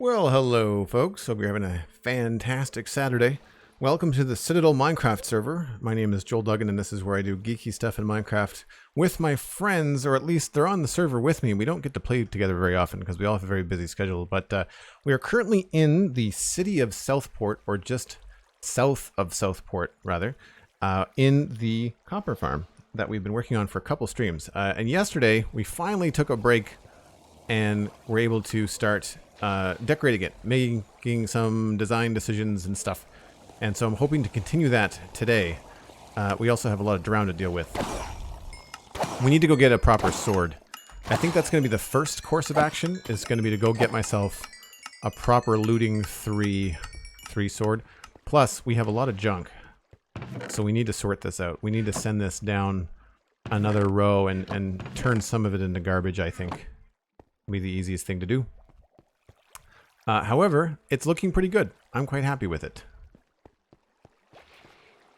Well, hello folks. Hope you're having a fantastic Saturday. Welcome to the Citadel Minecraft server. My name is Joel Duggan, and this is where I do geeky stuff in Minecraft with my friends, or at least they're on the server with me. We don't get to play together very often because we all have a very busy schedule, but we are currently in the city of Southport, or just south of Southport, rather, in the copper farm that we've been working on for a couple streams. And yesterday, we finally took a break and were able to start decorating it, making some design decisions and stuff. And so I'm hoping to continue that today. We also have a lot of drown to deal with. We need to go get a proper sword. I think that's going to be the first course of action, is going to be to go get myself a proper looting 3 sword. Plus, we have a lot of junk. So we need to sort this out. We need to send this down another row and turn some of it into garbage, I think. Be the easiest thing to do. However, it's looking pretty good. I'm quite happy with it.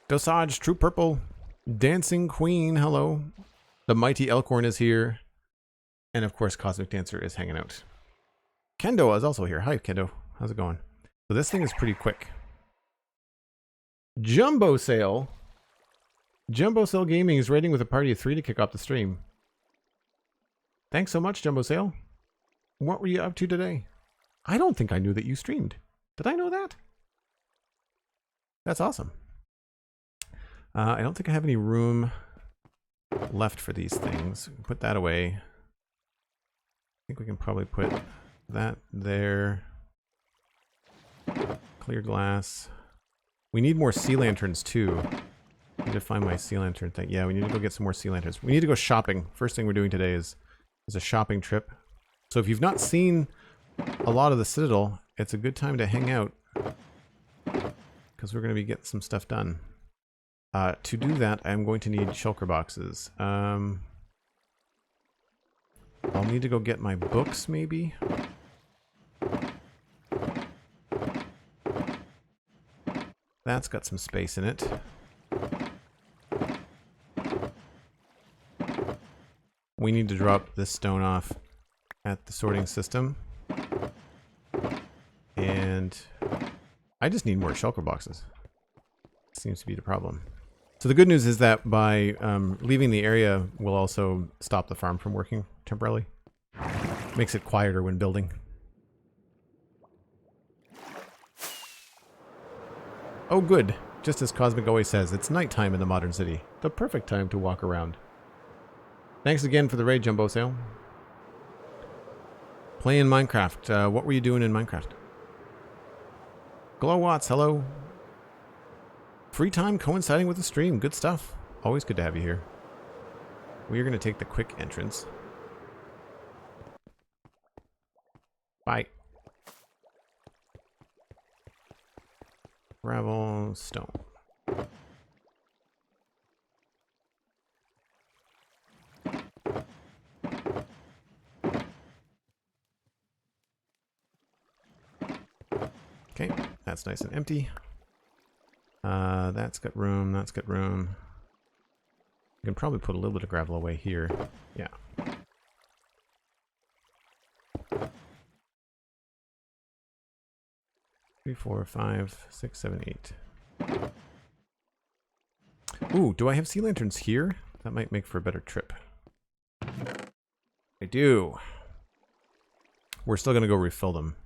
Dosage, True Purple, Dancing Queen, hello. The Mighty Elkhorn is here. And of course, Cosmic Dancer is hanging out. Kendo is also here. Hi, Kendo. How's it going? So this thing is pretty quick. Jumbo Sale. Jumbo Sale Gaming is raiding with a party of 3 to kick off the stream. Thanks so much, Jumbo Sale. What were you up to today? I don't think I knew that you streamed. Did I know that? That's awesome. I don't think I have any room left for these things. Put that away. I think we can probably put that there. Clear glass. We need more sea lanterns too. I need to find my sea lantern thing. Yeah, we need to go get some more sea lanterns. We need to go shopping. First thing we're doing today is a shopping trip. So if you've not seen a lot of the Citadel, it's a good time to hang out, because we're going to be getting some stuff done. To do that, I'm going to need shulker boxes. I'll need to go get my books, maybe. That's got some space in it. We need to drop this stone off at the sorting system. And I just need more shulker boxes. Seems to be the problem. So the good news is that by leaving the area will also stop the farm from working temporarily. Makes it quieter when building. Oh good. Just as Cosmic always says, it's nighttime in the modern city. The perfect time to walk around. Thanks again for the raid, Jumbo Sale. Playing Minecraft. What were you doing in Minecraft? Glow Watts, hello. Free time coinciding with the stream. Good stuff. Always good to have you here. We are going to take the quick entrance. Bye. Gravel, stone. Okay, that's nice and empty. That's got room, that's got room. You can probably put a little bit of gravel away here. Yeah. Three, 4, 5, 6, 7, 8. Ooh, do I have sea lanterns here? That might make for a better trip. I do. We're still going to go refill them.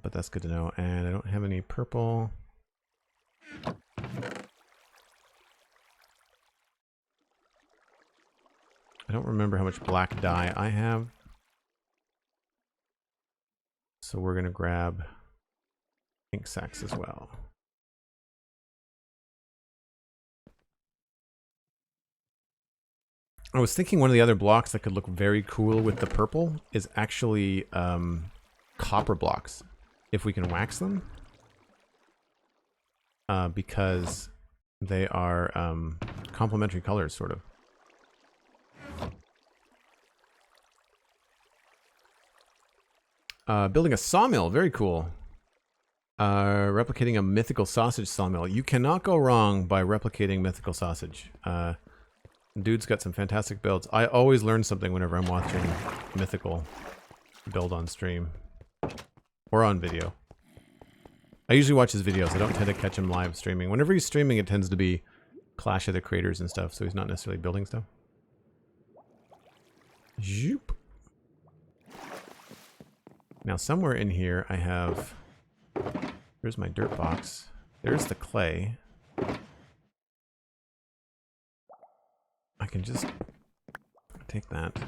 But that's good to know. And I don't have any purple. I don't remember how much black dye I have. So we're going to grab ink sacks as well. I was thinking one of the other blocks that could look very cool with the purple is actually copper blocks, if we can wax them, because they are complementary colors, sort of. Building a sawmill, very cool. Replicating a mythical sausage sawmill. You cannot go wrong by replicating mythical sausage. Dude's got some fantastic builds. I always learn something whenever I'm watching mythical build on stream. Or on video. I usually watch his videos. I don't tend to catch him live streaming. Whenever he's streaming, it tends to be Clash of the Creators and stuff, so he's not necessarily building stuff. Zoop. Now somewhere in here I have... Here's my dirt box. There's the clay. I can just take that.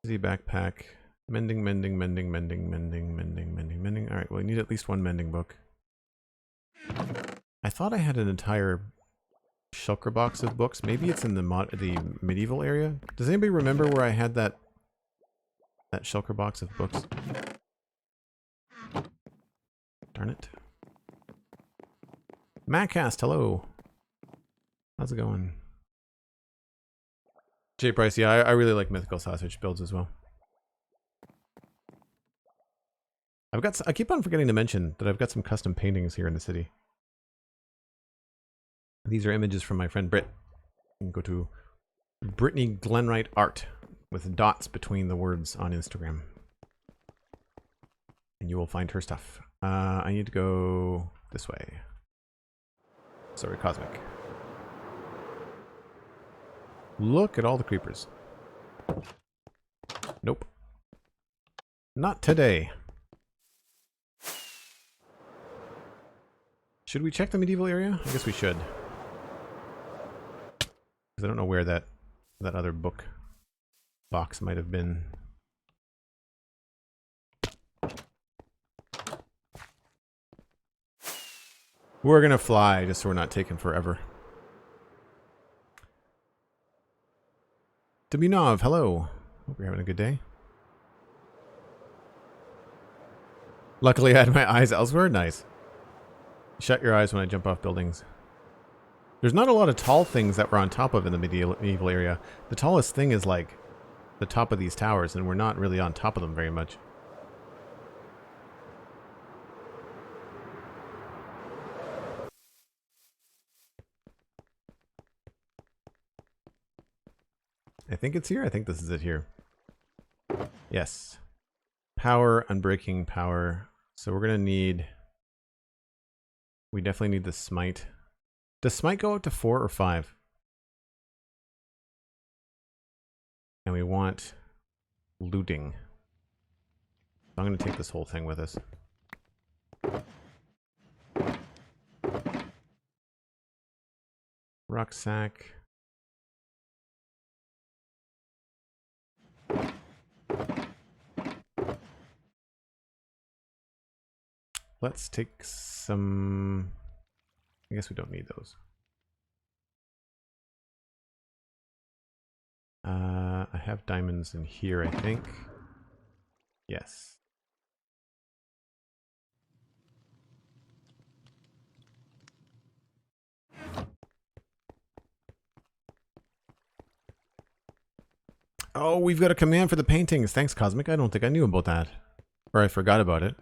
Easy backpack. Mending, mending, mending, mending, mending, mending, mending, mending. Alright, well, we need at least one mending book. I thought I had an entire shulker box of books. Maybe it's in the medieval area. Does anybody remember where I had that shulker box of books? Darn it. Mattcast, hello. How's it going? J Price, yeah, I really like mythical sausage builds as well. I keep on forgetting to mention that I've got some custom paintings here in the city. These are images from my friend Britt. You can go to Brittany Glenwright Art with dots between the words on Instagram. And you will find her stuff. I need to go this way. Sorry, Cosmic. Look at all the creepers. Nope. Not today. Should we check the medieval area? I guess we should. Because I don't know where that other book box might have been. We're gonna fly just so we're not taking forever. Dubinov, hello. Hope you're having a good day. Luckily I had my eyes elsewhere. Nice. Shut your eyes when I jump off buildings. There's not a lot of tall things that we're on top of in the medieval area. The tallest thing is like the top of these towers, and we're not really on top of them very much. I think it's here. I think this is it here. Yes. Power, unbreaking power. So we're going to need... We definitely need the smite. Does smite go up to 4 or 5? And we want looting. So I'm going to take this whole thing with us. Rucksack. Let's take some... I guess we don't need those. I have diamonds in here, I think. Yes. Oh, we've got a command for the paintings. Thanks, Cosmic. I don't think I knew about that. Or I forgot about it.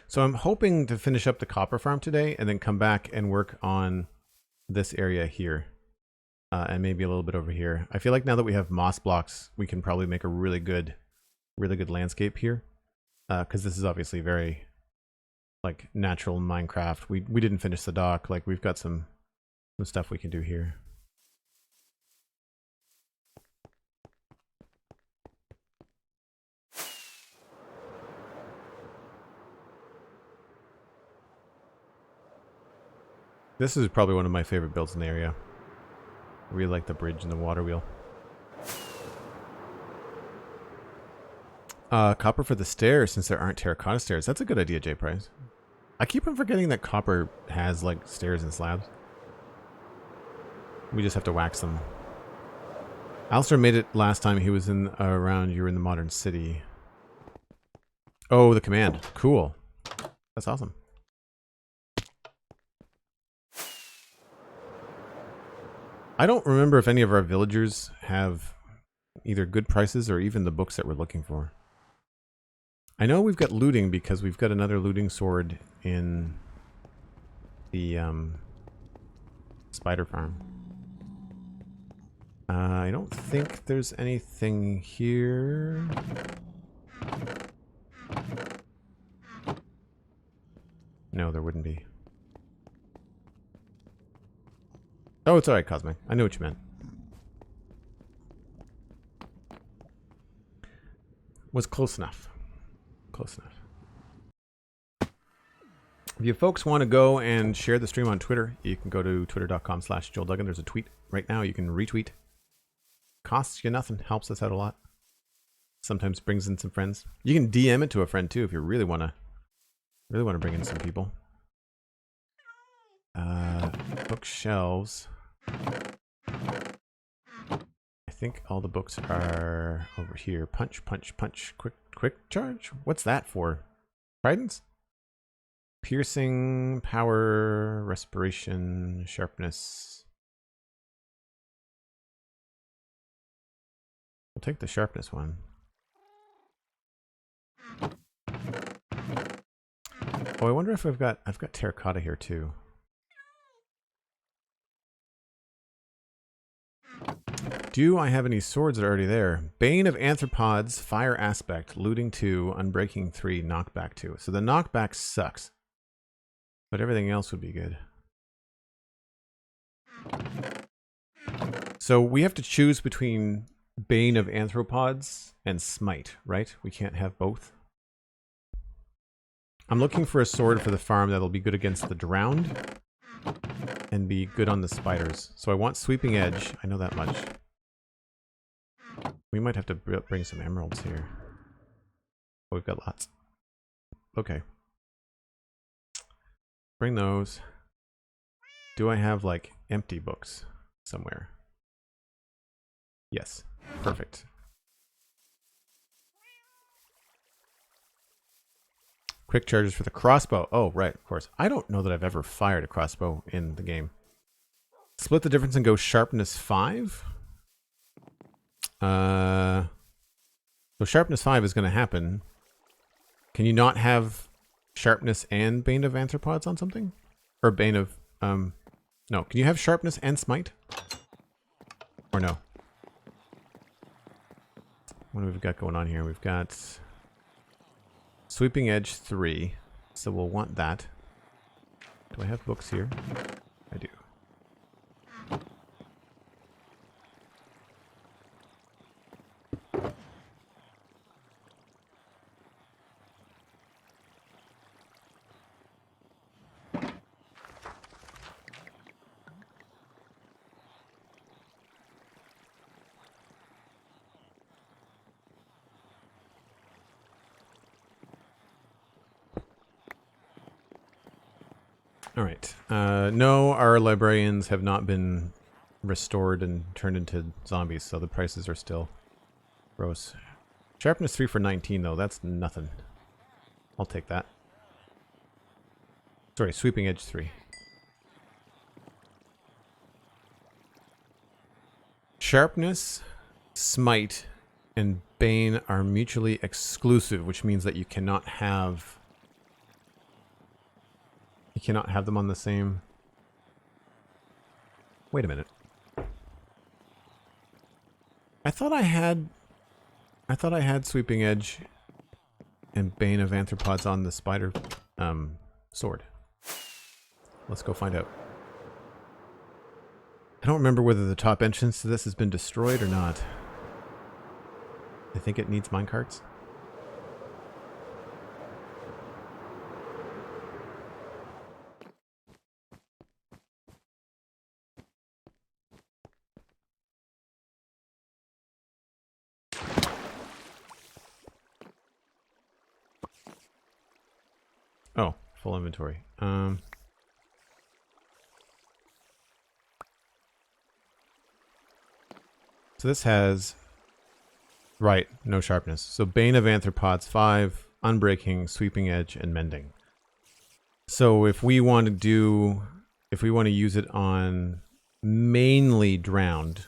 So I'm hoping to finish up the copper farm today and then come back and work on this area here. And maybe a little bit over here. I feel like now that we have moss blocks, we can probably make a really good landscape here. Because this is obviously very, like, natural Minecraft. We didn't finish the dock. Like, we've got some stuff we can do here. This is probably one of my favorite builds in the area. I really like the bridge and the water wheel. Copper for the stairs, since there aren't terracotta stairs. That's a good idea, J Price. I keep on forgetting that copper has, like, stairs and slabs. We just have to wax them. Alistair made it last time he was in around you were in the modern city. Oh, the command. Cool. That's awesome. I don't remember if any of our villagers have either good prices or even the books that we're looking for. I know we've got looting because we've got another looting sword in the spider farm. I don't think there's anything here. No, there wouldn't be. Oh, it's alright, Cosmic. I knew what you meant. Was close enough. Close enough. If you folks want to go and share the stream on Twitter, you can go to twitter.com/JoelDuggan. There's a tweet right now. You can retweet. Costs you nothing. Helps us out a lot. Sometimes brings in some friends. You can DM it to a friend too if you really want to bring in some people. Bookshelves. I think all the books are over here. Punch, punch, punch. Quick charge? What's that for? Tridents? Piercing, power, respiration, sharpness. We'll take the sharpness one. Oh, I wonder if I've got terracotta here too. Do I have any swords that are already there? Bane of Arthropods, Fire Aspect, Looting 2, Unbreaking 3, Knockback 2. So the knockback sucks. But everything else would be good. So we have to choose between Bane of Arthropods and Smite, right? We can't have both. I'm looking for a sword for the farm that'll be good against the drowned and be good on the spiders. So I want Sweeping Edge. I know that much. We might have to bring some emeralds here. Oh, we've got lots. Okay. Bring those. Do I have, like, empty books somewhere? Yes. Perfect. Quick charges for the crossbow. Oh, right, of course. I don't know that I've ever fired a crossbow in the game. Split the difference and go sharpness 5. So sharpness 5 is going to happen. Can you not have sharpness and Bane of Arthropods on something? Or Bane of... no. Can you have sharpness and smite? Or no? What have we got going on here? We've got Sweeping Edge 3. So we'll want that. Do I have books here? I do. All right. No, our librarians have not been restored and turned into zombies, so the prices are still gross. Sharpness 3 for 19, though. That's nothing. I'll take that. Sorry, Sweeping Edge 3. Sharpness, Smite, and Bane are mutually exclusive, which means that you cannot have... You cannot have them on the same... Wait a minute. I thought I had Sweeping Edge and Bane of Arthropods on the spider sword. Let's go find out. I don't remember whether the top entrance to this has been destroyed or not. I think it needs minecarts. Oh, full inventory. So this has... Right, no sharpness. So Bane of Arthropods 5, Unbreaking, Sweeping Edge, and Mending. So if we want to do... If we want to use it on mainly drowned,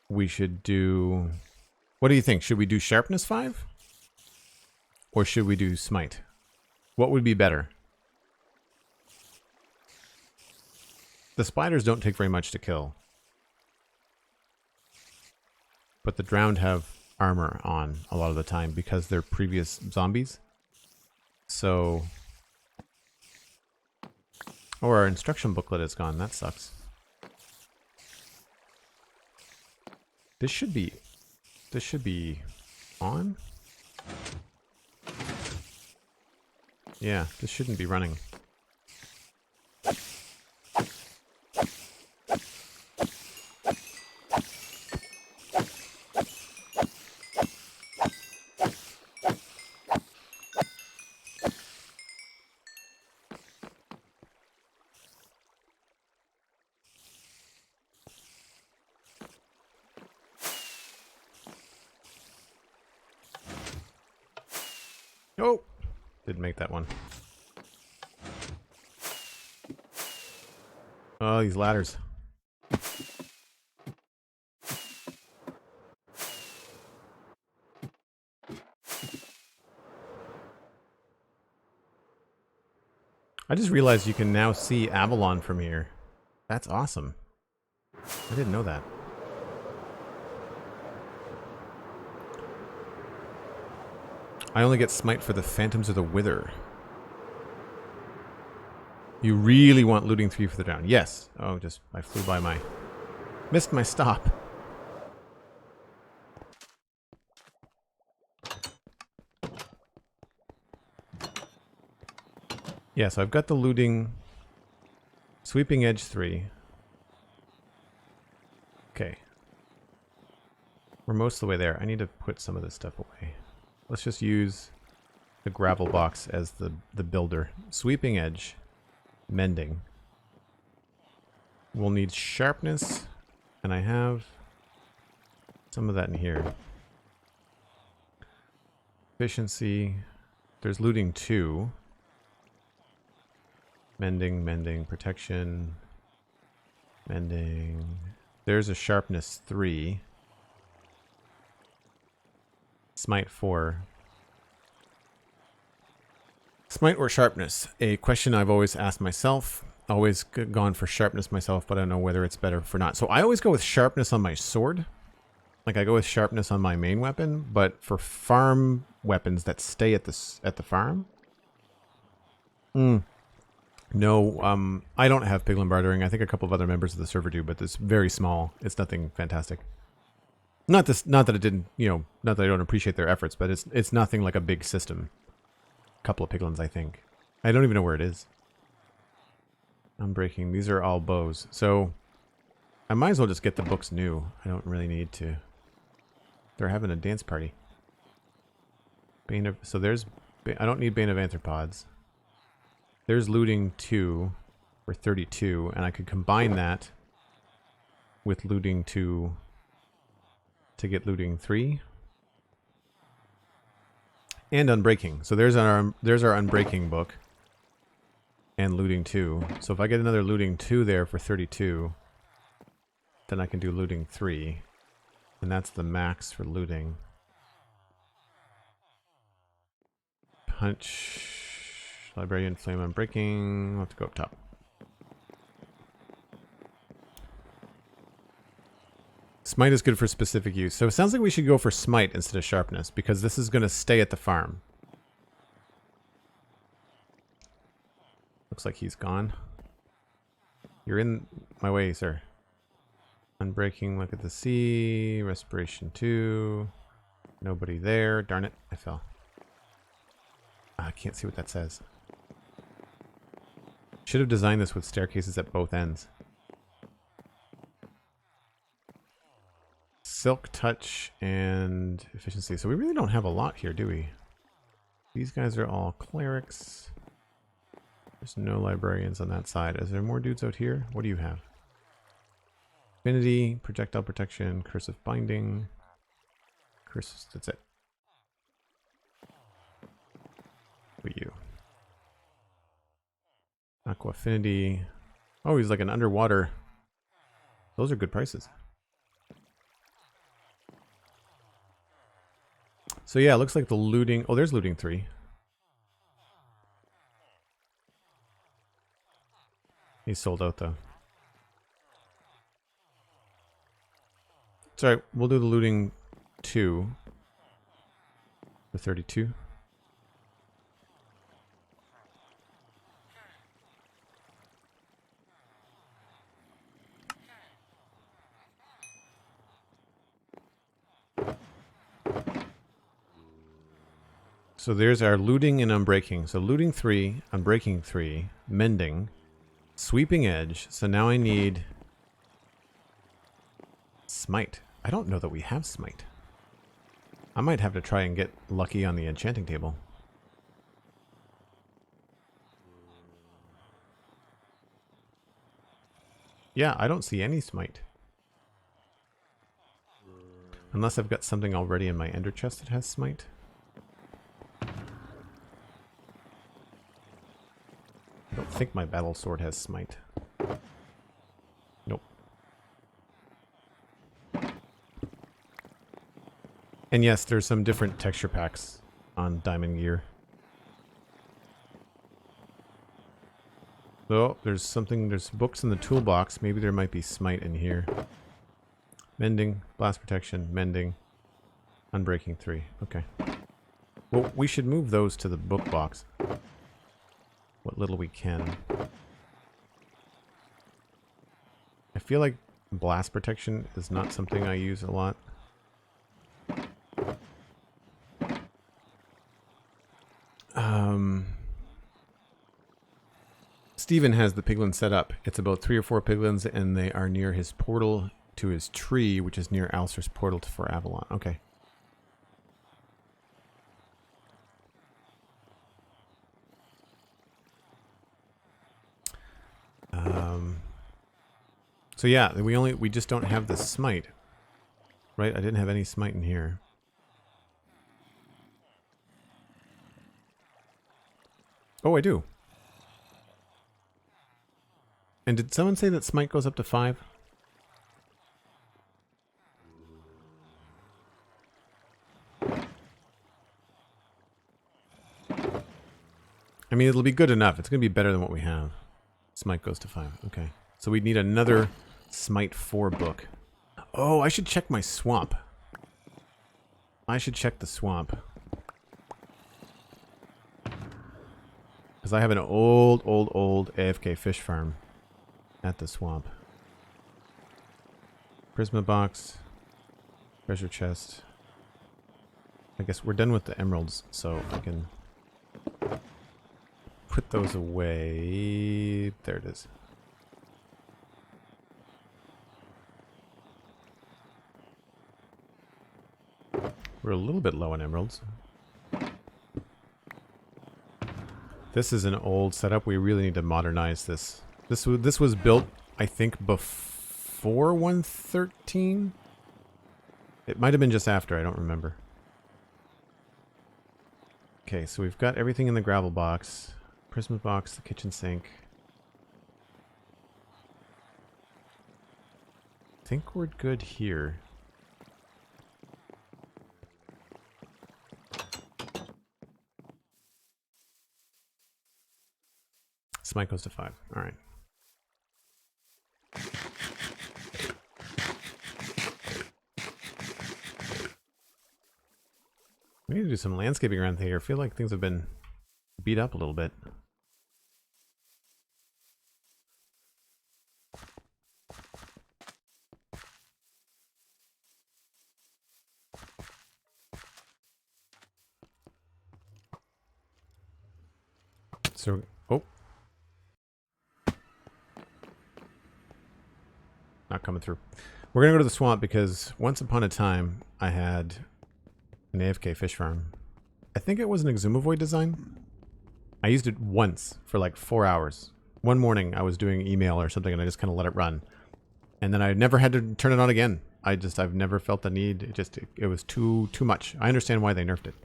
we should do... What do you think? Should we do Sharpness 5? Or should we do Smite? What would be better? The spiders don't take very much to kill. But the drowned have armor on a lot of the time because they're previous zombies. So... Oh, our instruction booklet is gone. That sucks. This should be on? Yeah, this shouldn't be running. Oh! Didn't make that one. Oh, these ladders. I just realized you can now see Avalon from here. That's awesome. I didn't know that. I only get smite for the Phantoms of the Wither. You really want looting 3 for the down. Yes. Oh, just, I flew by my... Missed my stop. Yeah, so I've got the looting... Sweeping Edge 3. Okay. We're most of the way there. I need to put some of this stuff away. Let's just use the gravel box as the builder. Sweeping Edge. Mending. We'll need sharpness, and I have some of that in here. Efficiency. There's looting 2. Mending, mending, protection. Mending. There's a sharpness 3. Smite 4. Smite or sharpness? A question I've always asked myself. Always gone for sharpness myself, but I don't know whether it's better for not. So I always go with sharpness on my sword. Like I go with sharpness on my main weapon, but for farm weapons that stay at the farm. No, I don't have piglin bartering. I think a couple of other members of the server do, but it's very small. It's nothing fantastic. Not that it didn't, you know, not that I don't appreciate their efforts, but it's nothing like a big system. A couple of piglins, I think. I don't even know where it is. Unbreaking. These are all bows. So I might as well just get the books new. I don't really need to. They're having a dance party. Bane of, so there's, I don't need Bane of Anthropods. There's looting 2 for 32, and I could combine that with looting 2 to get looting 3. And unbreaking. So there's our unbreaking book. And looting 2. So if I get another looting 2 there for 32, then I can do looting 3. And that's the max for looting. Punch. Librarian, flame unbreaking. We'll have to go up top. Smite is good for specific use. So it sounds like we should go for smite instead of sharpness, because this is going to stay at the farm. Looks like he's gone. You're in my way, sir. Unbreaking, look at the sea. Respiration 2. Nobody there. Darn it, I fell. I can't see what that says. Should have designed this with staircases at both ends. Silk touch and efficiency. So we really don't have a lot here, do we? These guys are all clerics. There's no librarians on that side. Is there more dudes out here? What do you have? Affinity, projectile protection, cursive binding. Curses, that's it. What are you? Aqua affinity. Oh, he's like an underwater. Those are good prices. So yeah, it looks like the looting... Oh, there's looting 3. He's sold out though. It's alright, we'll do the looting 2. The 32. So there's our looting and unbreaking. So looting 3, unbreaking 3, mending, sweeping edge. So now I need smite. I don't know that we have smite. I might have to try and get lucky on the enchanting table. Yeah, I don't see any smite. Unless I've got something already in my ender chest that has smite. I don't think my battle sword has smite. Nope. And yes, there's some different texture packs on Diamond Gear. Oh, there's books in the toolbox. Maybe there might be smite in here. Mending, blast protection, mending, unbreaking 3. Okay. Well, we should move those to the book box. What little we can. I feel like blast protection is not something I use a lot. Steven has the piglin set up. It's about 3 or 4 piglins, and they are near his portal to his tree, which is near Alcer's portal for Avalon. Okay. So yeah, we just don't have the smite. Right? I didn't have any smite in here. Oh, I do. And did someone say that smite goes up to 5? I mean, it'll be good enough. It's going to be better than what we have. Smite goes to 5. Okay. So we need another Smite 4 book. Oh, I should check my swamp. I should check the swamp. Because I have an old AFK fish farm at the swamp. Prisma box. Treasure chest. I guess we're done with the emeralds, so I can put those away. There it is. We're a little bit low on emeralds. This is an old setup. We really need to modernize this. This was built, I think, before 1.13. It might have been just after. I don't remember. Okay, so we've got everything in the gravel box. Prisma box, the kitchen sink. I think we're good here. Smite goes to 5. Alright. We need to do some landscaping around here. I feel like things have been beat up a little bit. So, oh. Not coming through. We're going to go to the swamp because once upon a time I had an AFK fish farm. I think it was an Exumavoid design. I used it once for like 4 hours. One morning I was doing email or something and I just kind of let it run. And then I never had to turn it on again. I've never felt the need. It was too much. I understand why they nerfed it.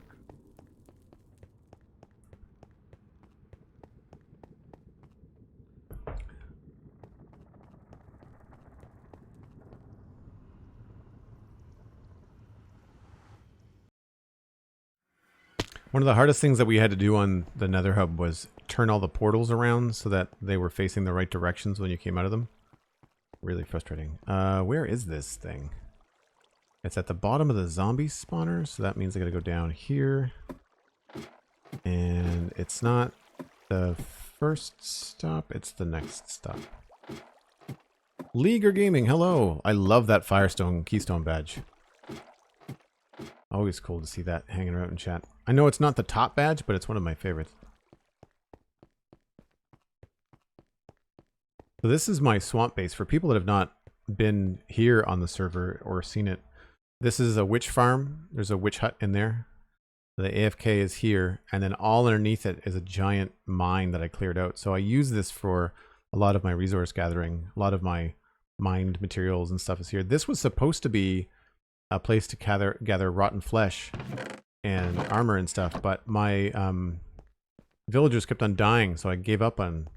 One of the hardest things that we had to do on the Nether Hub was turn all the portals around so that they were facing the right directions when you came out of them. Really frustrating. Where is this thing? It's at the bottom of the zombie spawner, so that means I gotta go down here. And it's not the first stop, it's the next stop. Leaguer Gaming, hello! I love that Firestone Keystone badge. Always cool to see that hanging around in chat. I know it's not the top badge, but it's one of my favorites. So this is my swamp base. For people that have not been here on the server or seen it, this is a witch farm. There's a witch hut in there. The AFK is here, and then all underneath it is a giant mine that I cleared out. So I use this for a lot of my resource gathering. A lot of my mined materials and stuff is here. This was supposed to be a place to gather rotten flesh and armor and stuff, but my villagers kept on dying, so I gave up on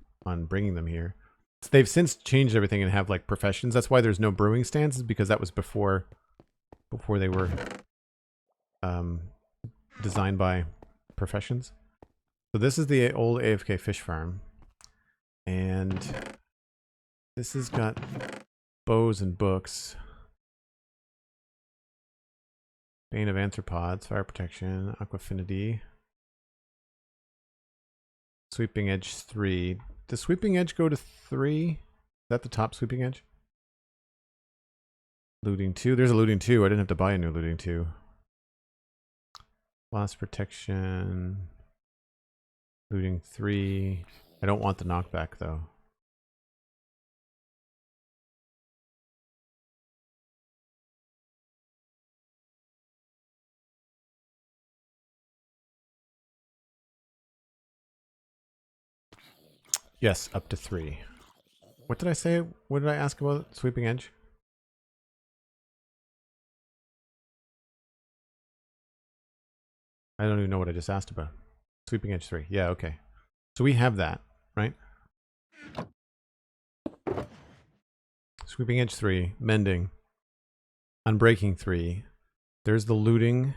bringing them here. So they've since changed everything and have like professions. That's why there's no brewing stands, because that was before they were designed by professions. So this is the old AFK fish farm, and this has got bows and books. Bane of Arthropods, Fire Protection, Aquafinity. Sweeping Edge 3. Does Sweeping Edge go to 3? Is that the top Sweeping Edge? Looting 2. There's a Looting 2. I didn't have to buy a new Looting 2. Blast Protection. Looting 3. I don't want the knockback though. Yes, up to 3. What did I say? What did I ask about Sweeping Edge? I don't even know what I just asked about. Sweeping Edge 3. Yeah, okay. So we have that, right? Sweeping Edge 3, Mending, Unbreaking 3. There's the Looting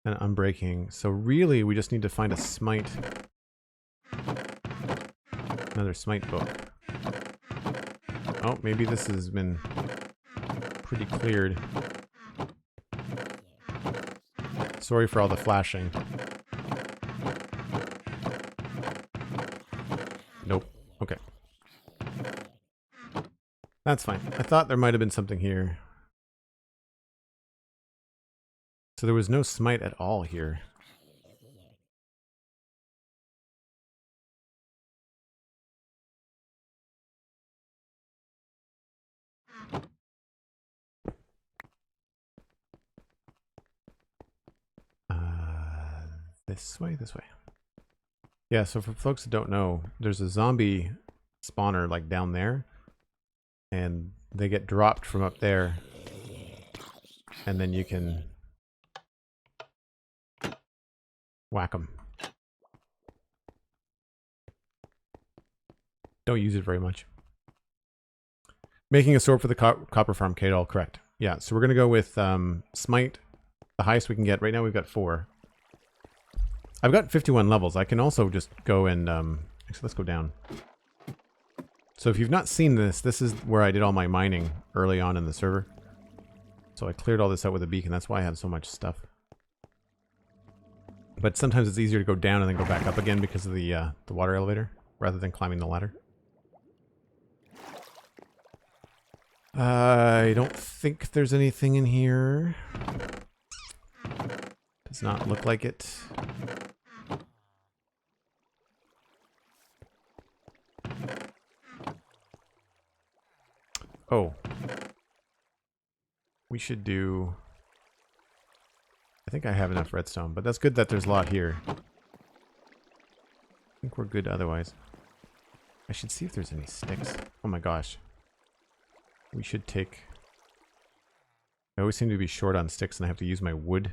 and Unbreaking. So really, we just need to find a Smite. Another Smite book. Oh, maybe this has been pretty cleared. Sorry for all the flashing. Nope. Okay. That's fine. I thought there might have been something here. So there was no Smite at all here. This way, this way. Yeah, so for folks that don't know, there's a zombie spawner like down there, and they get dropped from up there, and then you can whack them. Don't use it very much. Making a sword for the copper farm, Citadel, correct. Yeah, so we're going to go with Smite, the highest we can get. Right now we've got 4. I've got 51 levels. I can also just go and... actually, let's go down. So if you've not seen this, this is where I did all my mining early on in the server. So I cleared all this out with a beacon. That's why I have so much stuff. But sometimes it's easier to go down and then go back up again because of the water elevator, rather than climbing the ladder. I don't think there's anything in here. Does not look like it. Oh. We should do... I think I have enough redstone, but that's good that there's a lot here. I think we're good otherwise. I should see if there's any sticks. Oh my gosh. We should take... I always seem to be short on sticks and I have to use my wood.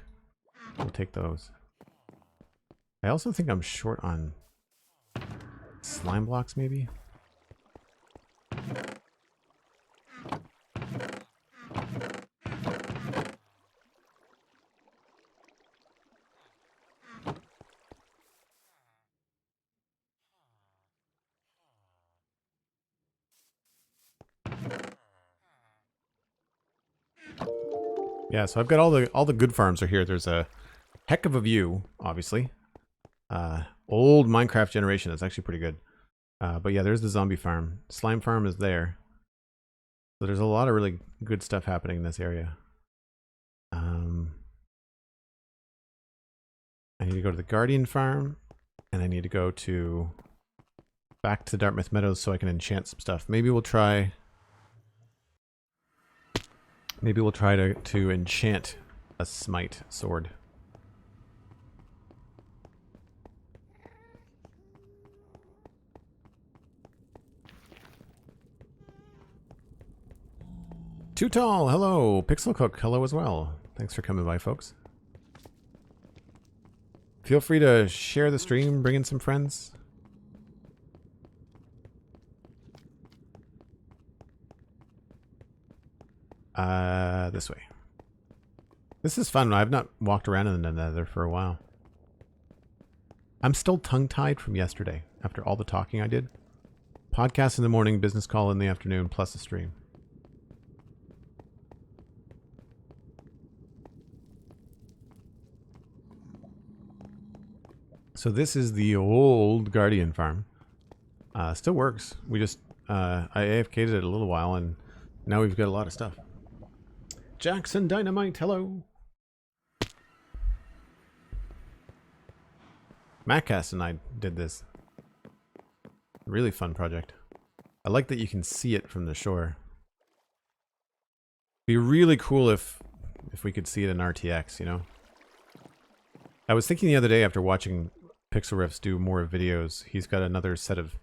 We'll take those. I also think I'm short on slime blocks, maybe? Yeah, so I've got all the good farms are here. There's a heck of a view, obviously. Old Minecraft generation is actually pretty good. But yeah, there's the zombie farm. Slime farm is there. So there's a lot of really good stuff happening in this area. I need to go to the Guardian farm, and I need to go to back to Dartmouth Meadows so I can enchant some stuff. Maybe we'll try to enchant a smite sword. Too Tall, hello. Pixel Cook, hello as well. Thanks for coming by, folks. Feel free to share the stream, bring in some friends. This way. This is fun. I've not walked around in the Nether for a while. I'm still tongue-tied from yesterday, after all the talking I did. Podcast in the morning, business call in the afternoon, plus a stream. So this is the old Guardian farm. Still works. We just, I AFK'd it a little while, and now we've got a lot of stuff. Jackson Dynamite, hello. Maccast and I did this. Really fun project. I like that you can see it from the shore. Be really cool if we could see it in RTX, you know? I was thinking the other day after watching Pixel Riffs do more videos, he's got another set of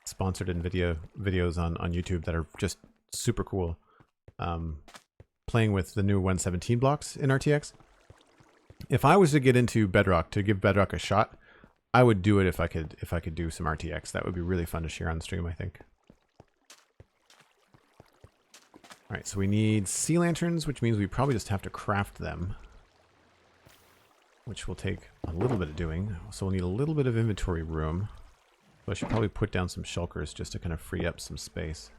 sponsored NVIDIA videos on YouTube that are just super cool. Playing with the new 117 blocks in RTX. If I was to get into Bedrock, to give Bedrock a shot, I would do it if I could do some RTX. That would be really fun to share on the stream, I think. Alright, so we need sea lanterns, which means we probably just have to craft them. Which will take a little bit of doing. So we'll need a little bit of inventory room. So I should probably put down some shulkers just to kind of free up some space.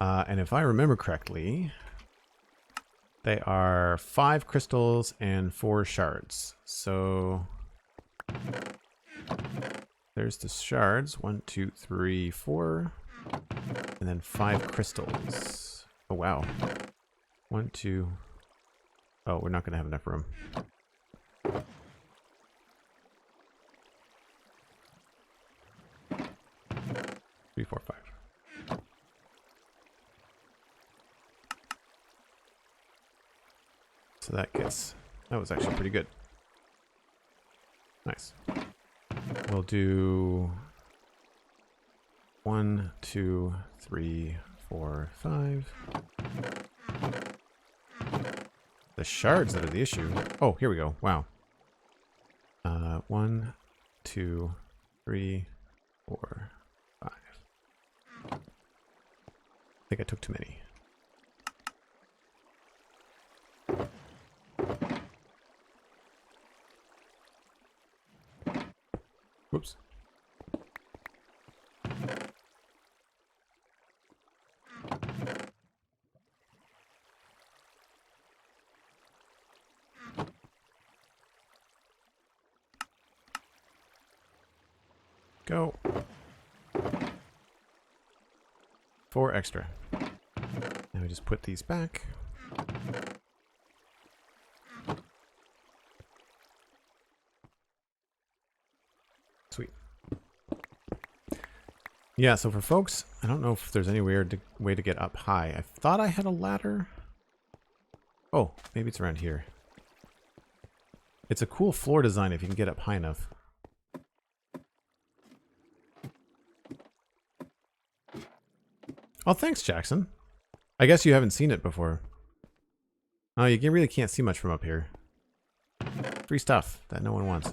And if I remember correctly, they are 5 crystals and 4 shards. So there's the shards. 1, 2, 3, 4. And then 5 crystals. Oh, wow. 1, 2. Oh, we're not going to have enough room. 3, 4, 5. So that was actually pretty good. Nice. We'll do 1, 2, 3, 4, 5. The shards that are the issue. Oh, here we go. Wow. 1, 2, 3, 4, 5. I think I took too many. Whoops. Go. 4 extra. Now we just put these back. Sweet. Yeah, so for folks, I don't know if there's any way to get up high. I thought I had a ladder. Oh, maybe it's around here. It's a cool floor design if you can get up high enough. Oh, thanks, Jackson. I guess you haven't seen it before. Oh, you really can't see much from up here. Free stuff that no one wants.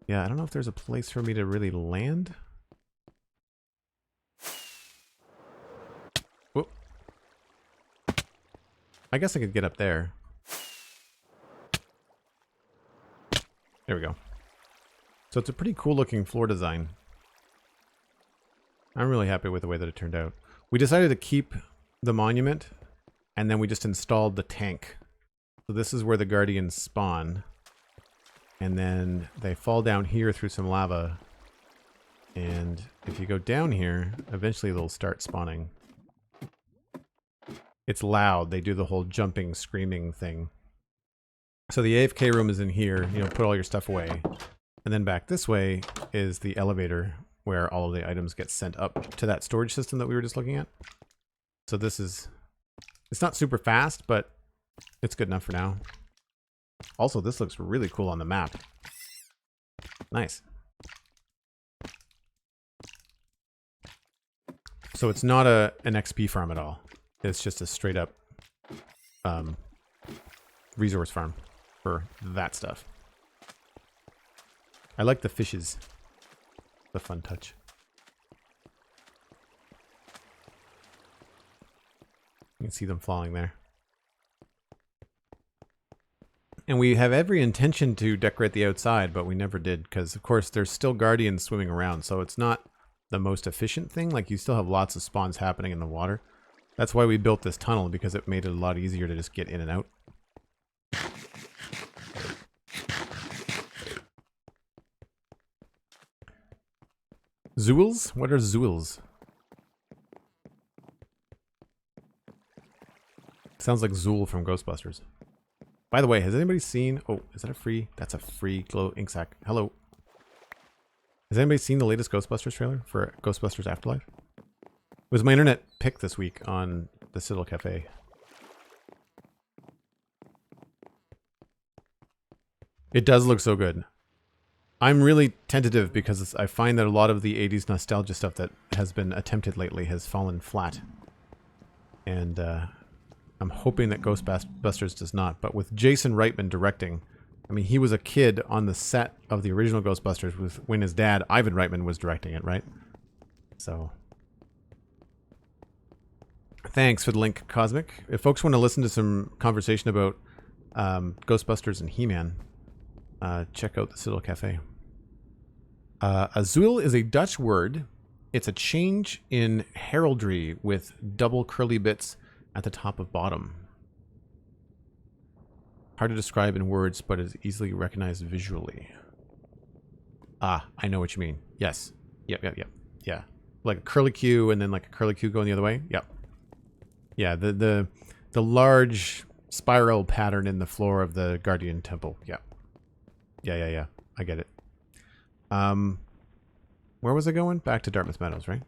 Yeah, I don't know if there's a place for me to really land. Whoop. I guess I could get up there. There we go. So it's a pretty cool looking floor design. I'm really happy with the way that it turned out. We decided to keep the monument, and then we just installed the tank. So this is where the guardians spawn. And then they fall down here through some lava. And if you go down here, eventually they'll start spawning. It's loud. They do the whole jumping, screaming thing. So the AFK room is in here. You know, put all your stuff away. And then back this way is the elevator where all of the items get sent up to that storage system that we were just looking at. So this is... It's not super fast, but it's good enough for now. Also, this looks really cool on the map. Nice. So it's not an XP farm at all. It's just a straight up resource farm for that stuff. I like the fishes. The fun touch. You can see them falling there. And we have every intention to decorate the outside, but we never did because, of course, there's still guardians swimming around, so it's not the most efficient thing. Like, you still have lots of spawns happening in the water. That's why we built this tunnel, because it made it a lot easier to just get in and out. Zools? What are zools? Sounds like Zool from Ghostbusters. By the way, has anybody seen... Oh, is that a free... That's a free glow ink sac. Hello. Has anybody seen the latest Ghostbusters trailer for Ghostbusters Afterlife? It was my internet pick this week on the Citadel Cafe. It does look so good. I'm really tentative because I find that a lot of the 80s nostalgia stuff that has been attempted lately has fallen flat. And I'm hoping that Ghostbusters does not. But with Jason Reitman directing, I mean, he was a kid on the set of the original Ghostbusters when his dad, Ivan Reitman, was directing it, right? So... Thanks for the link, Cosmic. If folks want to listen to some conversation about Ghostbusters and He-Man, check out the Citadel Cafe. Azul is a Dutch word. It's a change in heraldry with double curly bits at the top of bottom. Hard to describe in words, but is easily recognized visually. Ah, I know what you mean. Yes. Yep. Yeah. Like a curlicue and then like a curlicue going the other way. Yep. Yeah, the large spiral pattern in the floor of the Guardian Temple. Yeah. Yeah. I get it. Where was I going? Back to Dartmouth Meadows, right?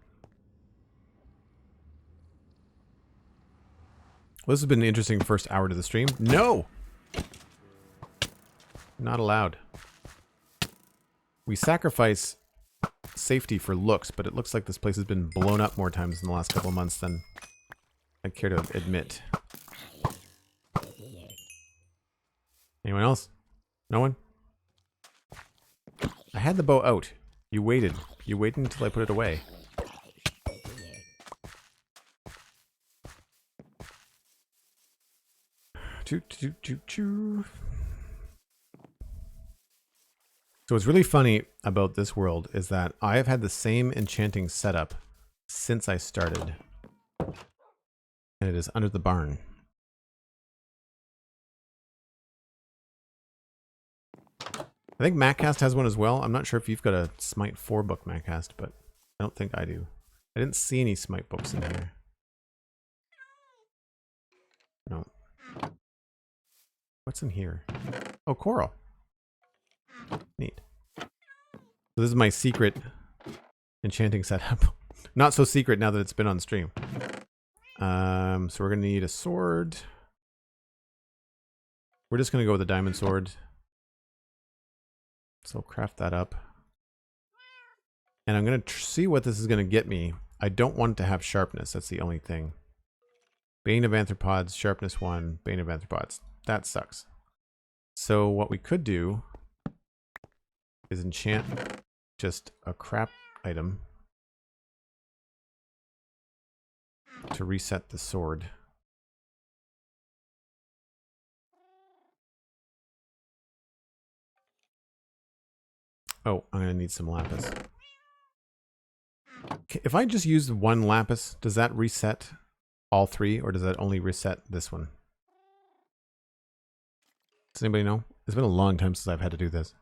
Well, this has been an interesting first hour to the stream. No! Not allowed. We sacrifice safety for looks, but it looks like this place has been blown up more times in the last couple of months than I care to admit. Anyone else? No one? I had the bow out. You waited. You waited until I put it away. Choo. So what's really funny about this world is that I have had the same enchanting setup since I started. And it is under the barn. I think Maccast has one as well. I'm not sure if you've got a Smite 4 book, Maccast, but I don't think I do. I didn't see any Smite books in here. No. What's in here? Oh, coral. Neat. So this is my secret enchanting setup. Not so secret now that it's been on stream. So we're going to need a sword. We're just going to go with a diamond sword. So craft that up. And I'm going to see what this is going to get me. I don't want it to have sharpness. That's the only thing. Bane of Arthropods, sharpness 1, Bane of Arthropods. That sucks. So what we could do is enchant just a crap item to reset the sword. Oh, I'm going to need some lapis. If I just use one lapis, does that reset all three, or does that only reset this one? Does anybody know? It's been a long time since I've had to do this.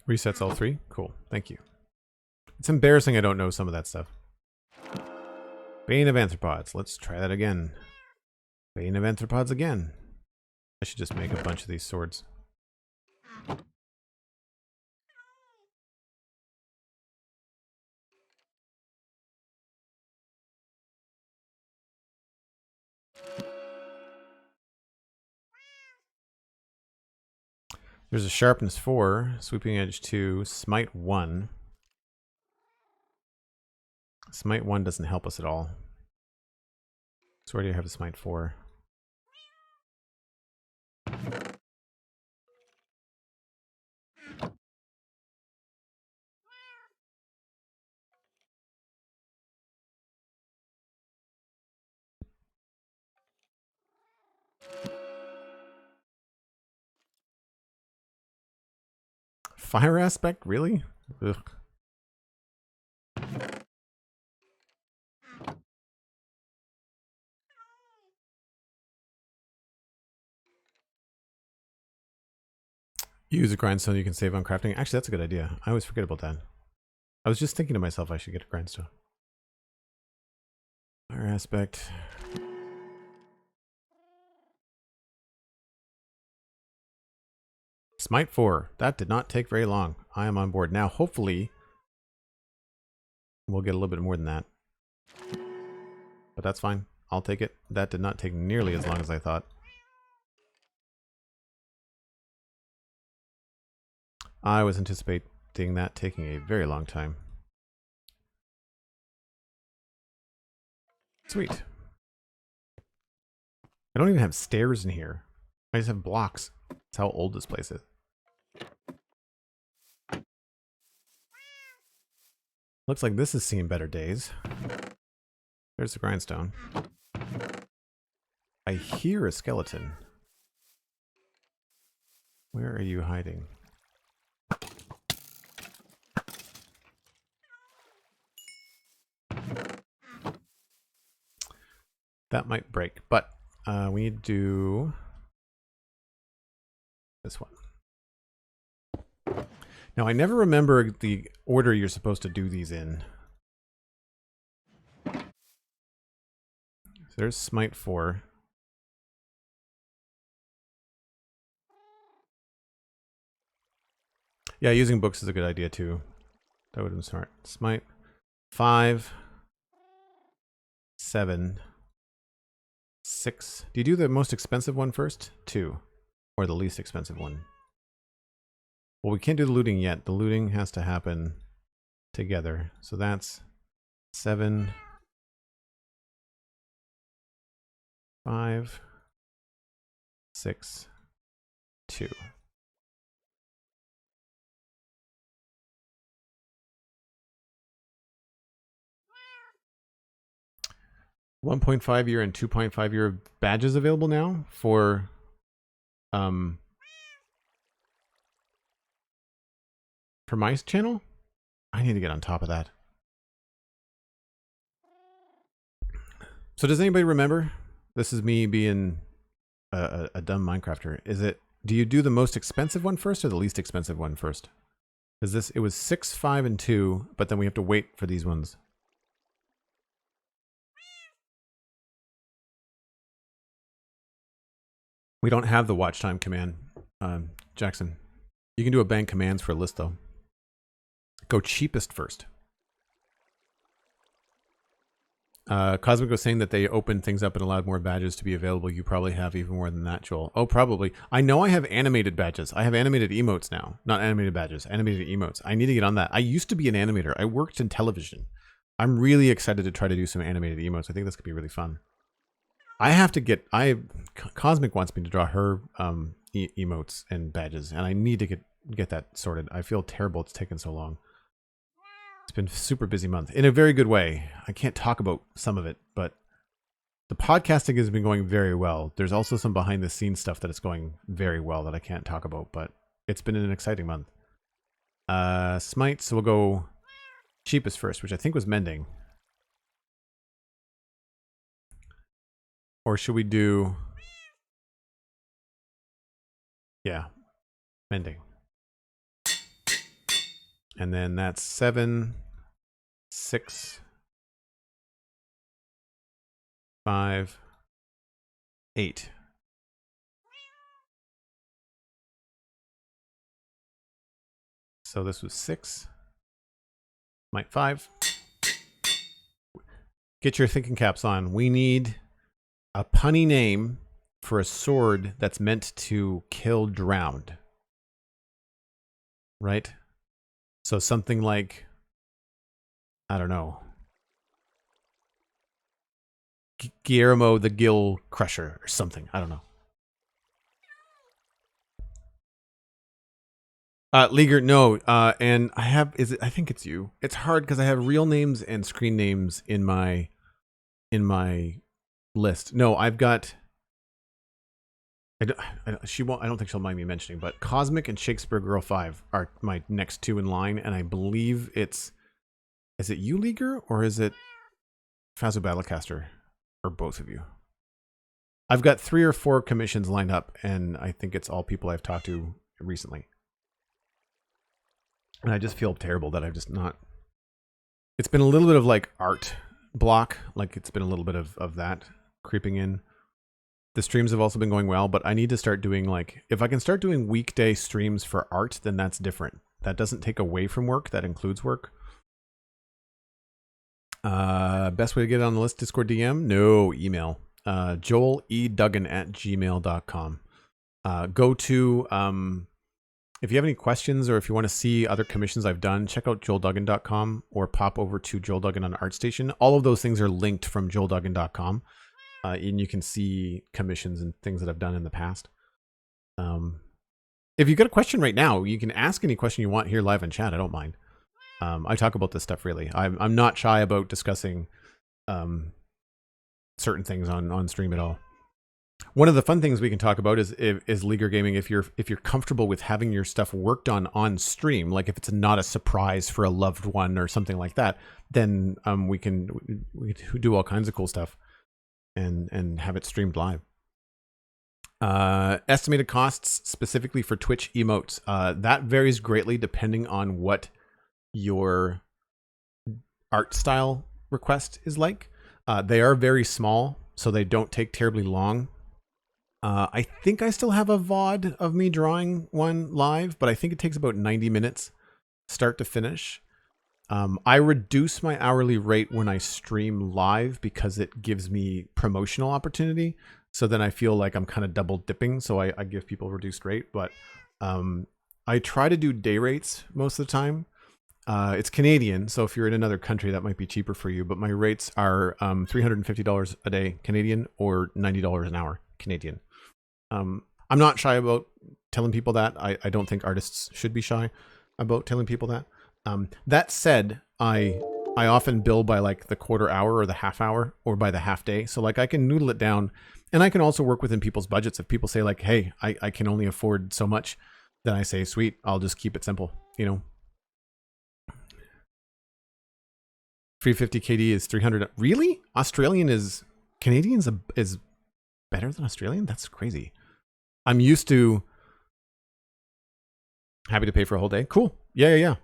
Resets all three? Cool. Thank you. It's embarrassing I don't know some of that stuff. Bane of Arthropods. Let's try that again. Bane of Arthropods again. I should just make a bunch of these swords. There's a sharpness 4, sweeping edge 2, smite 1. Smite 1 doesn't help us at all. So where do you have a smite 4? Fire aspect? Really? Ugh. Use a grindstone you can save on crafting. Actually, that's a good idea. I always forget about that. I was just thinking to myself I should get a grindstone. Fire aspect. Smite 4. That did not take very long. I am on board. Now, hopefully, we'll get a little bit more than that. But that's fine. I'll take it. That did not take nearly as long as I thought. I was anticipating that taking a very long time. Sweet. I don't even have stairs in here. I just have blocks. That's how old this place is. Looks like this has seen better days. There's the grindstone. I hear a skeleton. Where are you hiding? That might break, but we need to do this one. Now, I never remember the order you're supposed to do these in. So there's Smite 4. Yeah, using books is a good idea too. That would have been smart. Smite 5, 7, 6. Do you do the most expensive one first? 2. Or the least expensive one? Well, we can't do the looting yet. The looting has to happen together. So that's 7, 5, 6, 2. 1.5 year and 2.5 year badges available now for my channel. I need to get on top of that. So does anybody remember? This is me being a dumb Minecrafter. Is it? Do you do the most expensive one first or the least expensive one first? Because it was 6, 5, and 2, but then we have to wait for these ones. We don't have the watch time command, Jackson. You can do a bank commands for a list though. Go cheapest first. Cosmic was saying that they opened things up and allowed more badges to be available. You probably have even more than that, Joel. Oh, probably. I know I have animated badges. I have animated emotes now. Not animated badges, animated emotes. I need to get on that. I used to be an animator. I worked in television. I'm really excited to try to do some animated emotes. I think this could be really fun. I have to get... Cosmic wants me to draw her emotes and badges, and I need to get that sorted. I feel terrible it's taken so long. It's been a super busy month in a very good way. I can't talk about some of it, but the podcasting has been going very well. There's also some behind the scenes stuff that is going very well that I can't talk about, but it's been an exciting month. Smite, so we'll go cheapest first, which I think was mending. Or should we do... Yeah, mending. And then that's 7, 6, 5, 8. So this was 6. Might 5. Get your thinking caps on. We need a punny name for a sword that's meant to kill drowned. Right? So something like, I don't know, Guillermo the Gill Crusher or something. I don't know. Leaguer, no. And I have, I think it's you. It's hard because I have real names and screen names in my list. No, I've got, I don't think she'll mind me mentioning, but Cosmic and Shakespeare Girl 5 are my next two in line, and I believe is it you, Leaguer, or is it Fazu Battlecaster, or both of you? I've got 3 or 4 commissions lined up, and I think it's all people I've talked to recently. And I just feel terrible that I've just not... It's been a little bit of like art block, like it's been a little bit of that creeping in. The streams have also been going well, but I need to start doing like, if I can start doing weekday streams for art, then that's different. That doesn't take away from work, that includes work. Best way to get on the list, Discord DM? No, email. joeleduggan@gmail.com. Go to, if you have any questions or if you want to see other commissions I've done, check out joeleduggan.com or pop over to Joel Duggan on ArtStation. All of those things are linked from joeleduggan.com. And you can see commissions and things that I've done in the past. If you've got a question right now, you can ask any question you want here live in chat. I don't mind. I talk about this stuff really. I'm not shy about discussing certain things on stream at all. One of the fun things we can talk about is Leaguer Gaming. If you're comfortable with having your stuff worked on stream, like if it's not a surprise for a loved one or something like that, then we can do all kinds of cool stuff and have it streamed live. Estimated costs specifically for Twitch emotes. That varies greatly depending on what your art style request is like. They are very small, so they don't take terribly long. I think I still have a VOD of me drawing one live, but I think it takes about 90 minutes start to finish. I reduce my hourly rate when I stream live because it gives me promotional opportunity. So then I feel like I'm kind of double dipping. So I give people reduced rate, but I try to do day rates most of the time. It's Canadian, so if you're in another country, that might be cheaper for you. But my rates are $350 a day Canadian or $90 an hour Canadian. I'm not shy about telling people that. I don't think artists should be shy about telling people that. That said, I often bill by like the quarter hour or the half hour or by the half day. So like I can noodle it down, and I can also work within people's budgets. If people say like, hey, I can only afford so much, then I say, sweet, I'll just keep it simple, you know. 350 KD is 300. Really? Canadian is better than Australian? That's crazy. I'm used to happy to pay for a whole day. Cool. Yeah.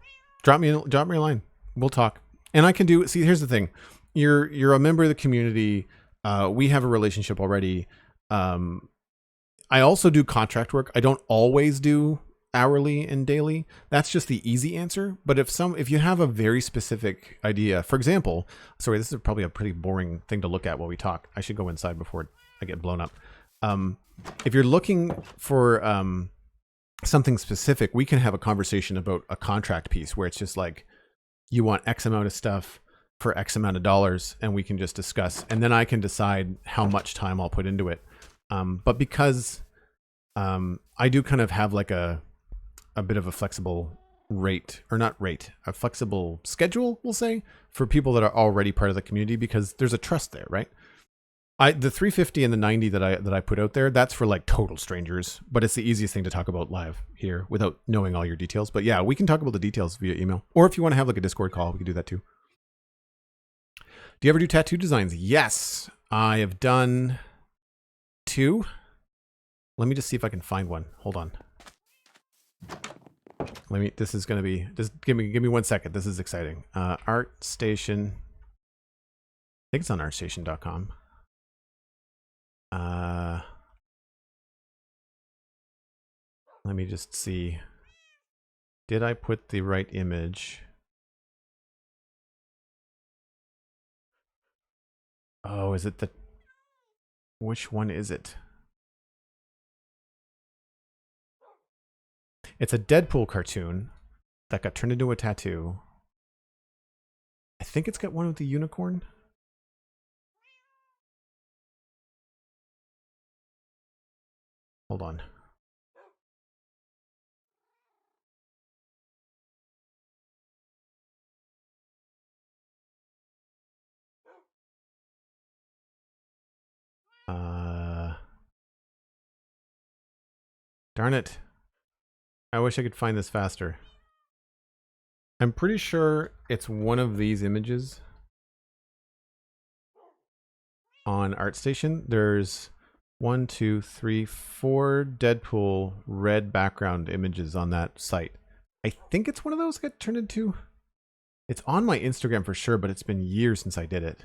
Drop me a line. We'll talk. And I can do, see, here's the thing. You're a member of the community. We have a relationship already. I also do contract work. I don't always do hourly and daily. That's just the easy answer. But if you have a very specific idea, for example, sorry, this is probably a pretty boring thing to look at while we talk. I should go inside before I get blown up. If you're looking for something specific, we can have a conversation about a contract piece where it's just like, you want X amount of stuff for X amount of dollars, and we can just discuss, and then I can decide how much time I'll put into it. But because I do kind of have like a bit of a flexible rate, or not rate, a flexible schedule, we'll say, for people that are already part of the community, because there's a trust there, right? The 350 and the 90 that I put out there, that's for like total strangers, but it's the easiest thing to talk about live here without knowing all your details. But yeah, we can talk about the details via email, or if you want to have like a Discord call, we can do that too. Do you ever do tattoo designs? Yes, I have done 2. Let me just see if I can find one. Hold on. This is going to be, just give me 1 second. This is exciting. ArtStation. I think it's on artstation.com. Let me just see. Did I put the right image? Oh, is it the... Which one is it? It's a Deadpool cartoon that got turned into a tattoo. I think it's got one with the unicorn. Hold on. Darn it. I wish I could find this faster. I'm pretty sure it's one of these images on ArtStation. There's 1, 2, 3, 4 Deadpool red background images on that site. I think it's one of those got turned into. It's on my Instagram for sure, but it's been years since I did it.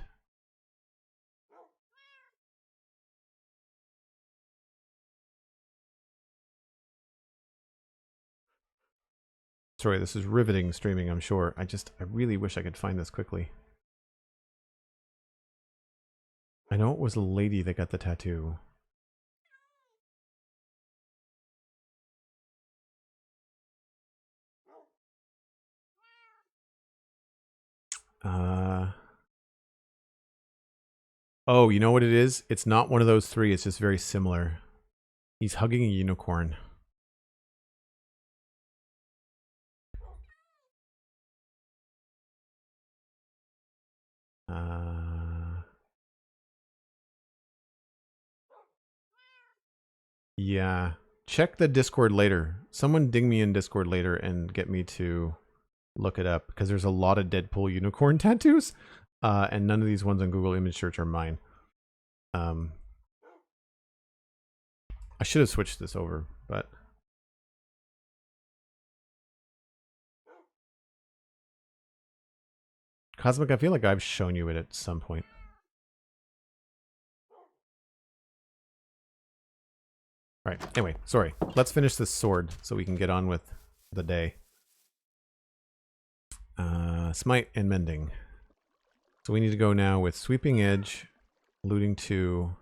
Sorry, this is riveting streaming, I'm sure. I really wish I could find this quickly. I know it was a lady that got the tattoo. Oh, you know what it is? It's not one of those 3. It's just very similar. He's hugging a unicorn. Yeah. Check the Discord later. Someone ding me in Discord later and get me to look it up, because there's a lot of Deadpool unicorn tattoos, and none of these ones on Google Image Search are mine. I should have switched this over, but... Cosmic, I feel like I've shown you it at some point. Right, anyway, sorry. Let's finish this sword so we can get on with the day. Smite and Mending. So we need to go now with Sweeping Edge, Looting 2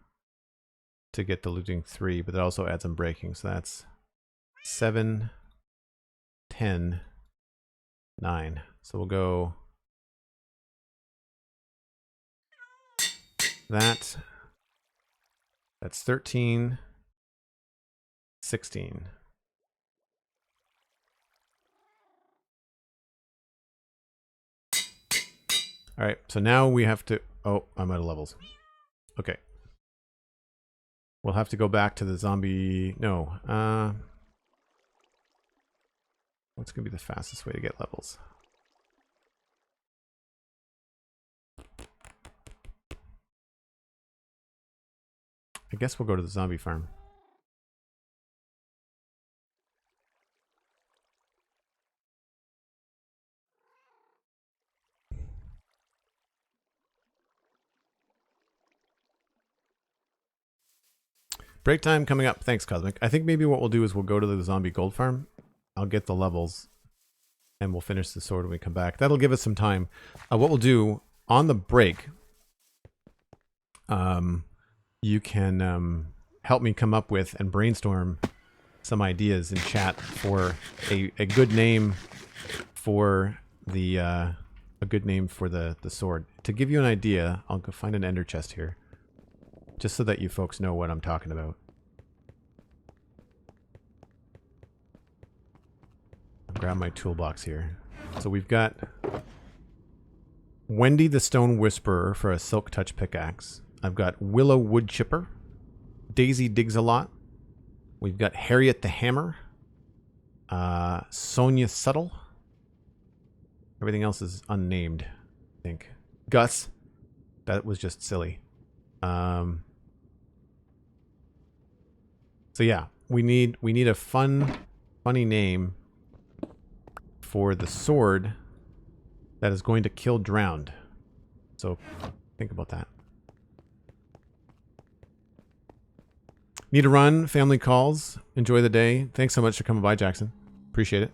to get the Looting 3, but that also adds some breaking. So that's 7, 10, 9. So we'll go that. That's 13, 16. All right, so now we have to... Oh, I'm out of levels. Okay. We'll have to go back to the zombie... No. What's going to be the fastest way to get levels? I guess we'll go to the zombie farm. Break time coming up. Thanks, Cosmic. I think maybe what we'll do is we'll go to the zombie gold farm. I'll get the levels, and we'll finish the sword when we come back. That'll give us some time. What we'll do on the break, you can help me come up with and brainstorm some ideas in chat for a good name for the the sword. To give you an idea, I'll go find an ender chest here, just so that you folks know what I'm talking about. I'm grab my toolbox here. So we've got Wendy the Stone Whisperer for a Silk Touch pickaxe. I've got Willow Wood Chipper. Daisy Digs a Lot. We've got Harriet the Hammer. Sonia Subtle. Everything else is unnamed, I think. Gus. That was just silly. So yeah, we need a funny name for the sword that is going to kill drowned. So think about that. Need to run. Family calls. Enjoy the day. Thanks so much for coming by, Jackson. Appreciate it.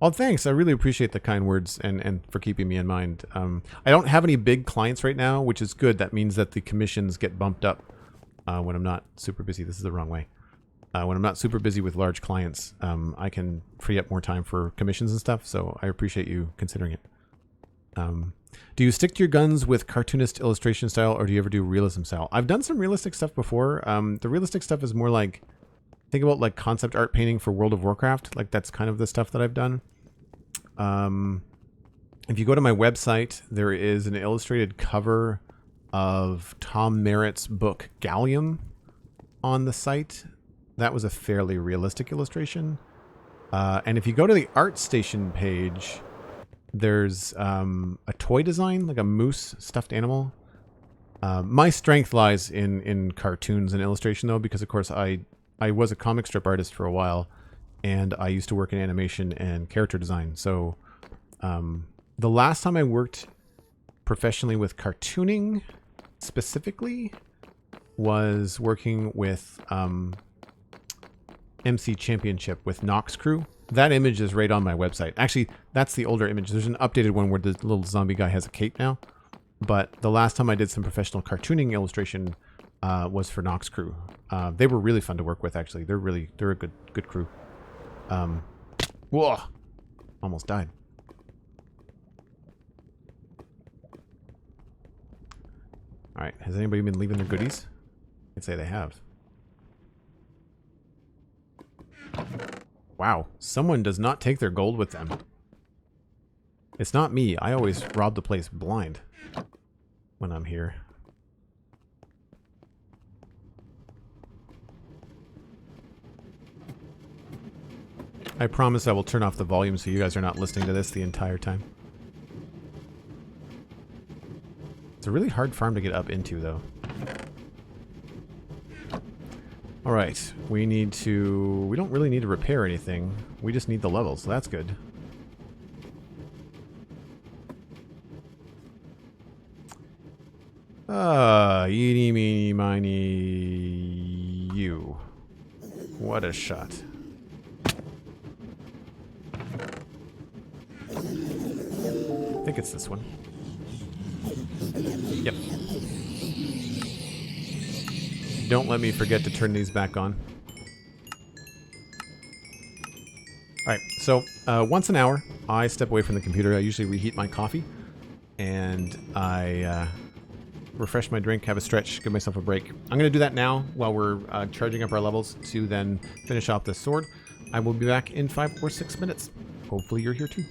Oh, thanks. I really appreciate the kind words and for keeping me in mind. I don't have any big clients right now, which is good. That means that the commissions get bumped up when I'm not super busy. This is the wrong way. When I'm not super busy with large clients, I can free up more time for commissions and stuff. So I appreciate you considering it. Do you stick to your guns with cartoonist illustration style, or do you ever do realism style? I've done some realistic stuff before. The realistic stuff is more like, think about like concept art painting for World of Warcraft. Like that's kind of the stuff that I've done. If you go to my website, there is an illustrated cover of Tom Merritt's book Gallium on the site. That was a fairly realistic illustration. And if you go to the ArtStation page, there's a toy design, like a moose stuffed animal. My strength lies in cartoons and illustration, though, because, of course, I was a comic strip artist for a while, and I used to work in animation and character design. So the last time I worked professionally with cartooning specifically was working with MC Championship with Nox Crew. That image is right on my website. Actually, that's the older image. There's an updated one where the little zombie guy has a cape now. But the last time I did some professional cartooning illustration was for Nox Crew. They were really fun to work with, actually. They're a good crew. Whoa! Almost died. Alright, has anybody been leaving their goodies? I'd say they have. Wow, someone does not take their gold with them. It's not me. I always rob the place blind when I'm here. I promise I will turn off the volume so you guys are not listening to this the entire time. It's a really hard farm to get up into, though. Alright, we don't really need to repair anything. We just need the levels, so that's good. Eeny, meeny, miny, you. What a shot. I think it's this one. Yep. Don't let me forget to turn these back on. Alright, so once an hour, I step away from the computer. I usually reheat my coffee, and I refresh my drink, have a stretch, give myself a break. I'm going to do that now while we're charging up our levels to then finish off this sword. I will be back in 5 or 6 minutes. Hopefully you're here too.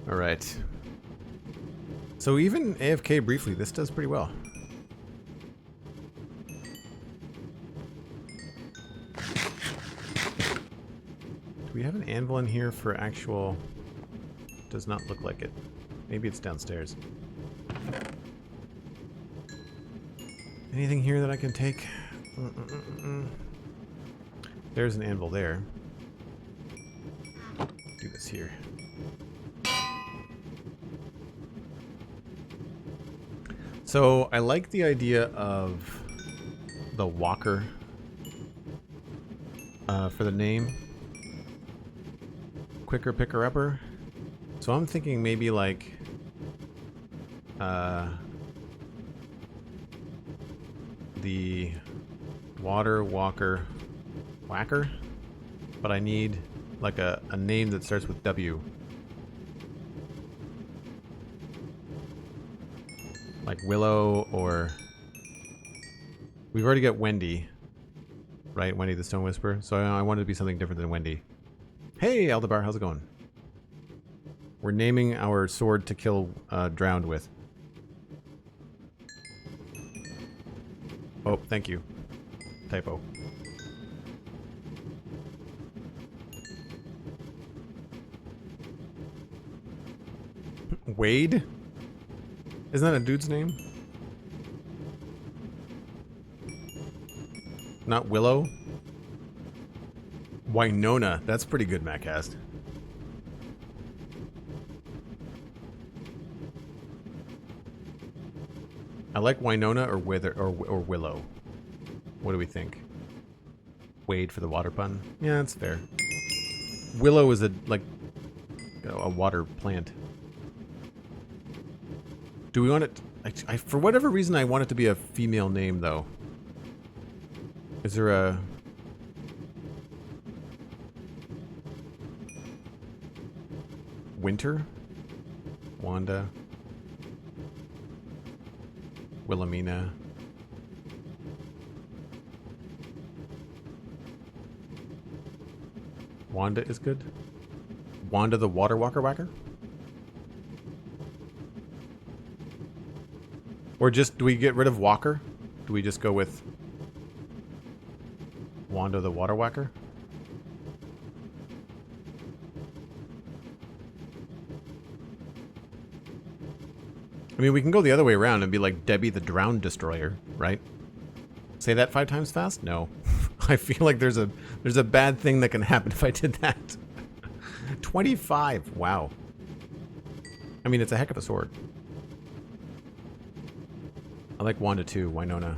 Alright. So even AFK briefly, this does pretty well. Do we have an anvil in here for actual... Does not look like it. Maybe it's downstairs. Anything here that I can take? There's an anvil there. Do this here. So I like the idea of the walker for the name. Quicker picker upper. So I'm thinking maybe like the water walker whacker, but I need like a name that starts with W. Like Willow, or we've already got Wendy, right? Wendy the Stone Whisperer. So I wanted to be something different than Wendy. Hey, Aldebar, how's it going? We're naming our sword to kill drowned with. Oh, thank you. Typo. Wade? Isn't that a dude's name? Not Willow? Winona. That's pretty good, Macast. I like Winona or Wither or Willow. What do we think? Wade for the water pun? Yeah, that's fair. Willow is a water plant. Do we want it? For whatever reason, I want it to be a female name, though. Is there a... Winter? Wanda? Wilhelmina? Wanda is good? Wanda the Water Walker Whacker? Or just, do we get rid of Walker? Do we just go with Wanda the Water Whacker? I mean, we can go the other way around and be like Debbie the Drowned Destroyer, right? Say that 5 times fast? No. I feel like there's a bad thing that can happen if I did that. 25. Wow. I mean, it's a heck of a sword. I like Wanda too, Winona.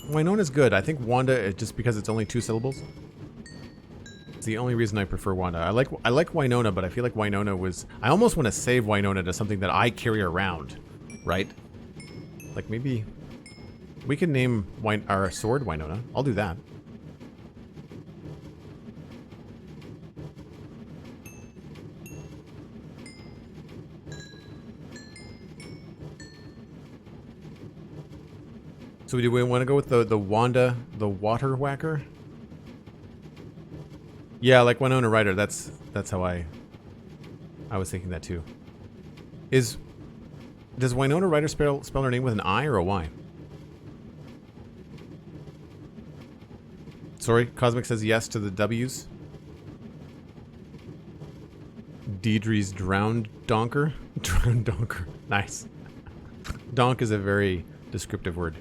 Winona's good. I think Wanda, just because it's only 2 syllables. It's the only reason I prefer Wanda. I like Winona, but I feel like Winona was... I almost want to save Winona to something that I carry around, right? Like maybe... We can name our sword Winona. I'll do that. So do we want to go with the Wanda, the Water Whacker? Yeah, like Winona Ryder. That's how I was thinking that too. Does Winona Ryder spell her name with an I or a Y? Sorry, Cosmic says yes to the W's. Deidre's Drowned Donker. Drowned Donker. Nice. Donk is a very descriptive word.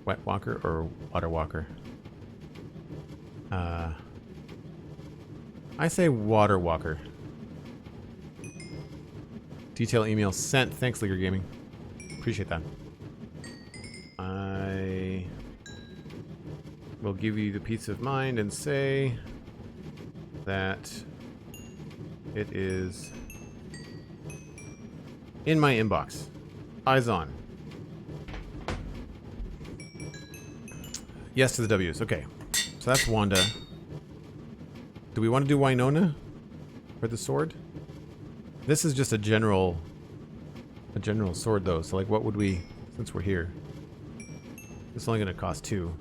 Wet Walker or Water Walker? I say Water Walker. Detail email sent. Thanks, Liger Gaming. Appreciate that. I will give you the peace of mind and say that it is in my inbox. Eyes on. Yes to the W's. Okay. So that's Wanda. Do we want to do Winona for the sword? This is just a general sword though. So like what would we, since we're here? It's only going to cost 2.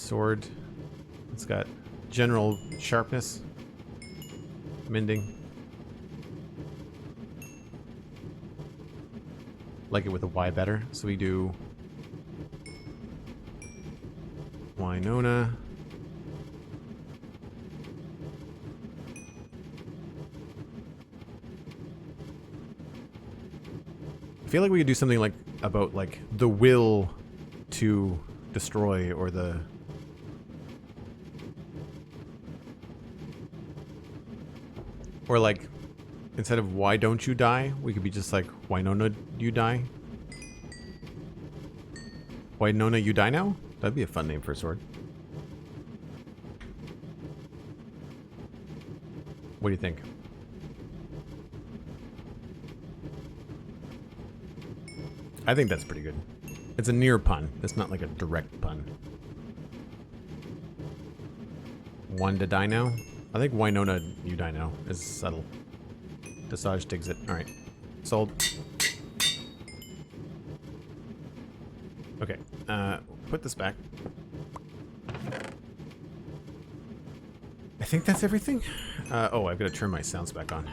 sword. It's got general sharpness. Mending. Like it with a Y better. So we do Winona. I feel like we could do something like about like the will to destroy, or the like instead of why don't you die, we could be just like Winona, you die. Winona, you die now? That'd be a fun name for a sword. What do you think? I think that's pretty good. It's a near pun. It's not like a direct pun. One to die now? I think Winona, you die now is subtle. Desage digs it. Alright. Sold. Okay. Put this back. I think that's everything. Oh, I've got to turn my sounds back on.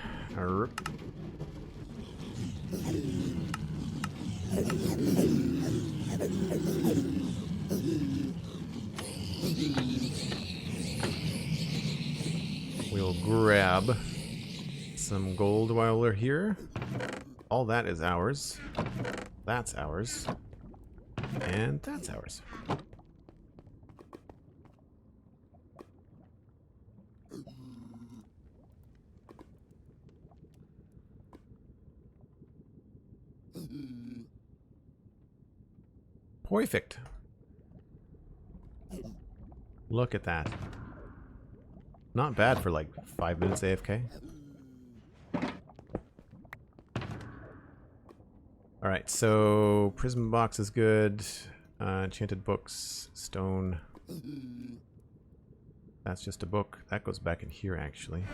We'll grab some gold while we're here. All that is ours. That's ours. And that's ours. Perfect. Look at that. Not bad for like 5 minutes AFK. Alright, so prism box is good. Enchanted books, stone. That's just a book. That goes back in here actually.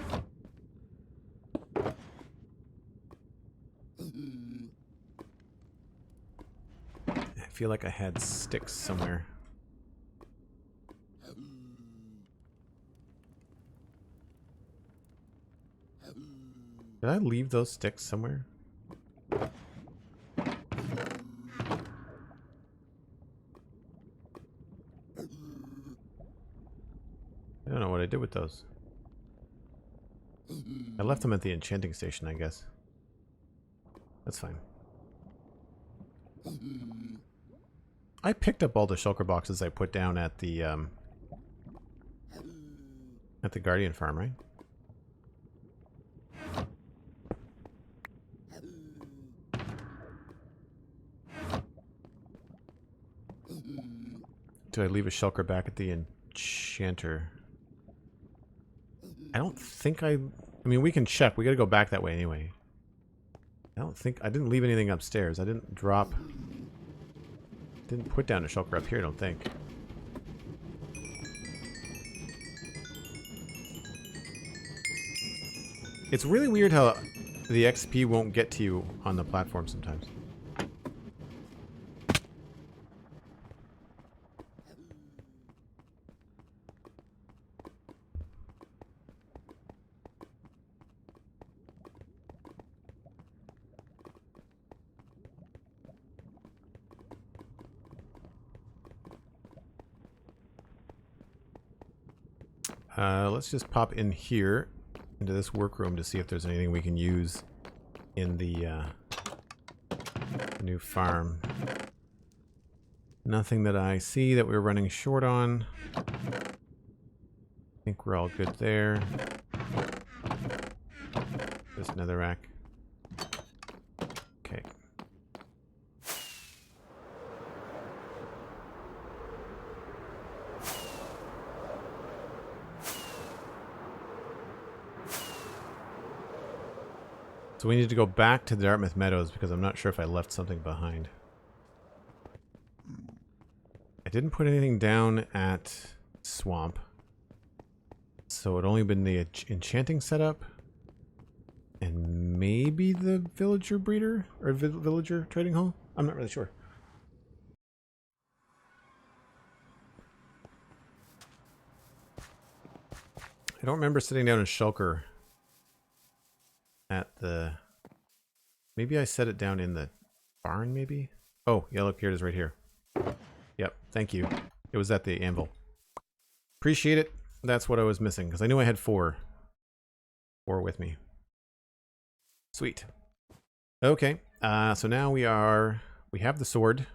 I feel like I had sticks somewhere. Did I leave those sticks somewhere? I don't know what I did with those. I left them at the enchanting station, I guess. That's fine. I picked up all the shulker boxes I put down at the Guardian farm, right? Do I leave a shulker back at the enchanter? I don't think I mean, we can check. We gotta go back that way anyway. I don't think... I didn't leave anything upstairs. I didn't drop... Didn't put down a shulker up here, I don't think. It's really weird how the XP won't get to you on the platform sometimes. Let's just pop in here into this workroom to see if there's anything we can use in the new farm. Nothing that I see that we're running short on. I think we're all good there. This netherrack. Okay. So we need to go back to the Dartmouth Meadows because I'm not sure if I left something behind. I didn't put anything down at Swamp. So it only been the enchanting setup. And maybe the villager breeder? Or villager trading hall? I'm not really sure. I don't remember sitting down in Shulker at the... Maybe I set it down in the barn, maybe? Oh, yeah, look, here it is right here. Yep, thank you. It was at the anvil. Appreciate it. That's what I was missing, because I knew I had 4. 4 with me. Sweet. Okay, so now we have the sword.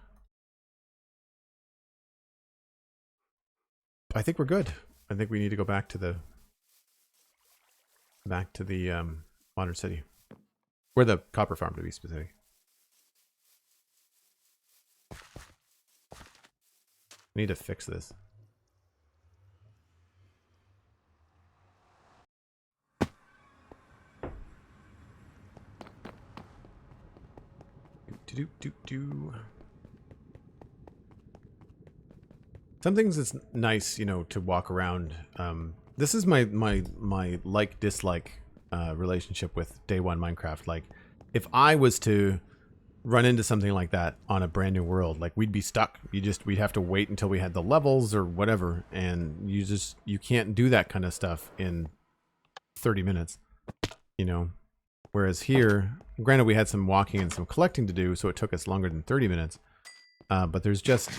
I think we're good. I think we need to go back to the modern city. Or the copper farm, to be specific. I need to fix this. Some things it's nice, you know, to walk around. This is my like-dislike relationship with day one Minecraft. Like, if I was to run into something like that on a brand new world, like, we'd be stuck. We'd have to wait until we had the levels or whatever, and you can't do that kind of stuff in 30 minutes, you know. Whereas here, granted, we had some walking and some collecting to do, so it took us longer than 30 minutes. But there's just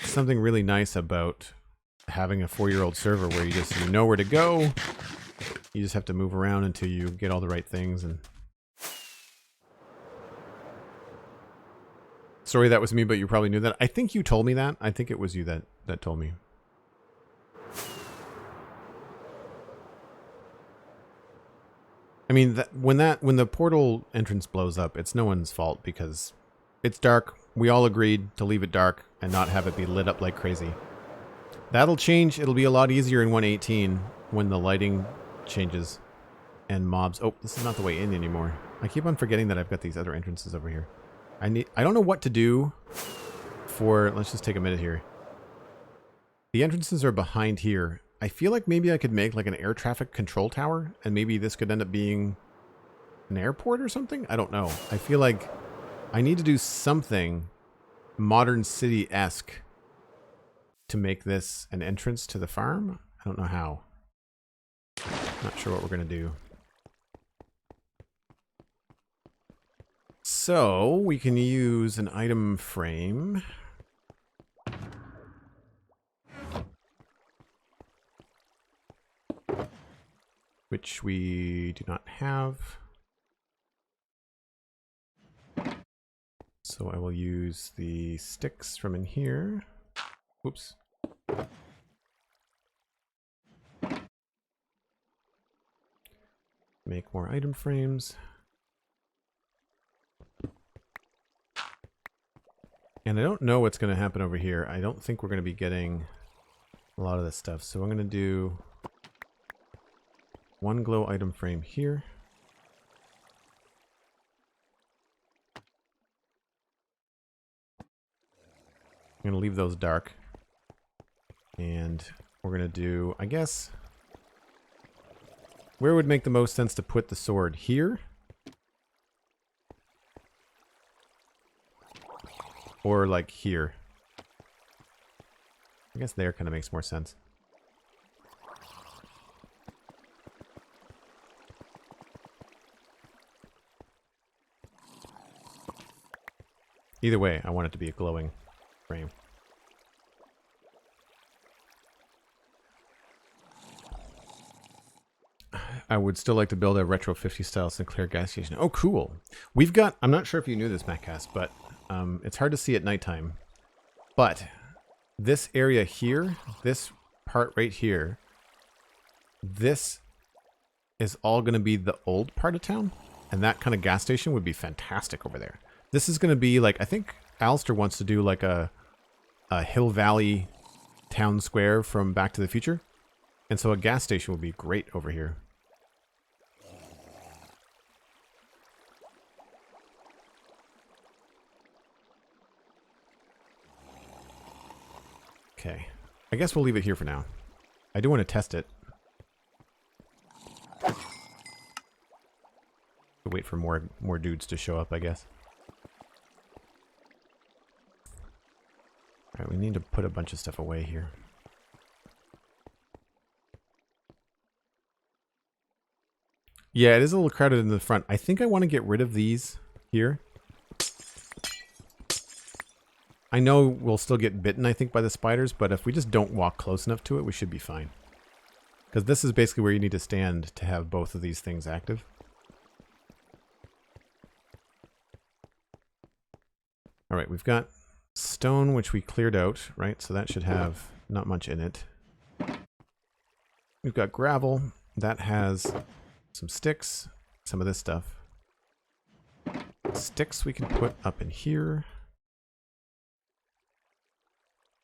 something really nice about having a 4-year-old server where you know where to go. You just have to move around until you get all the right things. And sorry, that was me, but you probably knew that. I think you told me that. I think it was you that told me. I mean, when the portal entrance blows up, it's no one's fault because it's dark. We all agreed to leave it dark and not have it be lit up like crazy. That'll change. It'll be a lot easier in 1.18 when the lighting changes and mobs. Oh, this is not the way in anymore. I keep on forgetting that I've got these other entrances over here. I don't know what to do for... Let's just take a minute here. The entrances are behind here. I feel like maybe I could make like an air traffic control tower, and maybe this could end up being an airport or something? I don't know. I feel like I need to do something modern city-esque to make this an entrance to the farm. I don't know how. Not sure what we're going to do. So we can use an item frame. Which we do not have. So I will use the sticks from in here. Oops. Make more item frames. And I don't know what's going to happen over here. I don't think we're going to be getting a lot of this stuff. So I'm going to do one glow item frame here. I'm going to leave those dark. And we're going to do, I guess, where would make the most sense to put the sword? Here? Or like here? I guess there kind of makes more sense. Either way, I want it to be a glowing frame. I would still like to build a retro 50s style Sinclair gas station. Oh, cool. We've got, I'm not sure if you knew this, Mattcast, but it's hard to see at nighttime. But this area here, this part right here, this is all going to be the old part of town. And that kind of gas station would be fantastic over there. This is going to be like, I think Alistair wants to do like a Hill Valley town square from Back to the Future. And so a gas station would be great over here. Okay. I guess we'll leave it here for now. I do want to test it. Wait for more dudes to show up, I guess. Alright, we need to put a bunch of stuff away here. Yeah, it is a little crowded in the front. I think I want to get rid of these here. I know we'll still get bitten, I think, by the spiders, but if we just don't walk close enough to it, we should be fine. Because this is basically where you need to stand to have both of these things active. Alright, we've got stone, which we cleared out, right? So that should have not much in it. We've got gravel. That has some sticks, some of this stuff. Sticks we can put up in here.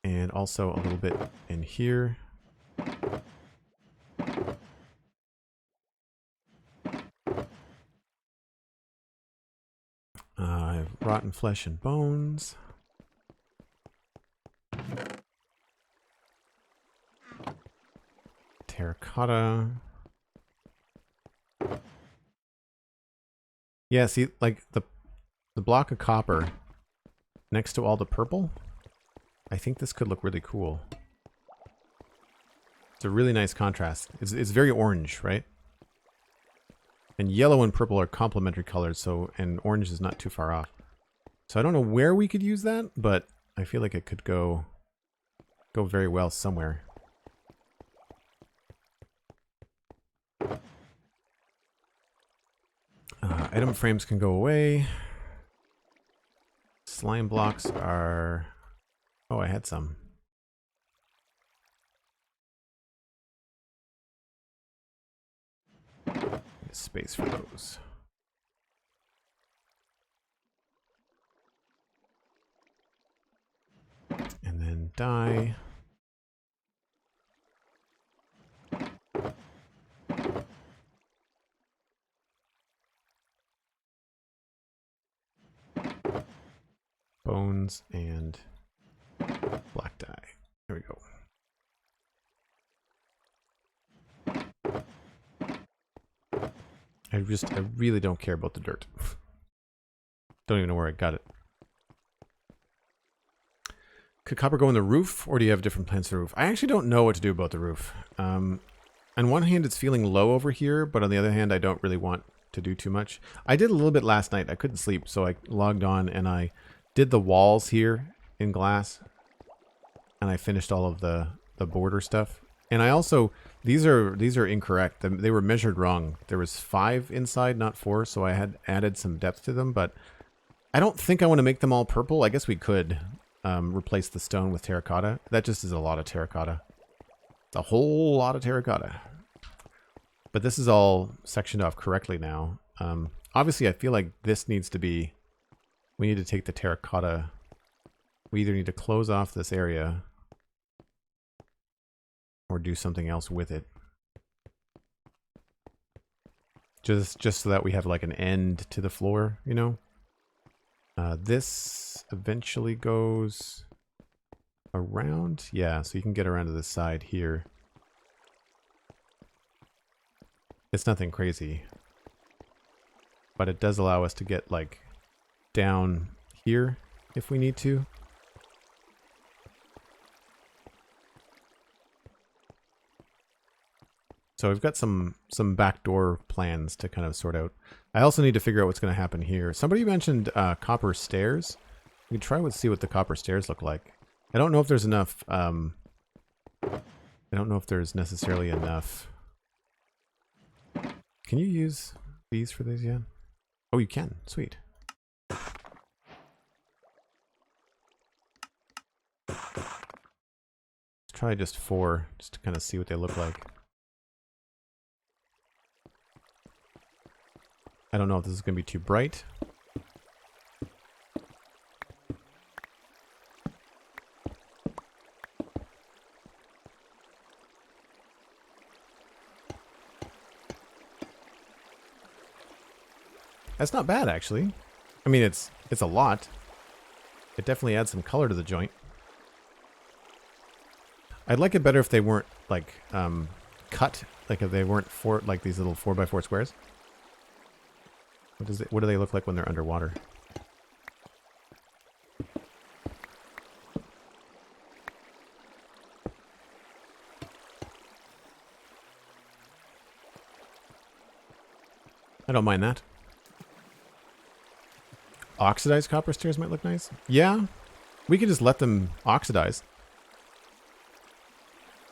And also a little bit in here. I have rotten flesh and bones. Terracotta. Yeah, see, like the block of copper next to all the purple. I think this could look really cool. It's a really nice contrast. It's very orange, right? And yellow and purple are complementary colors, so and orange is not too far off. So I don't know where we could use that, but I feel like it could go very well somewhere. Item frames can go away. Slime blocks are... Oh, I had some. Space for those. And then dye. Bones and black dye. There we go. I really don't care about the dirt. Don't even know where I got it. Could copper go in the roof, or do you have different plans for the roof? I actually don't know what to do about the roof. On one hand, it's feeling low over here, but on the other hand, I don't really want to do too much. I did a little bit last night. I couldn't sleep, so I logged on and I did the walls here in glass. And I finished all of the border stuff. And I also, these are incorrect. They were measured wrong. There was 5 inside, not 4, so I had added some depth to them, but I don't think I want to make them all purple. I guess we could replace the stone with terracotta. That just is a lot of terracotta. A whole lot of terracotta. But this is all sectioned off correctly now. Obviously, I feel like this needs to be... We need to take the terracotta... We either need to close off this area... or do something else with it. Just so that we have like an end to the floor, you know? This eventually goes around. Yeah, so you can get around to this side here. It's nothing crazy. But it does allow us to get like down here if we need to. So we've got some backdoor plans to kind of sort out. I also need to figure out what's going to happen here. Somebody mentioned copper stairs. We can try to see what the copper stairs look like. I don't know if there's enough... I don't know if there's necessarily enough... Can you use these for these yet? Oh, you can. Sweet. Let's try just 4, just to kind of see what they look like. I don't know if this is going to be too bright. That's not bad, actually. I mean, it's a lot. It definitely adds some color to the joint. I'd like it better if they weren't, like, cut. Like, if they weren't like these little 4x4 squares. What do they look like when they're underwater? I don't mind that. Oxidized copper stairs might look nice. Yeah. We could just let them oxidize.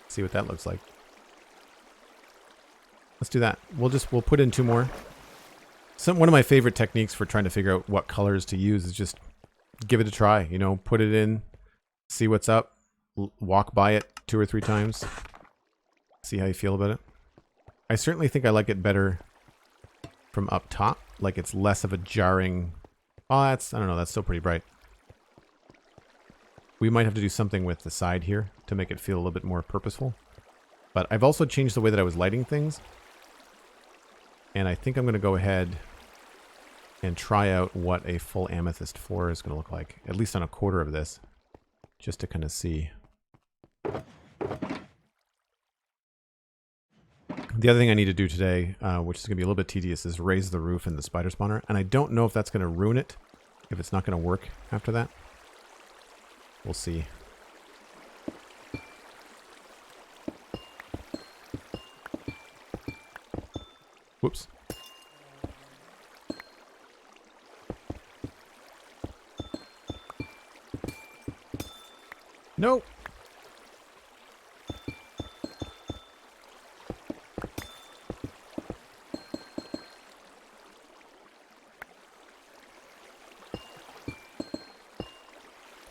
See what that looks like. Let's do that. We'll put in 2 more. One of my favorite techniques for trying to figure out what colors to use is just give it a try. You know, put it in, see what's up, walk by it 2 or 3 times, see how you feel about it. I certainly think I like it better from up top. Like it's less of a jarring. Oh, I don't know. That's still pretty bright. We might have to do something with the side here to make it feel a little bit more purposeful. But I've also changed the way that I was lighting things. And I think I'm going to go ahead and try out what a full amethyst floor is going to look like. At least on a quarter of this. Just to kind of see. The other thing I need to do today, which is going to be a little bit tedious, is raise the roof in the spider spawner. And I don't know if that's going to ruin it. If it's not going to work after that. We'll see. Whoops. No.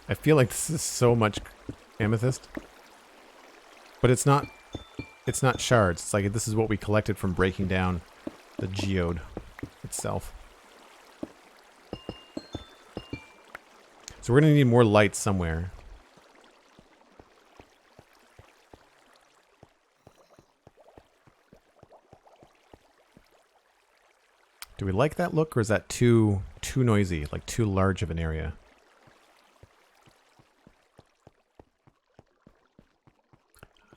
I feel like this is so much amethyst. But it's not shards. It's like this is what we collected from breaking down the geode itself. So we're going to need more lights somewhere. Do we like that look, or is that too noisy, like too large of an area?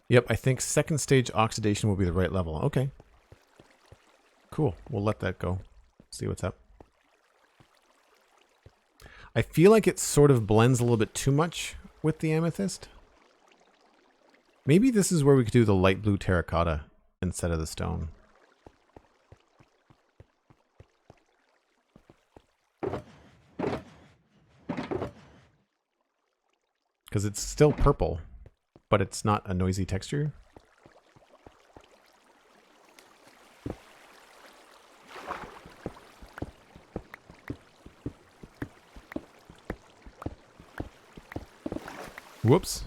Yep, I think second stage oxidation will be the right level. Okay. Cool. We'll let that go. See what's up. I feel like it sort of blends a little bit too much with the amethyst. Maybe this is where we could do the light blue terracotta instead of the stone. Because it's still purple. But it's not a noisy texture. Whoops.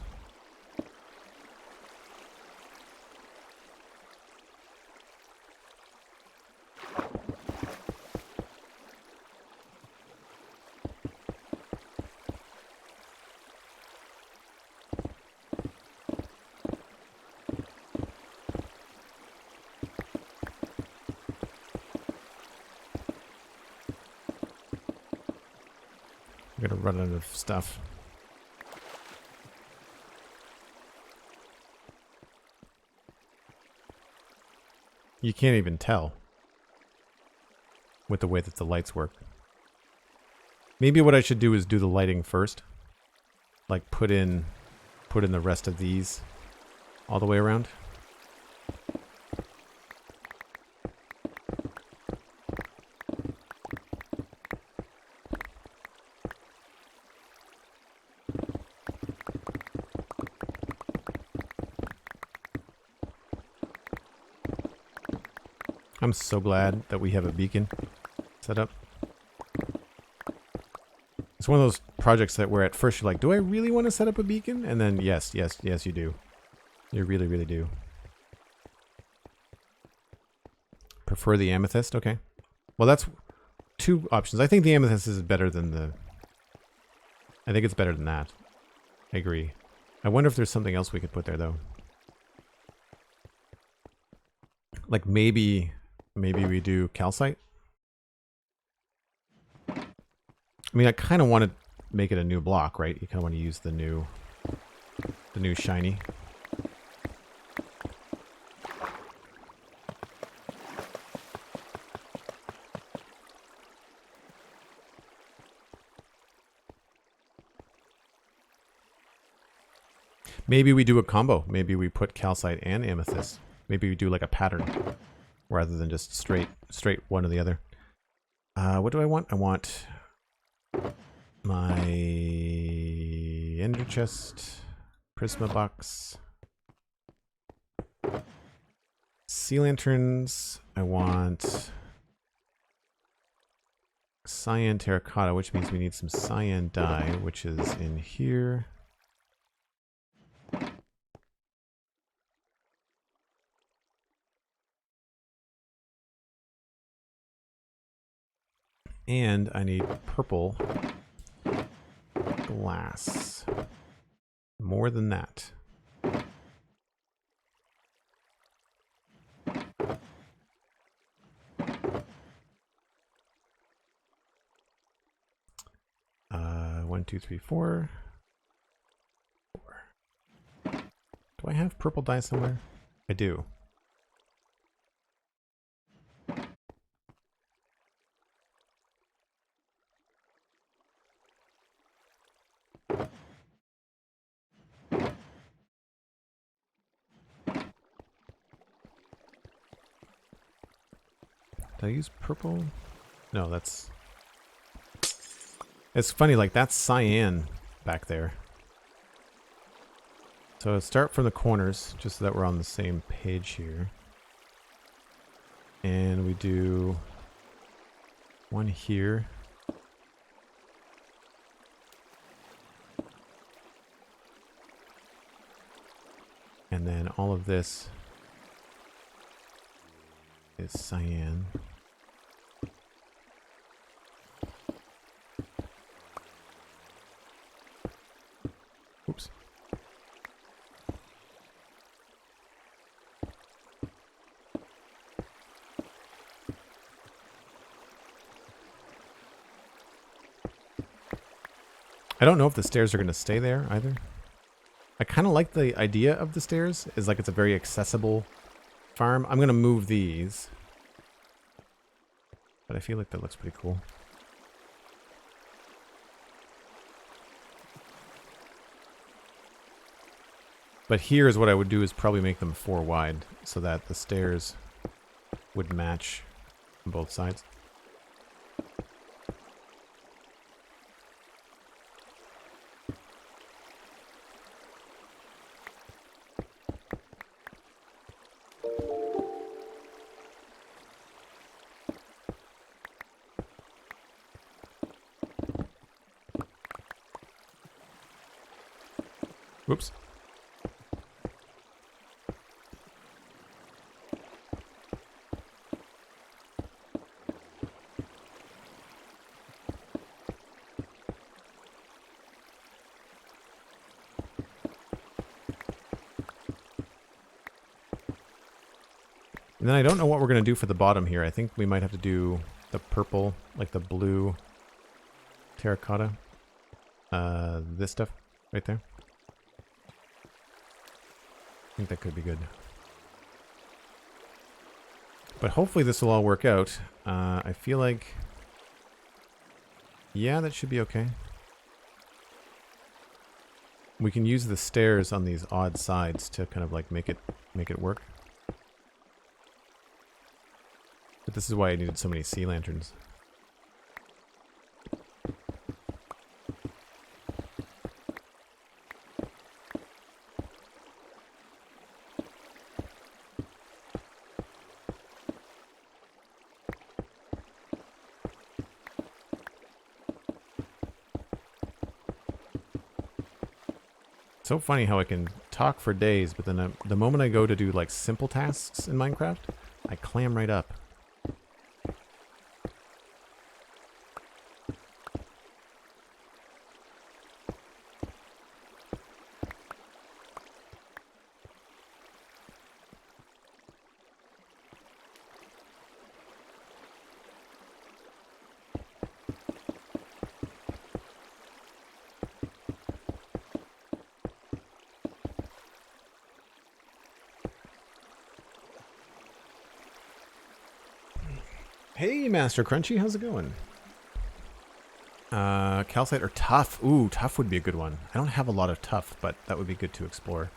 I'm gonna run out of stuff. You can't even tell with the way that the lights work. Maybe what I should do is do the lighting first. Like put in the rest of these all the way around. I'm so glad that we have a beacon set up. It's one of those projects that where at first you're like, do I really want to set up a beacon? And then yes, you do. You really, really do. Prefer the amethyst? Okay. Well, that's 2 options. I think the amethyst is better than the... I think it's better than that. I agree. I wonder if there's something else we could put there, though. Like maybe we do calcite? I mean, I kind of want to make it a new block, right? You kind of want to use the new shiny. Maybe we do a combo. Maybe we put calcite and amethyst. Maybe we do like a pattern. rather than just straight one or the other. What do I want? I want my ender chest, prisma box, sea lanterns. I want cyan terracotta, which means we need some cyan dye, which is in here. And I need purple glass. More than that. One, two, three, four. Do I have purple dye somewhere? I do. Did I use purple? No, that's... It's funny, like that's cyan back there. So start from the corners, just so that we're on the same page here. And we do one here. And then all of this is cyan. Oops. I don't know if the stairs are going to stay there either. I kind of like the idea of the stairs, is like it's a very accessible farm. I'm going to move these. But I feel like that looks pretty cool. But here's what I would do is probably make them 4 wide so that the stairs would match on both sides. Whoops. And then I don't know what we're going to do for the bottom here. I think we might have to do the purple, like the blue terracotta. This stuff right there. I think that could be good. But hopefully this will all work out. I feel like... Yeah, that should be okay. We can use the stairs on these odd sides to kind of like make it work. But this is why I needed so many sea lanterns. So funny how I can talk for days, but then the moment I go to do like simple tasks in Minecraft, I clam right up. Hey, Master Crunchy, how's it going? Calcite or tough? Ooh, tough would be a good one. I don't have a lot of tough, but that would be good to explore.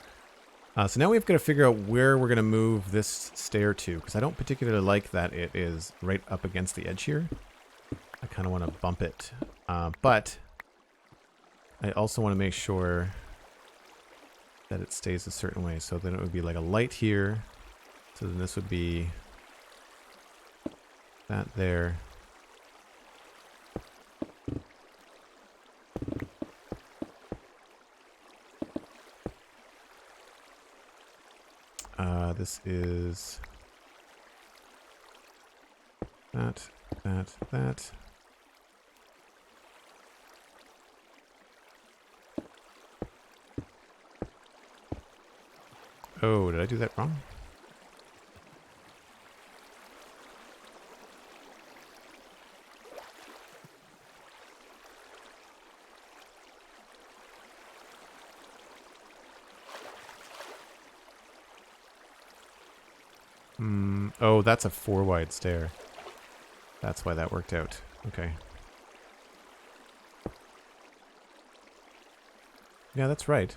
So now we've got to figure out where we're going to move this stair to, because I don't particularly like that it is right up against the edge here. I kind of want to bump it. But I also want to make sure that it stays a certain way. So then it would be like a light here. So then this would be that there. This is that. Oh, did I do that wrong? Oh, that's a 4 wide stair. That's why that worked out. Okay. Yeah, that's right.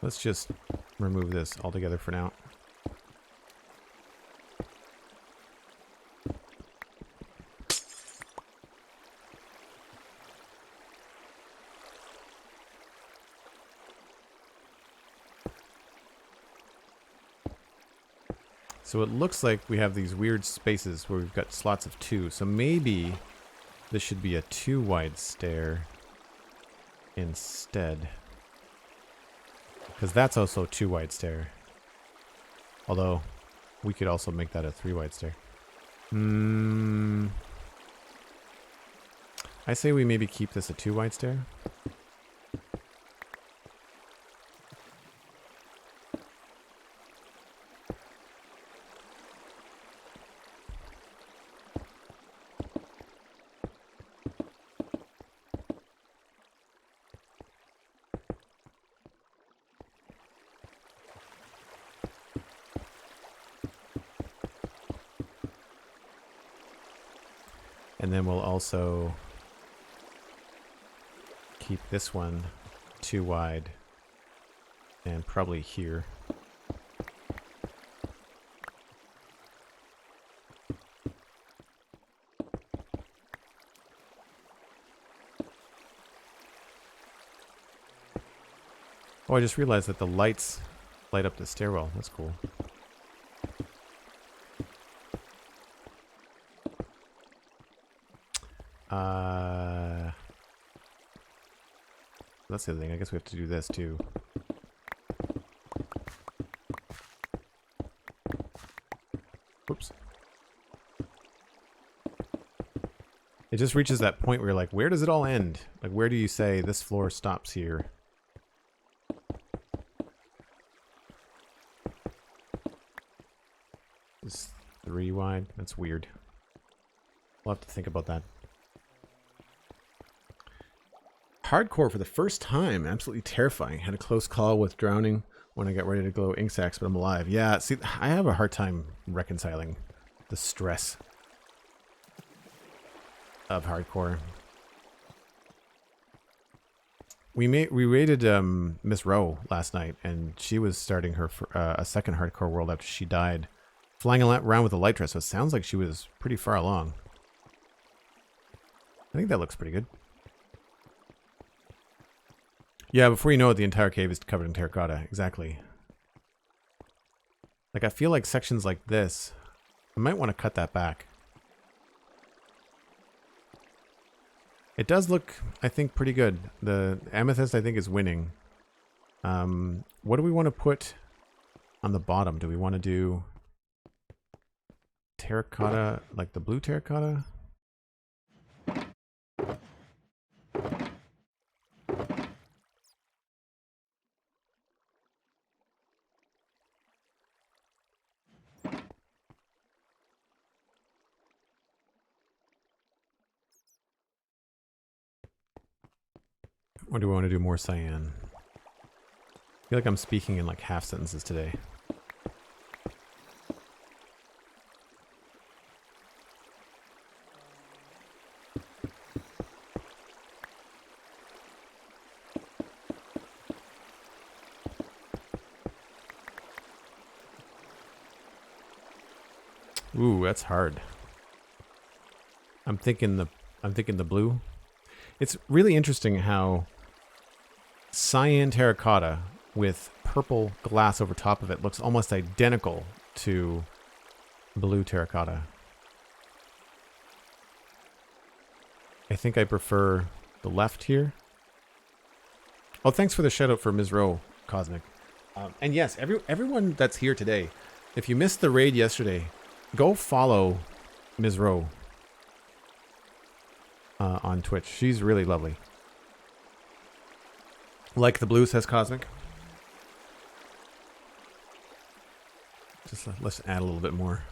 Let's just remove this altogether for now. So it looks like we have these weird spaces where we've got slots of 2. So maybe this should be a 2 wide stair instead. Because that's also a 2 wide stair. Although, we could also make that a 3 wide stair. I say we maybe keep this a 2 wide stair. And then we'll also keep this one 2 wide and probably here. Oh, I just realized that the lights light up the stairwell. That's cool. That's the other thing. I guess we have to do this too. Whoops. It just reaches that point where you're like, where does it all end? Like, where do you say this floor stops here? It's 3 wide. That's weird. We'll have to think about that. Hardcore for the first time. Absolutely terrifying. Had a close call with drowning when I got ready to glow ink sacs, but I'm alive. Yeah, see, I have a hard time reconciling the stress of hardcore. We raided Miss Rowe last night, and she was starting her a second hardcore world after she died, flying around with a light dress. So it sounds like she was pretty far along. I think that looks pretty good. Yeah, before you know it, the entire cave is covered in terracotta. Exactly. Like, I feel like sections like this, I might want to cut that back. It does look, I think, pretty good. The Amethyst, I think, is winning. What do we want to put on the bottom? Do we want to do terracotta, like the blue terracotta? Or do we want to do more cyan? I feel like I'm speaking in like half sentences today. Ooh, that's hard. I'm thinking the blue. It's really interesting how cyan terracotta with purple glass over top of it looks almost identical to blue terracotta. I think I prefer the left here. Oh, thanks for the shout out for Ms. Rowe, Cosmic. And yes, everyone that's here today, if you missed the raid yesterday, go follow Ms. Rowe on Twitch. She's really lovely. Like the blue, says Cosmic. Just let's add a little bit more.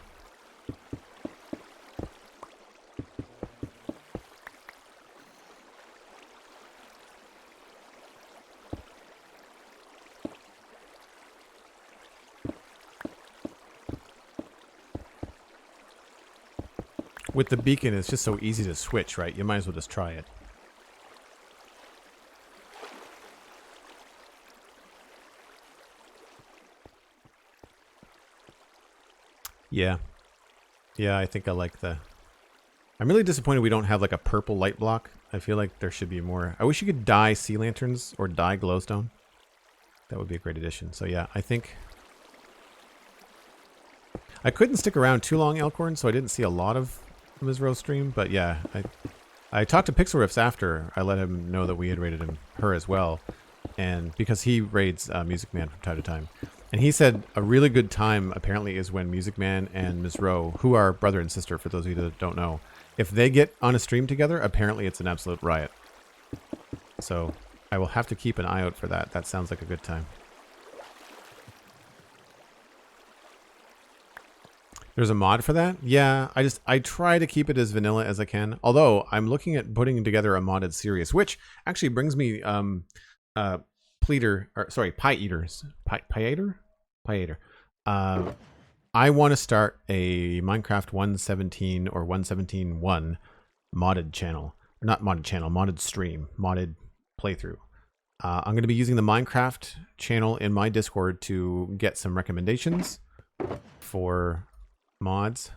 With the beacon, it's just so easy to switch, right? You might as well just try it. Yeah. Yeah, I think I like the... I'm really disappointed we don't have like a purple light block. I feel like there should be more. I wish you could dye sea lanterns or dye glowstone. That would be a great addition. So yeah, I think... I couldn't stick around too long, Elkhorn, so I didn't see a lot of Ms. Rose stream. But yeah, I talked to Pixel Riffs after. I let him know that we had raided her as well. And because he raids Music Man from time to time. And he said a really good time, apparently, is when Music Man and Ms. Rowe, who are brother and sister, for those of you that don't know, if they get on a stream together, apparently it's an absolute riot. So I will have to keep an eye out for that. That sounds like a good time. There's a mod for that? Yeah, I try to keep it as vanilla as I can. Although I'm looking at putting together a modded series, which actually brings me pie eaters. Pie eater. I want to start a Minecraft 117 or 117.1 modded channel. Not modded channel, modded stream, modded playthrough. I'm going to be using the Minecraft channel in my Discord to get some recommendations for mods.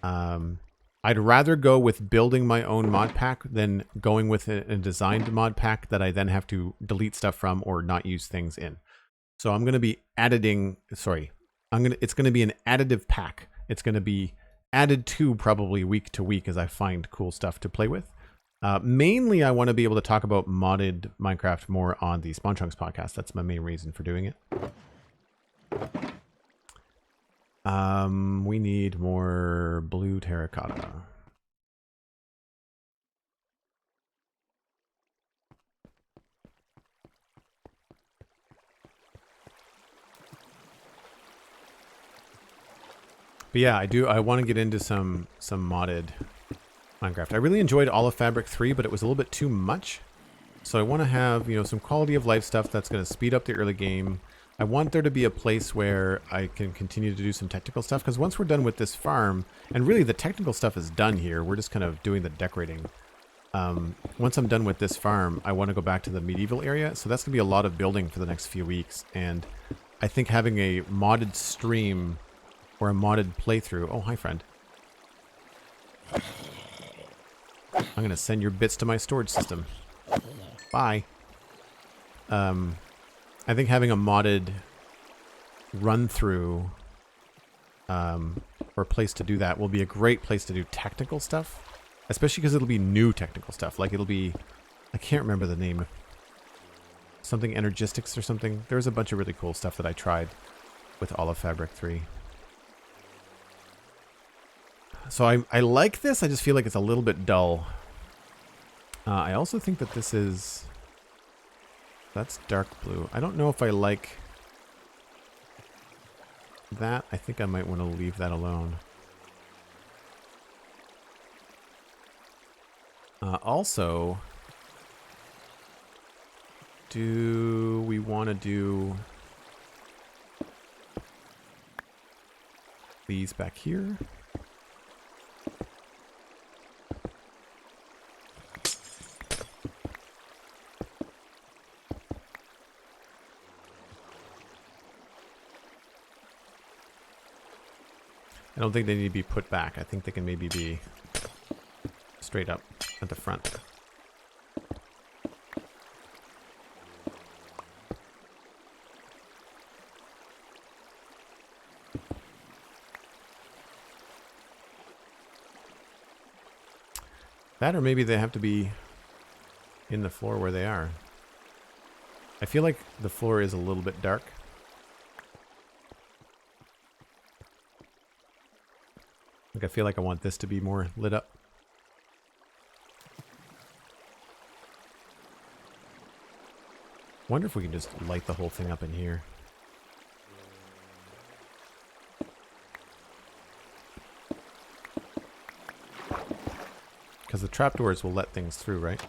I'd rather go with building my own mod pack than going with a designed mod pack that I then have to delete stuff from or not use things in. So I'm going to be it's going to be an additive pack. It's going to be added to probably week to week as I find cool stuff to play with. Mainly I want to be able to talk about modded Minecraft more on the Spawn Chunks podcast. That's my main reason for doing it. We need more blue terracotta. But yeah, I want to get into some modded Minecraft. I really enjoyed All of Fabric 3, but it was a little bit too much. So I want to have, some quality of life stuff that's going to speed up the early game. I want there to be a place where I can continue to do some technical stuff, because once we're done with this farm, and really the technical stuff is done here, we're just kind of doing the decorating. Once I'm done with this farm, I want to go back to the medieval area, so that's going to be a lot of building for the next few weeks, and I think having a modded stream or a modded playthrough... Oh, hi, friend. I'm going to send your bits to my storage system. Bye. I think having a modded run-through or place to do that will be a great place to do technical stuff. Especially because it'll be new technical stuff. Like it'll be... I can't remember the name. Something Energistics or something. There's a bunch of really cool stuff that I tried with All of Fabric 3. So I like this. I just feel like it's a little bit dull. I also think that this is... That's dark blue. I don't know if I like that. I think I might want to leave that alone. Also, do we want to do these back here? I don't think they need to be put back. I think they can maybe be straight up at the front. That, or maybe they have to be in the floor where they are. I feel like the floor is a little bit dark. Like I feel like I want this to be more lit up. Wonder if we can just light the whole thing up in here. Because the trapdoors will let things through, right?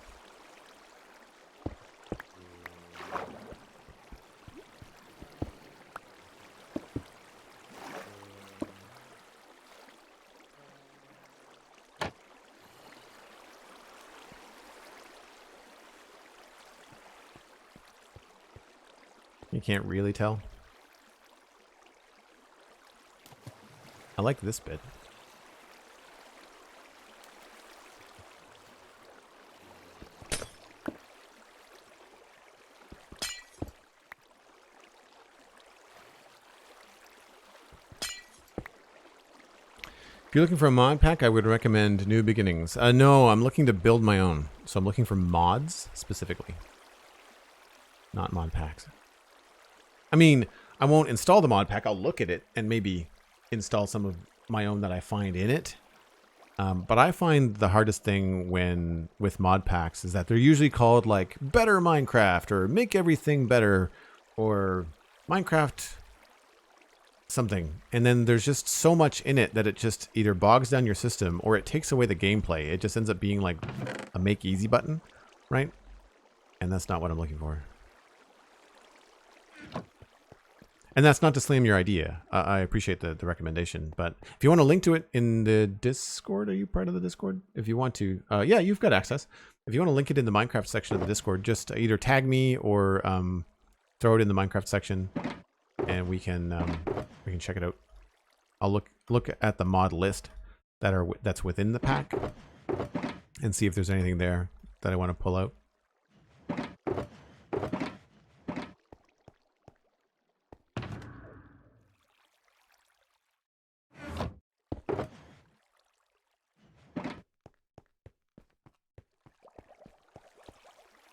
You can't really tell. I like this bit. If you're looking for a mod pack, I would recommend New Beginnings. No, I'm looking to build my own. So I'm looking for mods specifically. Not mod packs. I mean, I won't install the mod pack. I'll look at it and maybe install some of my own that I find in it. But I find the hardest thing with mod packs is that they're usually called like Better Minecraft or Make Everything Better or Minecraft something. And then there's just so much in it that it just either bogs down your system or it takes away the gameplay. It just ends up being like a make easy button, right? And that's not what I'm looking for. And that's not to slam your idea. I appreciate the recommendation. But if you want to link to it in the Discord, are you part of the Discord? If you want to, yeah, you've got access. If you want to link it in the Minecraft section of the Discord, just either tag me or throw it in the Minecraft section, and we can check it out. I'll look at the mod list that's within the pack and see if there's anything there that I want to pull out.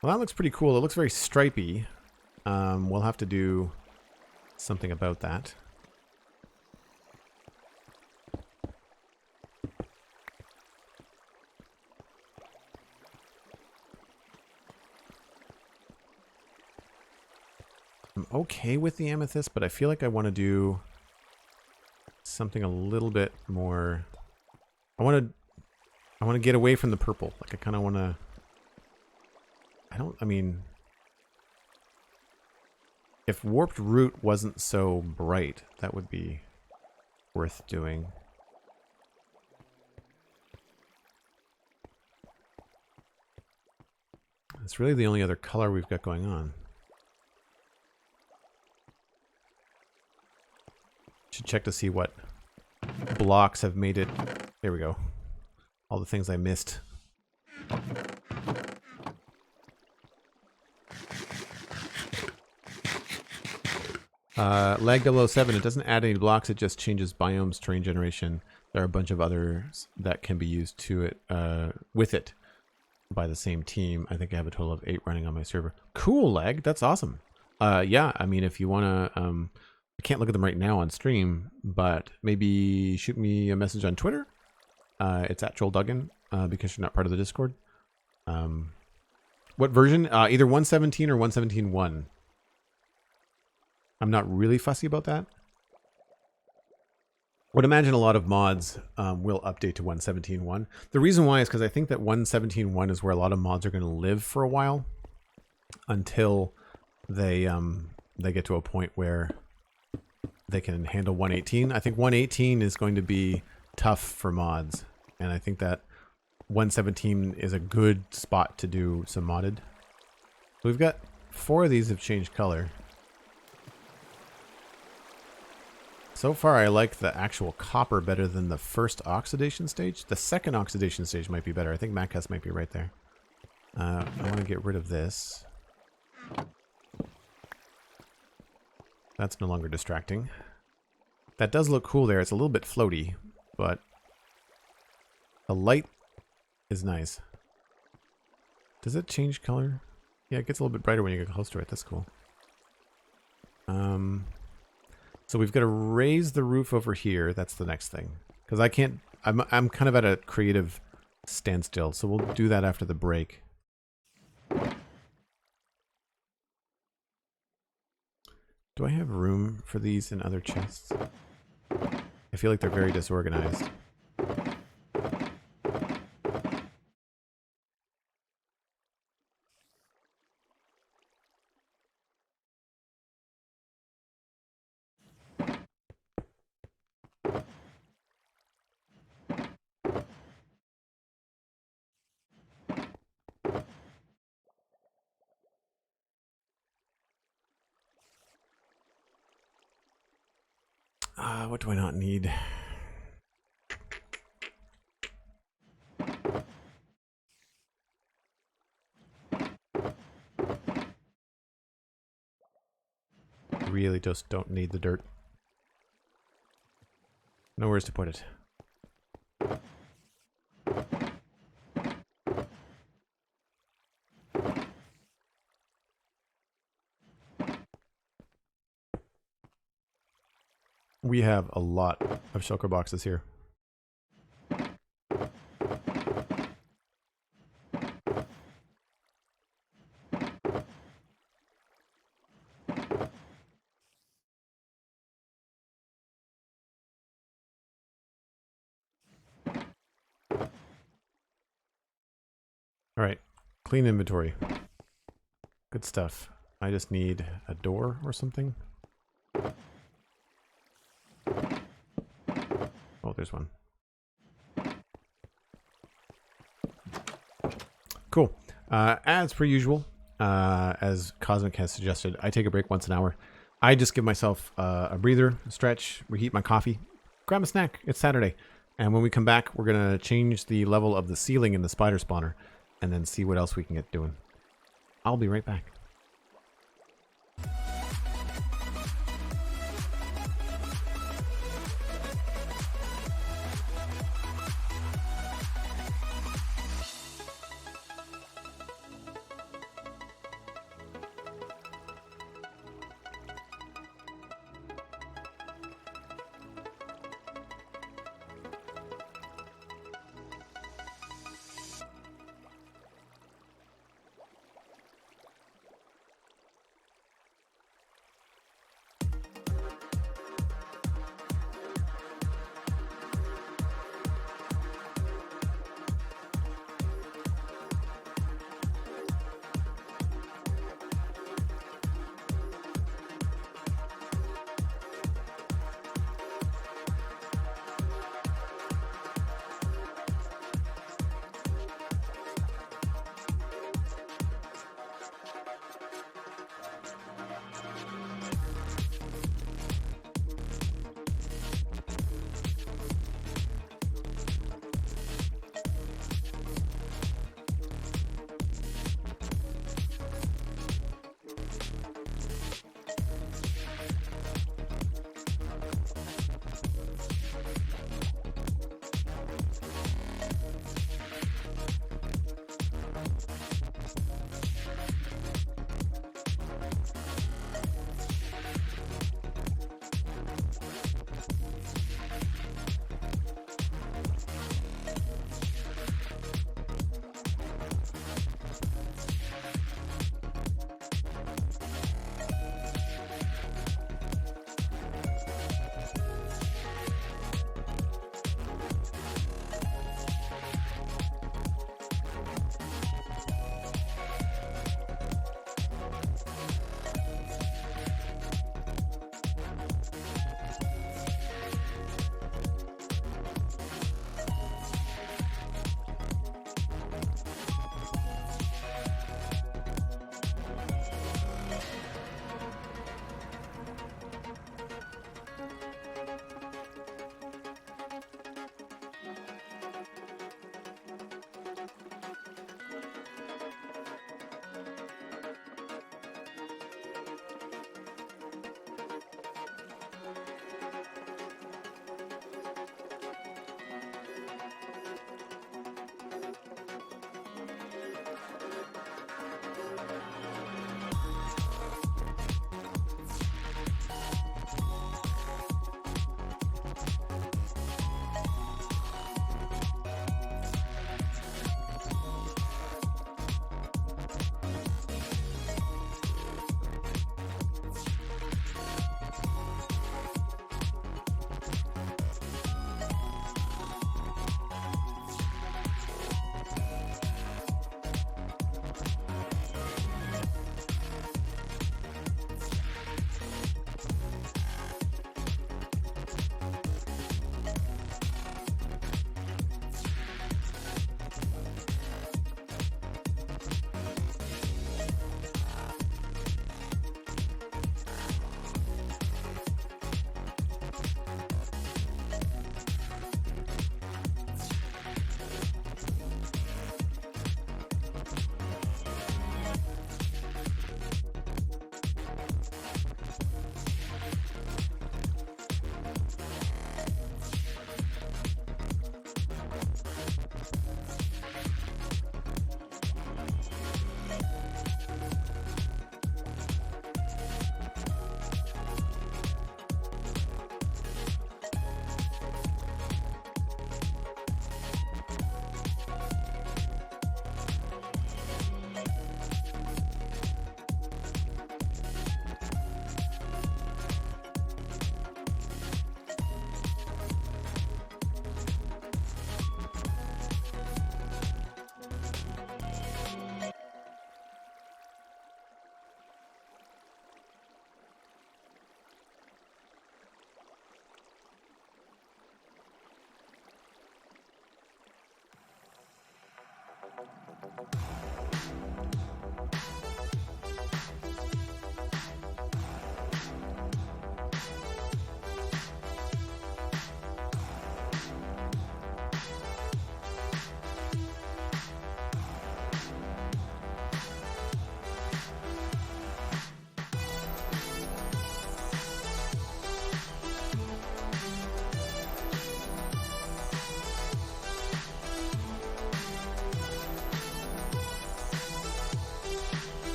Well, that looks pretty cool. It looks very stripey. We'll have to do something about that. I'm okay with the amethyst, but I feel like I want to do something a little bit more. I want to get away from the purple. Like I kind of want to. I mean, if warped root wasn't so bright, that would be worth doing. It's really the only other color we've got going on. Should check to see what blocks have made it. There we go. All the things I missed. Lag 007, it doesn't add any blocks, it just changes biomes, terrain generation. There are a bunch of others that can be used to it, with it by the same team. I think I have a total of 8 running on my server. Cool, Lag, that's awesome. Yeah, I mean, if you want to, I can't look at them right now on stream, but maybe shoot me a message on Twitter. It's at Joel Duggan, because you're not part of the Discord. What version? Either 117 or 117.1. I'm not really fussy about that. Would imagine a lot of mods will update to 117.1. The reason why is because I think that 117.1 is where a lot of mods are going to live for a while until they get to a point where they can handle 118. I think 118 is going to be tough for mods, and I think that 117 is a good spot to do some modded. So we've got 4 of these have changed color. So far, I like the actual copper better than the first oxidation stage. The second oxidation stage might be better. I think Macas might be right there. I want to get rid of this. That's no longer distracting. That does look cool there. It's a little bit floaty, but the light is nice. Does it change color? Yeah, it gets a little bit brighter when you get close to it. That's cool. So we've got to raise the roof over here. That's the next thing. Because I can't... I'm kind of at a creative standstill, so we'll do that after the break. Do I have room for these in other chests? I feel like they're very disorganized. What do I not need? Really just don't need the dirt. Nowhere to put it. We have a lot of shulker boxes here. All right, clean inventory. Good stuff. I just need a door or something. Oh, there's one. Cool. As per usual, as Cosmic has suggested, I take a break once an hour. I just give myself a breather, a stretch, reheat my coffee, grab a snack. It's Saturday. And when we come back, we're going to change the level of the ceiling in the spider spawner and then see what else we can get doing. I'll be right back.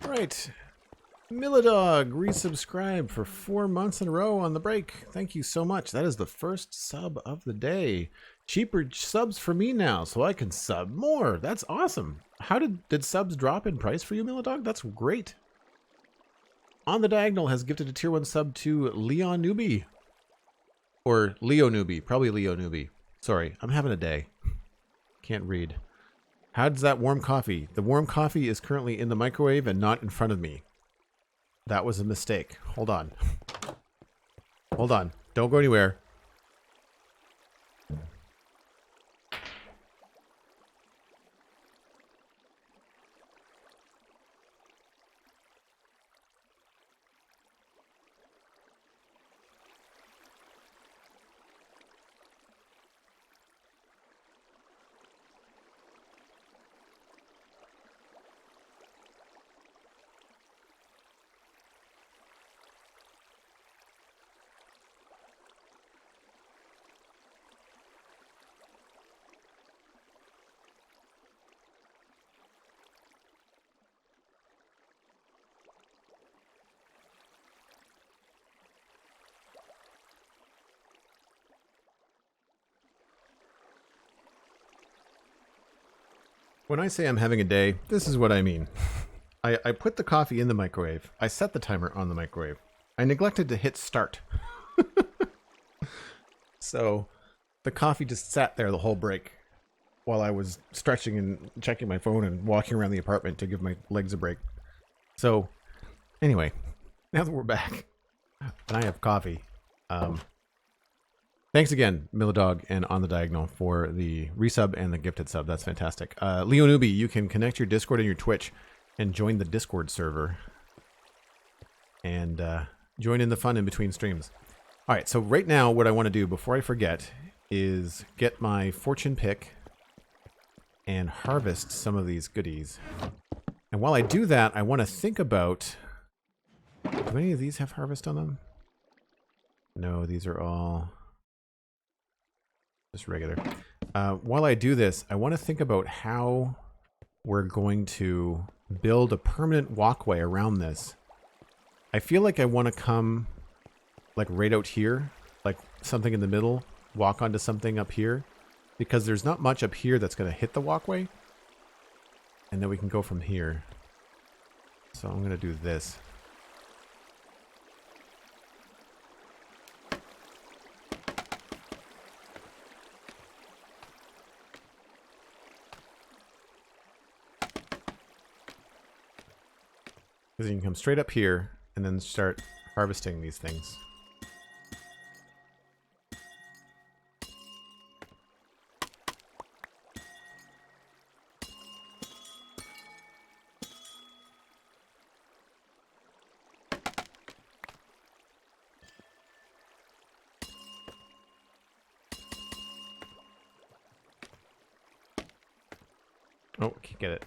All right. Milladog resubscribed for 4 months in a row on the break. Thank you so much. That is the first sub of the day. Cheaper subs for me now, so I can sub more. That's awesome. How did subs drop in price for you, Milladog? That's great. On the Diagonal has gifted a tier 1 sub to Leon Newbie. Or Leo Newbie. Probably Leo Newbie. Sorry, I'm having a day. Can't read. How does that warm coffee? The warm coffee is currently in the microwave and not in front of me. That was a mistake. Hold on. Hold on. Don't go anywhere. When I say I'm having a day, this is what I mean. I put the coffee in the microwave. I set the timer on the microwave. I neglected to hit start. So the coffee just sat there the whole break while I was stretching and checking my phone and walking around the apartment to give my legs a break. So anyway, now that we're back and I have coffee, thanks again, Milladog and On the Diagonal, for the resub and the gifted sub. That's fantastic. Leo Newbie, you can connect your Discord and your Twitch and join the Discord server and join in the fun in between streams. All right, so right now what I want to do before I forget is get my fortune pick and harvest some of these goodies. And while I do that, I want to think about... Do any of these have harvest on them? No, these are all just regular. While I do this, I want to think about how we're going to build a permanent walkway around this. I feel like I want to come like right out here, like something in the middle, walk onto something up here, because there's not much up here that's going to hit the walkway. And then we can go from here. So I'm going to do this. Because you can come straight up here and then start harvesting these things. Oh, can't get it.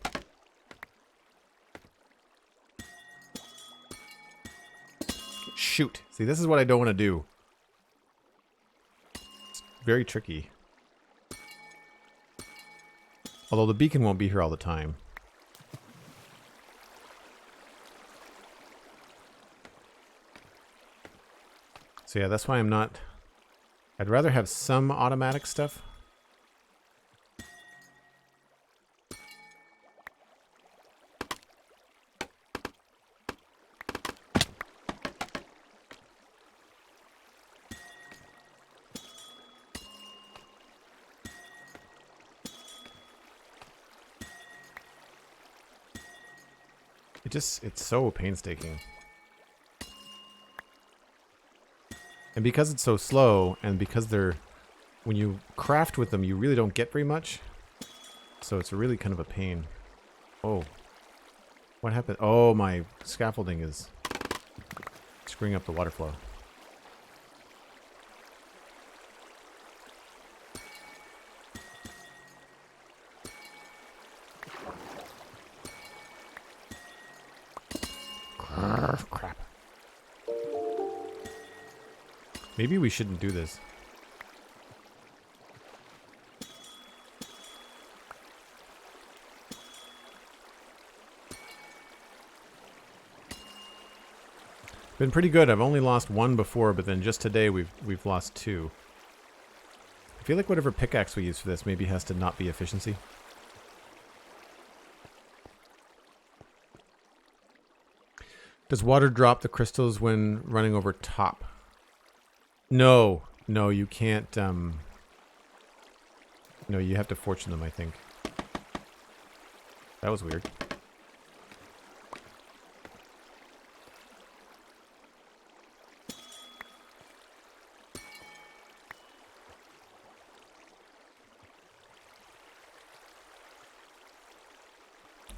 Shoot. See, this is what I don't want to do. It's very tricky. Although the beacon won't be here all the time. So yeah, that's why I'm not... I'd rather have some automatic stuff. It's so painstaking. And because it's so slow, and because when you craft with them, you really don't get very much. So it's really kind of a pain. Oh. What happened? Oh, my scaffolding is screwing up the water flow. Crap. Maybe we shouldn't do this. Been pretty good. I've only lost one before, but then just today we've lost two. I feel like whatever pickaxe we use for this maybe has to not be efficiency. Does water drop the crystals when running over top? No. No, you can't, no, you have to fortune them, I think. That was weird.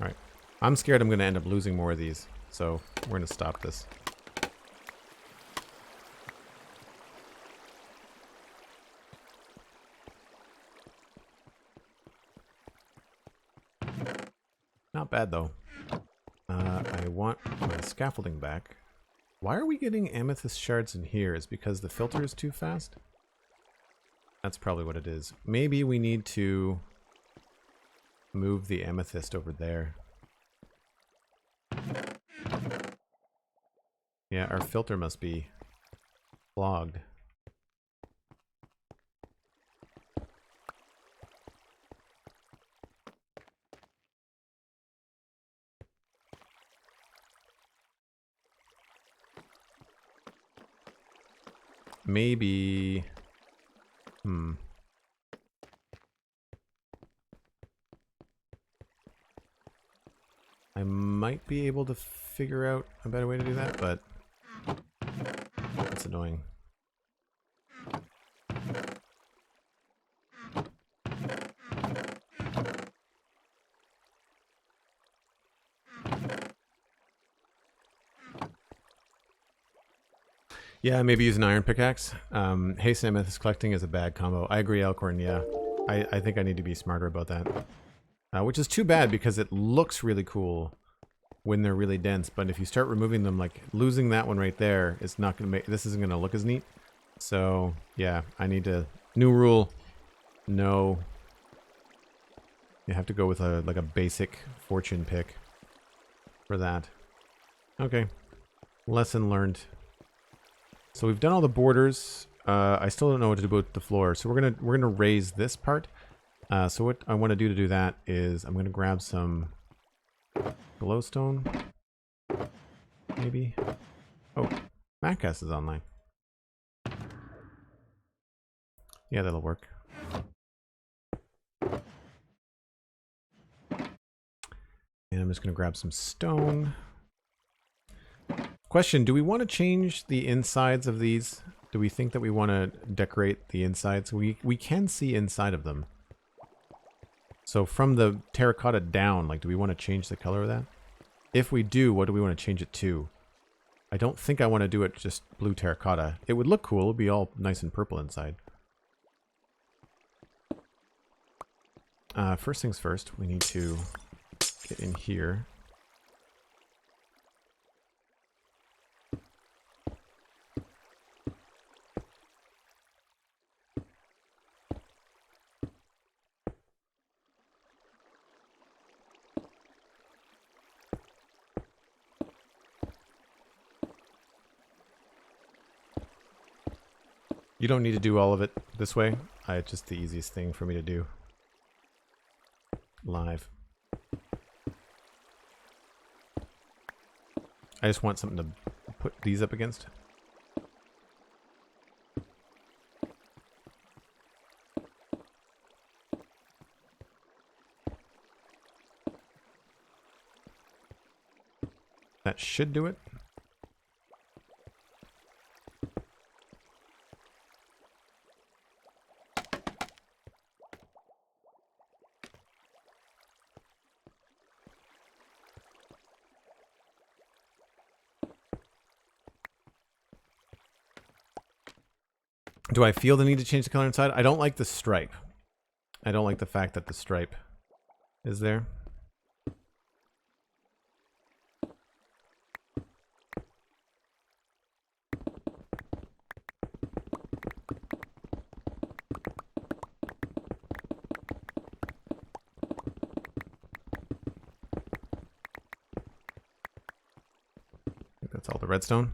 Alright. I'm scared I'm going to end up losing more of these, so we're going to stop this. Not bad, though. I want my scaffolding back. Why are we getting amethyst shards in here? Is it because the filter is too fast? That's probably what it is. Maybe we need to move the amethyst over there. Yeah, our filter must be clogged. maybe... I might be able to figure out a better way to do that, but it's annoying. Yeah, maybe use an iron pickaxe. Haste and amethyst collecting is a bad combo. I agree, Elkhorn, yeah. I think I need to be smarter about that. Which is too bad because it looks really cool when they're really dense, but if you start removing them, like losing that one right there, it's not going to make, this isn't going to look as neat. So yeah, I need to, new rule, no. You have to go with a, like a basic fortune pick for that. Okay, lesson learned. So we've done all the borders. I still don't know what to do about the floor. So we're gonna raise this part. So what I want to do that is I'm gonna grab some glowstone, maybe. Oh, Matcast is online. Yeah, that'll work. And I'm just gonna grab some stone. Question, do we want to change the insides of these? Do we think that we want to decorate the insides? We can see inside of them. So from the terracotta down, like, do we want to change the color of that? If we do, what do we want to change it to? I don't think I want to do it just blue terracotta. It would look cool. It would be all nice and purple inside. First things first, we need to get in here. You don't need to do all of it this way. It's just the easiest thing for me to do. Live. I just want something to put these up against. That should do it. Do I feel the need to change the color inside? I don't like the stripe. I don't like the fact that the stripe is there. I think that's all the redstone.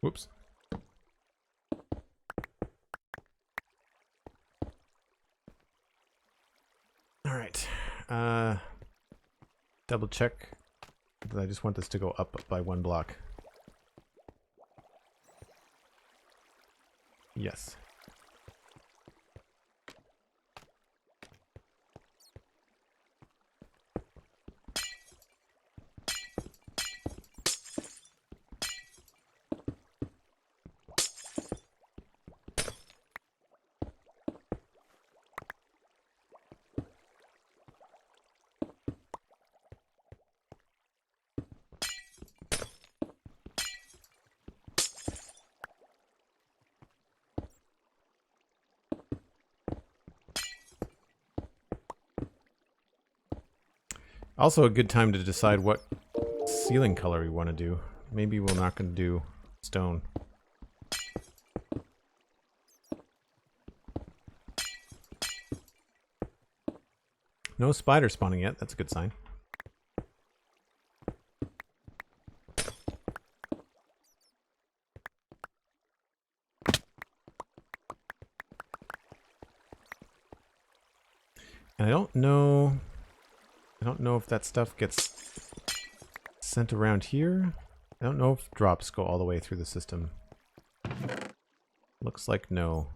Whoops. All right. Double check. I just want this to go up by 1 block. Yes. Also a good time to decide what ceiling color we want to do. Maybe we're not going to do stone. No spider spawning yet. That's a good sign. And I don't know if that stuff gets sent around here. I don't know if drops go all the way through the system. Looks like no.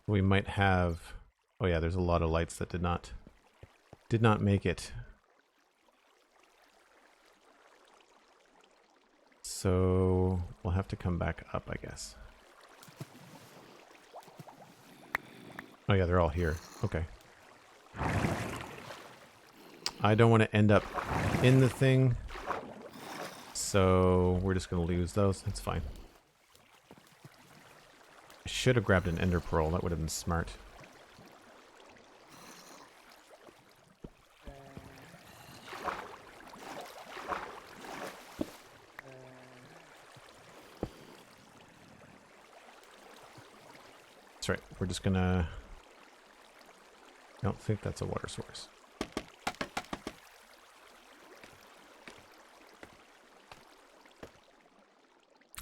We might have... Oh yeah, there's a lot of lights that did not make it. So we'll have to come back up, I guess. Oh yeah, they're all here. Okay. I don't want to end up in the thing, so we're just going to lose those. That's fine. I should have grabbed an ender pearl. That would have been smart. That's right. We're just going to... I don't think that's a water source.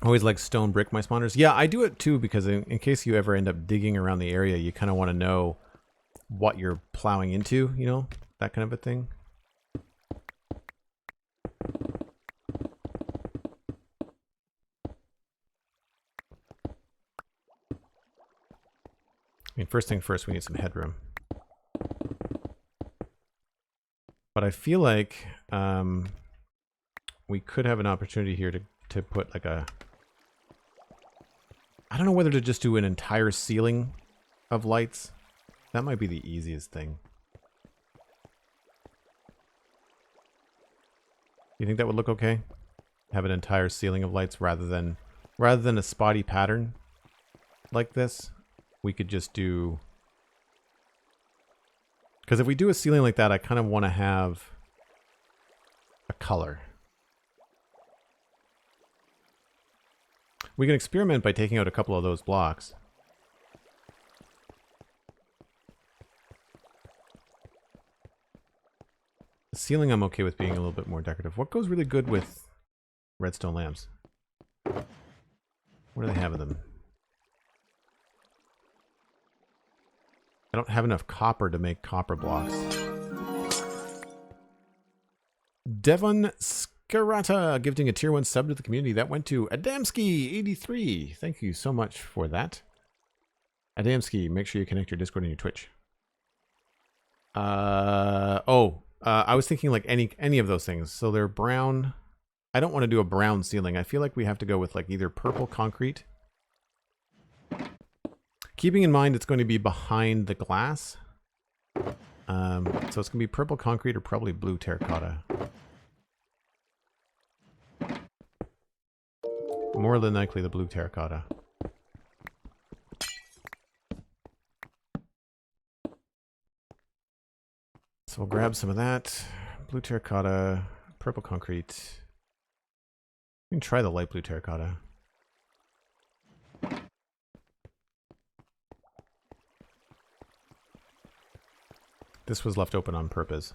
Always like stone brick my spawners. Yeah, I do it too because in case you ever end up digging around the area, you kind of want to know what you're plowing into, you know, that kind of a thing. I mean, first thing first, we need some headroom. But I feel like we could have an opportunity here to put like a... I don't know whether to just do an entire ceiling of lights. That might be the easiest thing. You think that would look okay? Have an entire ceiling of lights rather than a spotty pattern like this. We could just do... Because if we do a ceiling like that, I kind of want to have a color. We can experiment by taking out a couple of those blocks. The ceiling I'm okay with being a little bit more decorative. What goes really good with redstone lamps? What do they have in them? I don't have enough copper to make copper blocks. Devon Scarata gifting a tier 1 sub to the community. That went to Adamski83. Thank you so much for that. Adamski, make sure you connect your Discord and your Twitch. I was thinking like any of those things. So they're brown. I don't want to do a brown ceiling. I feel like we have to go with like either purple concrete. Keeping in mind it's going to be behind the glass. So it's going to be purple concrete or probably blue terracotta. More than likely the blue terracotta. So we'll grab some of that. Blue terracotta, purple concrete. We can try the light blue terracotta. This was left open on purpose.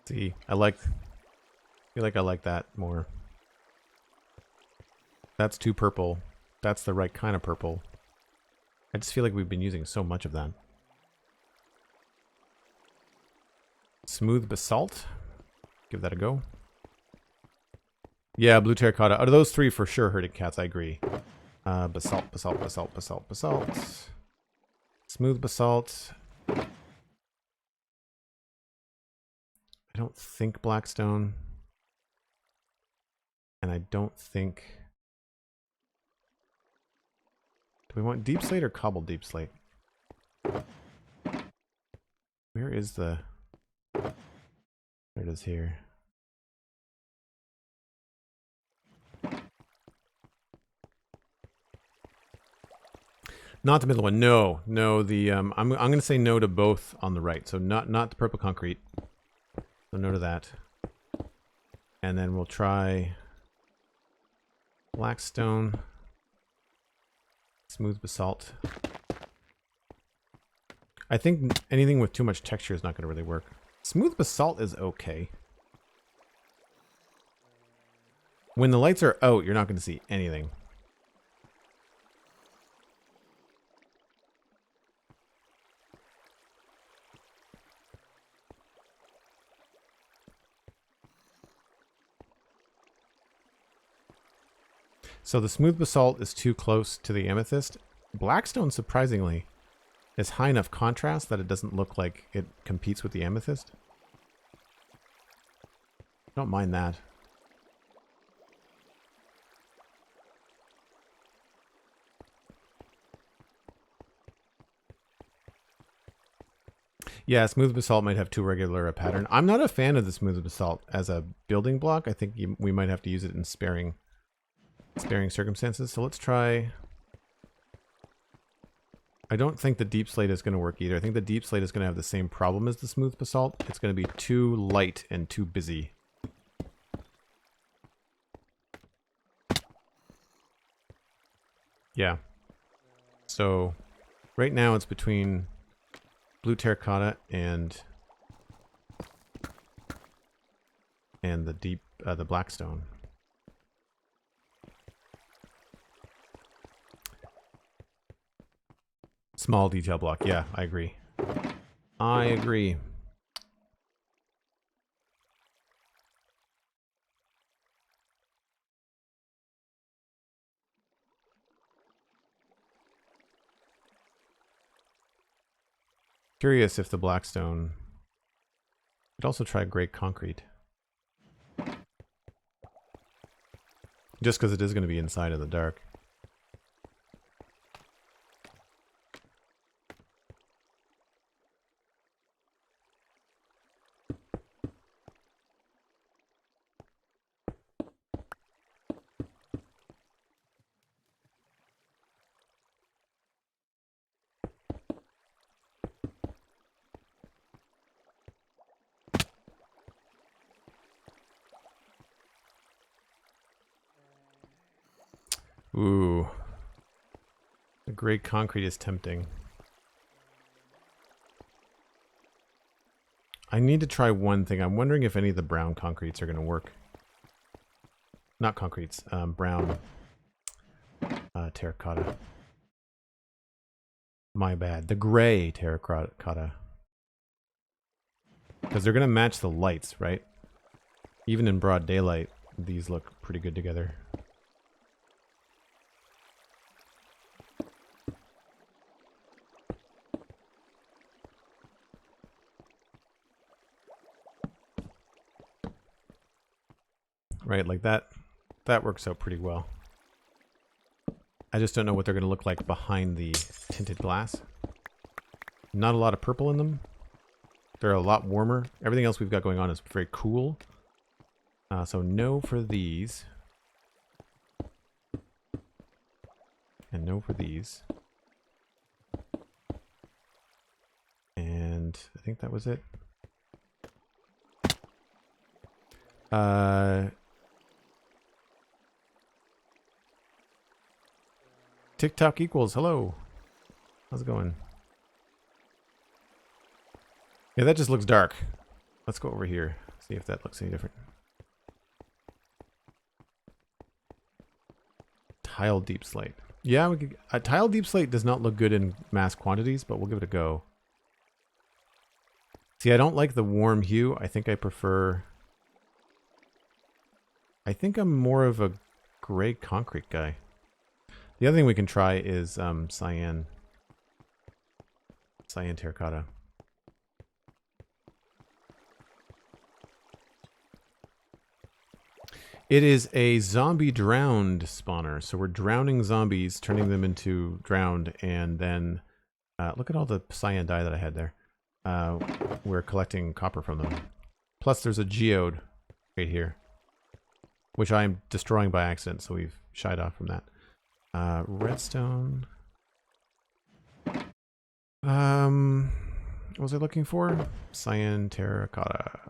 See, I feel like I like that more. That's too purple. That's the right kind of purple. I just feel like we've been using so much of that. Smooth basalt. Give that a go. Yeah, blue terracotta. Out of those three, for sure, herding cats, I agree. Basalt, basalt, basalt, basalt, basalt. Smooth basalt. I don't think blackstone. And I don't think... Do we want deep slate or cobbled deep slate? Where is the... There it is here. Not the middle one. No, no. The I'm going to say no to both on the right. So not the purple concrete. So no to that. And then we'll try black stone, smooth basalt. I think anything with too much texture is not going to really work. Smooth basalt is okay. When the lights are out, you're not going to see anything. So the smooth basalt is too close to the amethyst. Blackstone, surprisingly, is high enough contrast that it doesn't look like it competes with the amethyst. Don't mind that. Yeah, smooth basalt might have too regular a pattern. I'm not a fan of the smooth basalt as a building block. I think we might have to use it in sparing circumstances. So let's try. I don't think the deep slate is going to work either. I think the deep slate is going to have the same problem as the smooth basalt. It's going to be too light and too busy. Yeah. So right now it's between blue terracotta and the deep the blackstone. Small detail block. Yeah, I agree. I agree. Curious if the blackstone could also try gray concrete. Just because it is going to be inside of the dark. Ooh. The gray concrete is tempting. I need to try one thing. I'm wondering if any of the brown concretes are going to work. Not concretes, brown terracotta. My bad. The gray terracotta. Because they're going to match the lights, right? Even in broad daylight, these look pretty good together. Right, like that works out pretty well. I just don't know what they're going to look like behind the tinted glass. Not a lot of purple in them. They're a lot warmer. Everything else we've got going on is very cool. So no for these. And no for these. And I think that was it. TikTok equals, hello. How's it going? Yeah, that just looks dark. Let's go over here. See if that looks any different. Tile deep slate. Yeah, we could, tile deep slate does not look good in mass quantities, but we'll give it a go. See, I don't like the warm hue. I think I prefer... I think I'm more of a gray concrete guy. The other thing we can try is cyan terracotta. It is a zombie drowned spawner. So we're drowning zombies, turning them into drowned, and then look at all the cyan dye that I had there. We're collecting copper from them. Plus there's a geode right here, which I'm destroying by accident, so we've shied off from that. Redstone. What was I looking for? Cyan terracotta.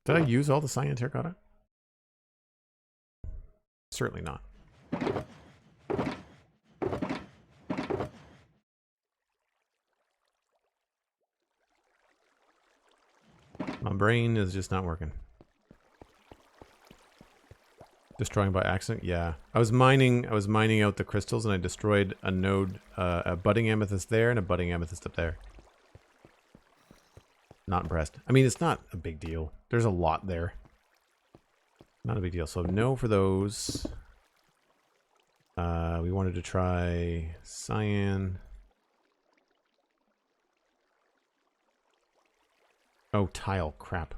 Did I use all the cyan terracotta? Certainly not. My brain is just not working. Destroying by accident? Yeah. I was mining out the crystals and I destroyed a node, a budding amethyst there and a budding amethyst up there. Not impressed. I mean, it's not a big deal. There's a lot there. Not a big deal. So no for those. We wanted to try cyan. Oh, tile. Crap.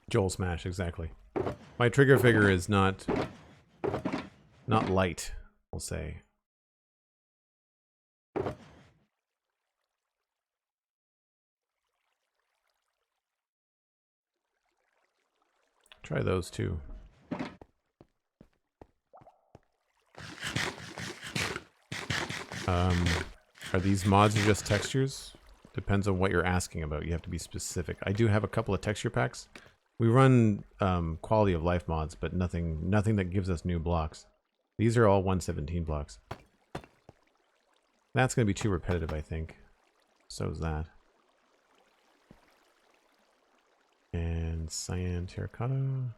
Joel smash, exactly. My trigger figure is not light, we'll say. Try those too. Are these mods or just textures? Depends on what you're asking about. You have to be specific. I do have a couple of texture packs. We run quality of life mods, but nothing that gives us new blocks. These are all 117 blocks. That's going to be too repetitive, I think. So is that. And cyan terracotta.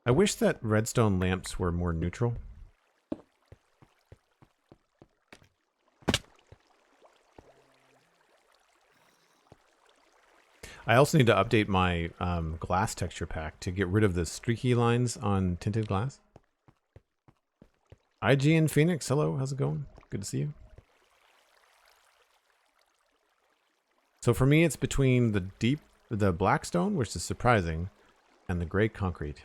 I wish that redstone lamps were more neutral. I also need to update my glass texture pack to get rid of the streaky lines on tinted glass. IGN Phoenix, hello, how's it going? Good to see you. So for me, it's between the black stone, which is surprising, and the gray concrete.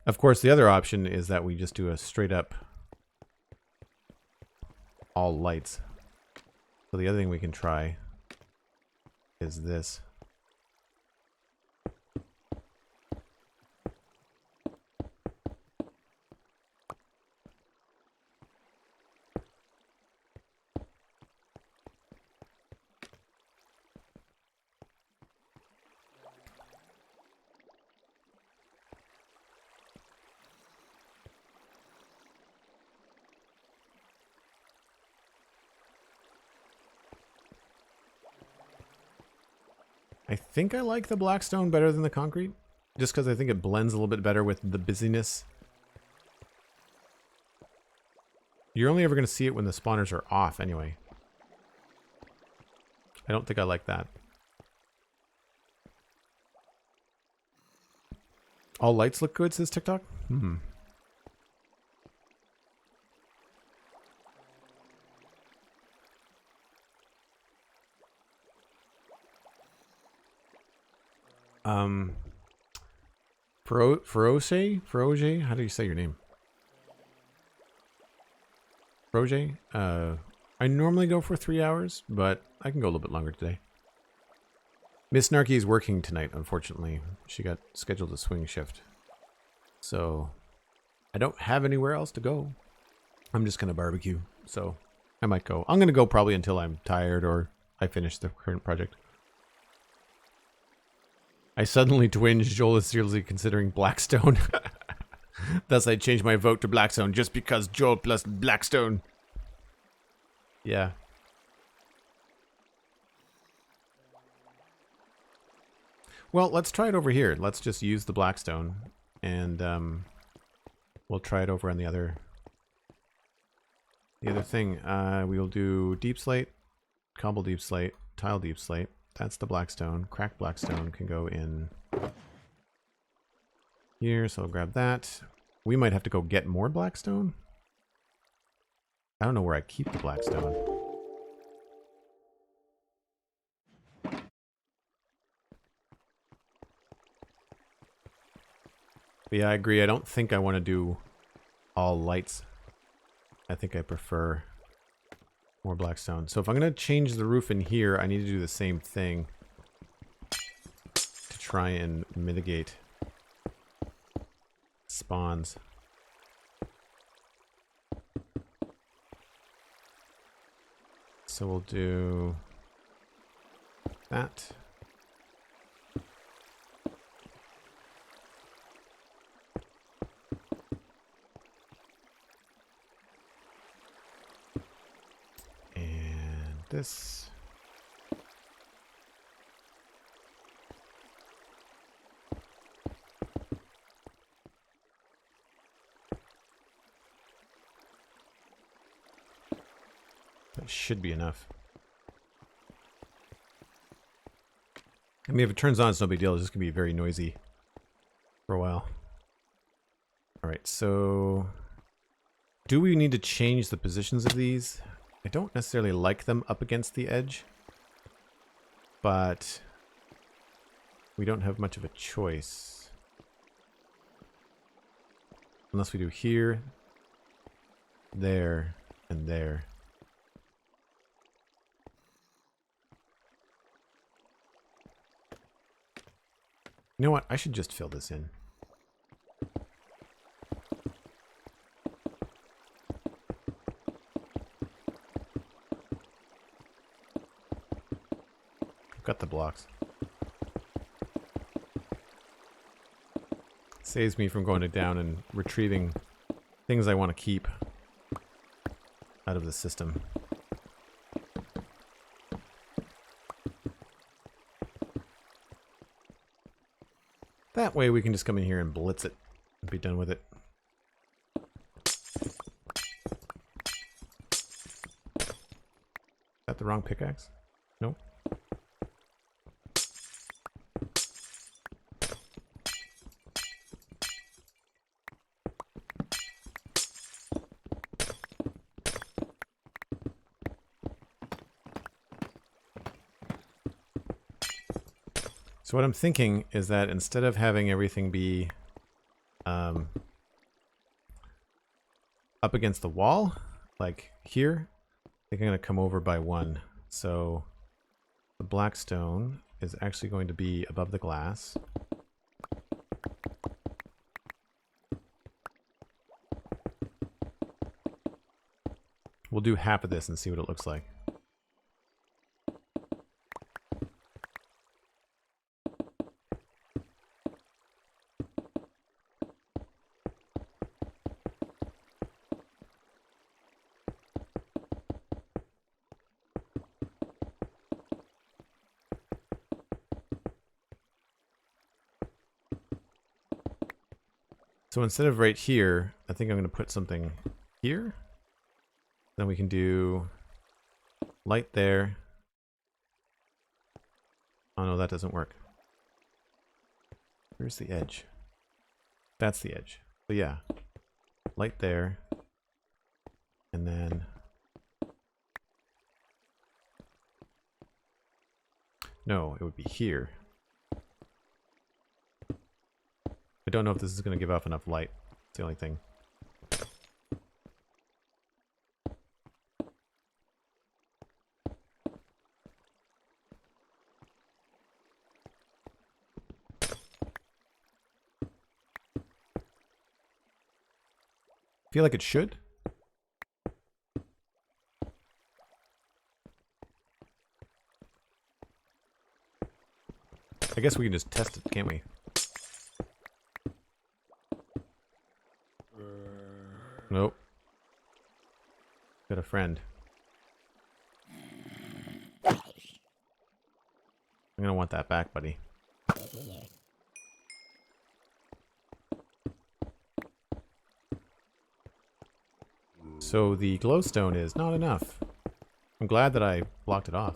Of course, the other option is that we just do a straight up all lights. So the other thing we can try is this. I think I like the blackstone better than the concrete, just because I think it blends a little bit better with the busyness. You're only ever going to see it when the spawners are off anyway. I don't think I like that. All lights look good, says TikTok? Feroge? How do you say your name? Feroge? I normally go for 3 hours, but I can go a little bit longer today. Miss Snarky is working tonight, unfortunately. She got scheduled a swing shift. So, I don't have anywhere else to go. I'm just gonna barbecue, so I might go. I'm gonna go probably until I'm tired or I finish the current project. I suddenly twinged. Joel is seriously considering Blackstone. Thus, I changed my vote to Blackstone just because Joel plus Blackstone. Yeah. Well, let's try it over here. Let's just use the Blackstone, and we'll try it over on the other thing. We'll do deep slate, cobble deep slate, tile deep slate. That's the Blackstone. Cracked Blackstone can go in here, so I'll grab that. We might have to go get more Blackstone. I don't know where I keep the Blackstone. But yeah, I agree. I don't think I want to do all lights. I think I prefer more black stone. So if I'm going to change the roof in here, I need to do the same thing to try and mitigate spawns. So we'll do that. And this. That should be enough. I mean, if it turns on, it's no big deal. It's just going to be very noisy for a while. Alright, so do we need to change the positions of these? I don't necessarily like them up against the edge, but we don't have much of a choice. Unless we do here, there, and there. You know what? I should just fill this in. I've got the blocks. Saves me from going down and retrieving things I want to keep out of the system. That way we can just come in here and blitz it and be done with it. Is that the wrong pickaxe? No. So what I'm thinking is that instead of having everything be up against the wall, like here, I think I'm going to come over by one. So the black stone is actually going to be above the glass. We'll do half of this and see what it looks like. So instead of right here, I think I'm going to put something here. Then we can do light there. Oh no, that doesn't work. Where's the edge? That's the edge. So yeah, light there. And then... no, it would be here. I don't know if this is going to give off enough light. It's the only thing. Feel like it should. I guess we can just test it, can't we? Nope. Got a friend. I'm gonna want that back, buddy. So the glowstone is not enough. I'm glad that I blocked it off.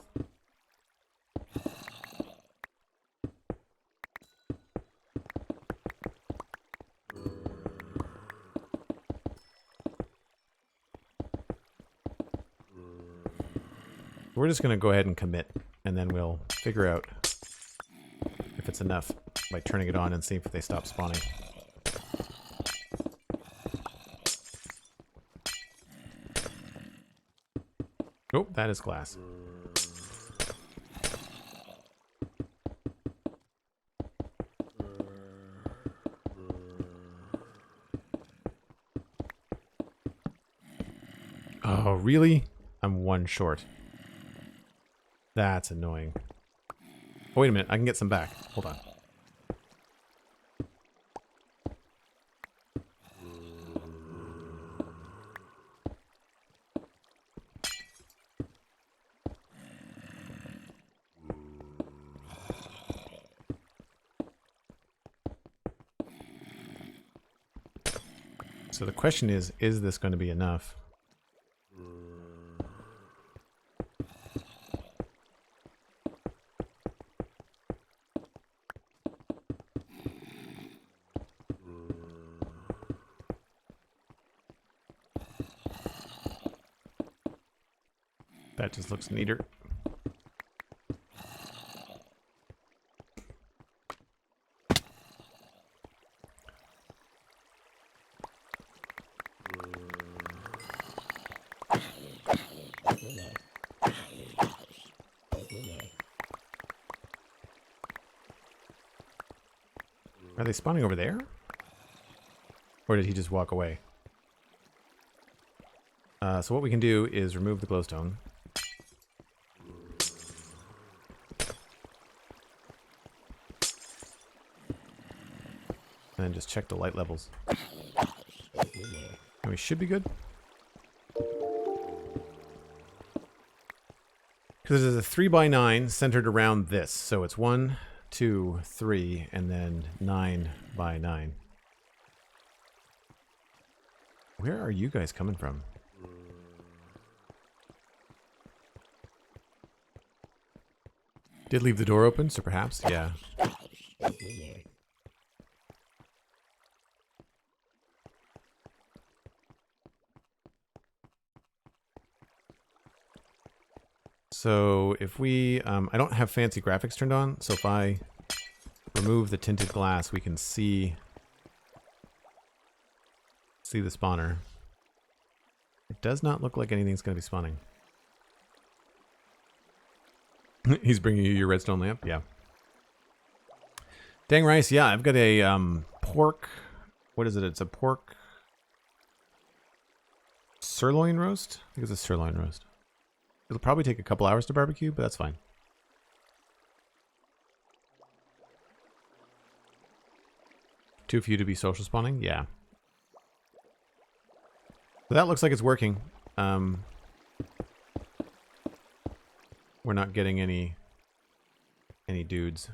We're just going to go ahead and commit, and then we'll figure out if it's enough by turning it on and see if they stop spawning. Oh, that is glass. Oh, really? I'm one short. That's annoying. Oh, wait a minute. I can get some back. Hold on. So the question is this going to be enough? That just looks neater. Are they spawning over there? Or did he just walk away? So what we can do is remove the glowstone. And then just check the light levels. And we should be good. Because there's a 3x9 centered around this. So it's 1, 2, 3, and then 9x9. Where are you guys coming from? Did leave the door open, so perhaps, yeah. So if we, I don't have fancy graphics turned on, so if I remove the tinted glass, we can see the spawner. It does not look like anything's going to be spawning. He's bringing you your redstone lamp? Yeah. Dang rice, yeah, I've got a pork, what is it? It's a pork sirloin roast? I think it's a sirloin roast. It'll probably take a couple hours to barbecue, but that's fine. Too few to be social spawning? Yeah. So that looks like it's working. We're not getting any dudes.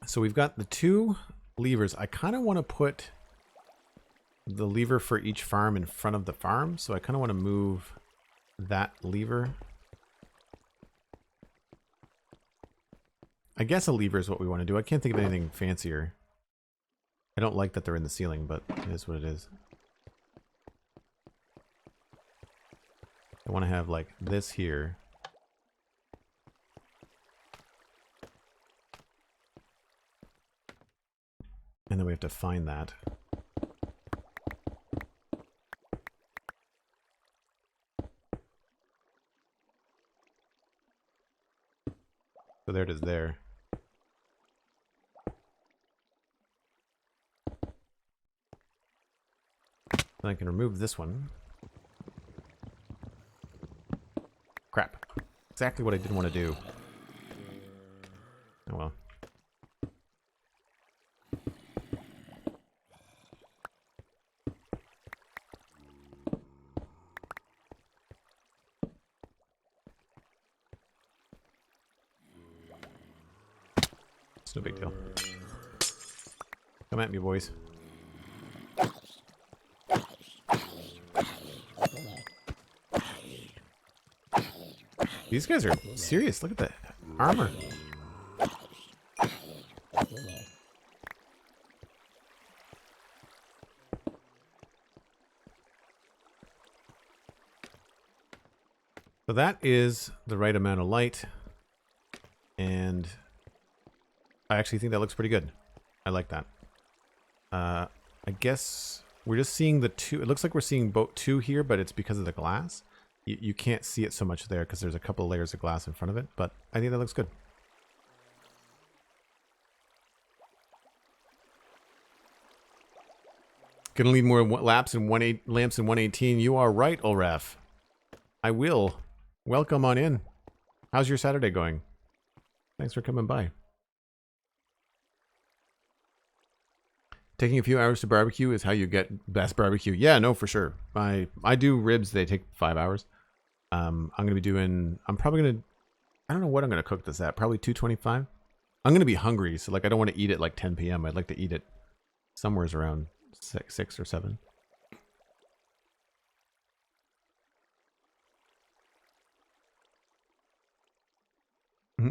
So we've got the 2 levers. I kind of want to put the lever for each farm in front of the farm, so I kind of want to move that lever. I guess a lever is what we want to do. I can't think of anything fancier. I don't like that they're in the ceiling, but it is what it is. I want to have like this here. And then we have to find that. So there it is there. Then I can remove this one. Crap. Exactly what I didn't want to do. Oh well. It's no big deal. Come at me, boys. These guys are serious. Look at that armor. So that is the right amount of light. And I actually think that looks pretty good. I like that. I guess We're just seeing the two. It looks like we're seeing both two here, but it's because of the glass. You can't see it so much there because there's a couple of layers of glass in front of it, but I think that looks good. Gonna need more lamps in 118. You are right, Ulraf. I will. Welcome on in. How's your Saturday going? Thanks for coming by. Taking a few hours to barbecue is how you get best barbecue. Yeah, no, for sure. I do ribs. They take 5 hours. I'm gonna be doing. I'm probably gonna. I don't know what I'm gonna cook this at. Probably 225. I'm gonna be hungry, so like I don't want to eat it like 10 p.m. I'd like to eat it somewhere around 6 or 7.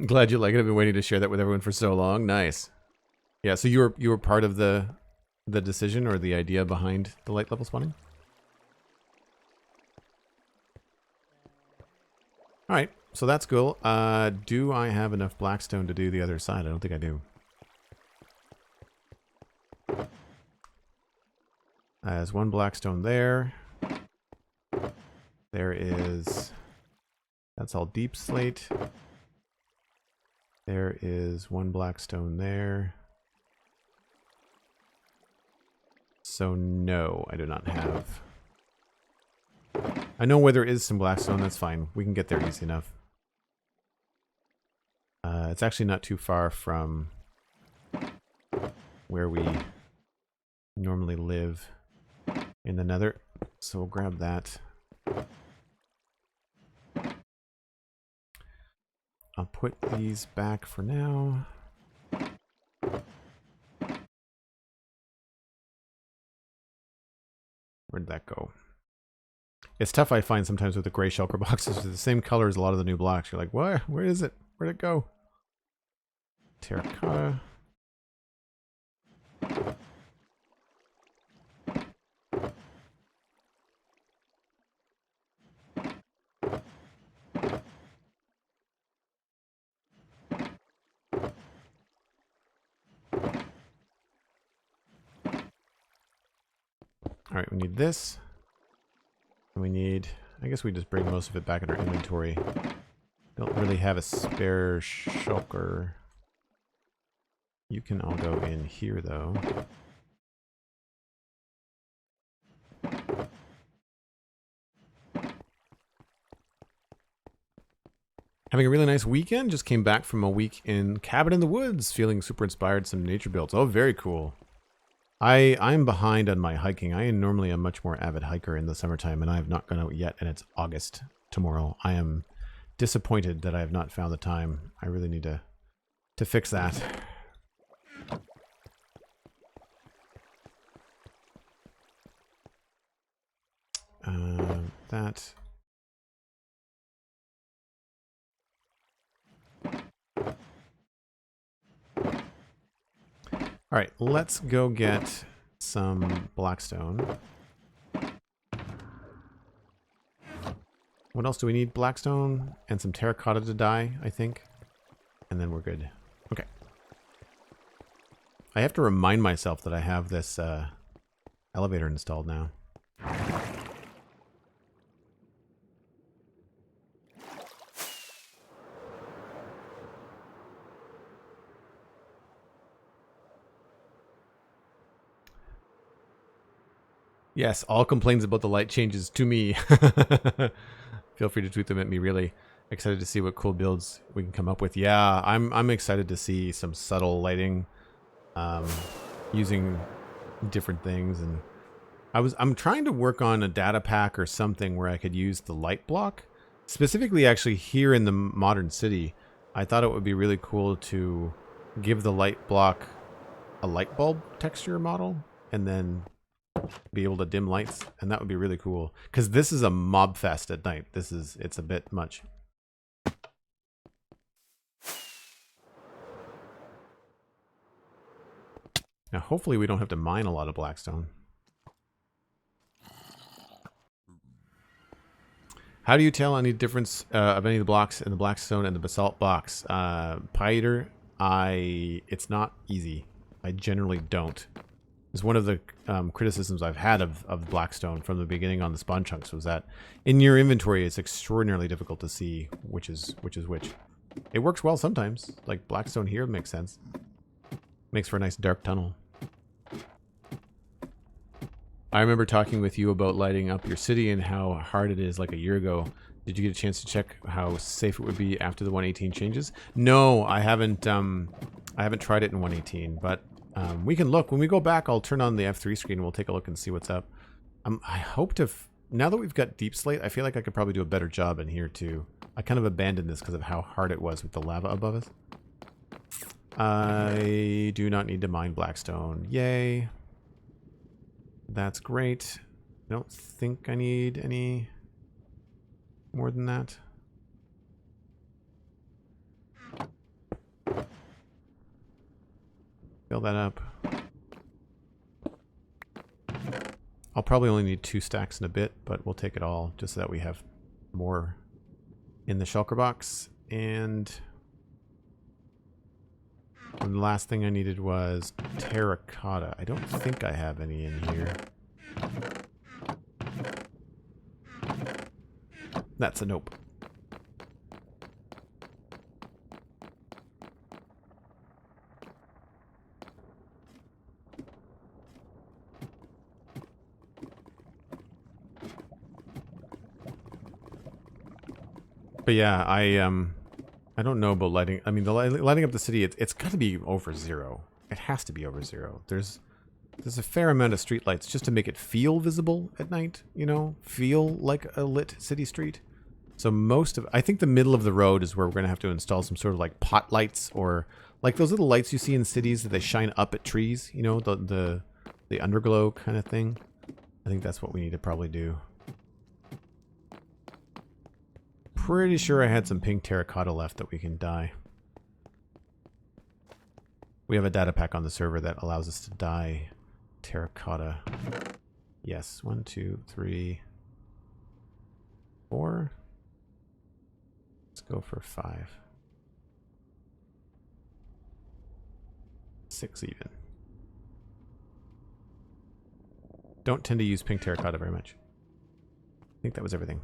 Glad you like it. I've been waiting to share that with everyone for so long. Nice. Yeah, so you were part of the decision or the idea behind the light level spawning? Alright, so that's cool. Do I have enough blackstone to do the other side? I don't think I do. There's one blackstone there. There is... That's all deep slate. There is one blackstone there. So no, I do not have. I know where there is some blackstone, that's fine. We can get there easy enough. It's actually not too far from where we normally live in the Nether. So we'll grab that. I'll put these back for now. Where'd that go? It's tough, I find, sometimes with the gray shulker boxes. They're the same color as a lot of the new blocks. You're like, what? Where is it? Where'd it go? Terracotta. Alright, we need this. And we need... I guess we just bring most of it back in our inventory. Don't really have a spare shulker. You can all go in here, though. Having a really nice weekend. Just came back from a week in Cabin in the Woods. Feeling super inspired. Some nature builds. Oh, very cool. I'm behind on my hiking. I am normally a much more avid hiker in the summertime, and I have not gone out yet, and it's August tomorrow. I am disappointed that I have not found the time. I really need to fix that. That. All right, let's go get some blackstone. What else do we need? Blackstone and some terracotta to dye, I think. And then we're good. Okay. I have to remind myself that I have this elevator installed now. Yes, all complaints about the light changes to me. Feel free to tweet them at me, really. Excited to see what cool builds we can come up with. Yeah, I'm excited to see some subtle lighting using different things. And I'm trying to work on a data pack or something where I could use the light block. Specifically, actually, here in the modern city, I thought it would be really cool to give the light block a light bulb texture model and then be able to dim lights, and that would be really cool because this is a mob fest at night. It's a bit much. Now hopefully we don't have to mine a lot of blackstone. How do you tell any difference of any of the blocks in the blackstone and the basalt box? Pie Eater, it's not easy. I generally don't. Is one of the criticisms I've had of Blackstone from the beginning on the spawn chunks was that in your inventory it's extraordinarily difficult to see which is which. It works well sometimes, like Blackstone here makes sense. Makes for a nice dark tunnel. I remember talking with you about lighting up your city and how hard it is like a year ago. Did you get a chance to check how safe it would be after the 1.18 changes? No, I haven't tried it in 1.18, but we can look. When we go back, I'll turn on the F3 screen and we'll take a look and see what's up. I hope to... now that we've got Deep Slate, I feel like I could probably do a better job in here too. I kind of abandoned this because of how hard it was with the lava above us. I do not need to mine Blackstone. Yay. That's great. I don't think I need any more than that. Fill that up. I'll probably only need 2 stacks in a bit, but we'll take it all just so that we have more in the shulker box. And the last thing I needed was terracotta. I don't think I have any in here. That's a nope. But yeah, I don't know about lighting. I mean, the lighting up the city, it's got to be over 0. It has to be over 0. There's a fair amount of streetlights just to make it feel visible at night, you know, feel like a lit city street. So I think the middle of the road is where we're going to have to install some sort of like pot lights, or like those little lights you see in cities that they shine up at trees, you know, the underglow kind of thing. I think that's what we need to probably do. Pretty sure I had some pink terracotta left that we can dye. We have a data pack on the server that allows us to dye terracotta. Yes, 1, 2, 3, 4. Let's go for 5. 6 even. Don't tend to use pink terracotta very much. I think that was everything.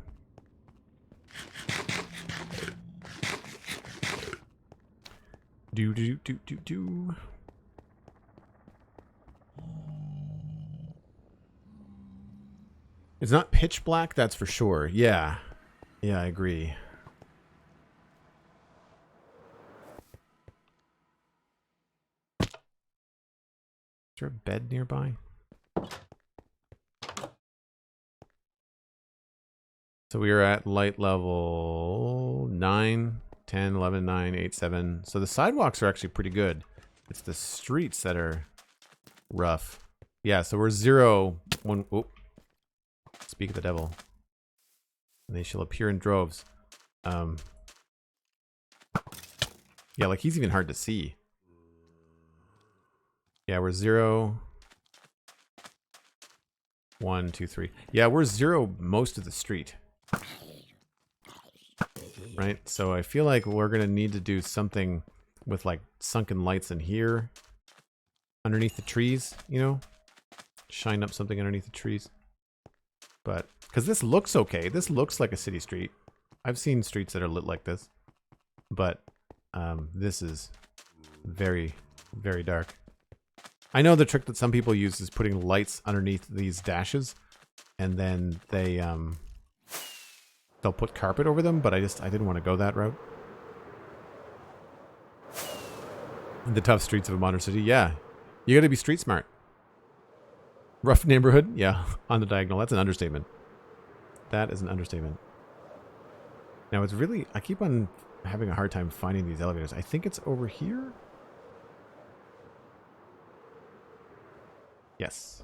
Do. It's not pitch black, that's for sure. Yeah. Yeah, I agree. Is there a bed nearby? So we are at light level 9, 10, 11, 9, 8, 7. So the sidewalks are actually pretty good. It's the streets that are rough. Yeah, so we're 0, 1. Oh, speak of the devil. And they shall appear in droves. Yeah, like he's even hard to see. Yeah, we're 0, 1, 2, 3. Yeah, we're 0 most of the street. Right? So I feel like we're going to need to do something with like sunken lights in here. Underneath the trees, you know? Shine up something underneath the trees. But, because this looks okay. This looks like a city street. I've seen streets that are lit like this. But, this is very, very dark. I know the trick that some people use is putting lights underneath these dashes. And then they, they'll put carpet over them, but I didn't want to go that route. The tough streets of a modern city, yeah. You gotta be street smart. Rough neighborhood, yeah, on the diagonal. That's an understatement. That is an understatement. Now it's really, I keep on having a hard time finding these elevators. I think it's over here. Yes.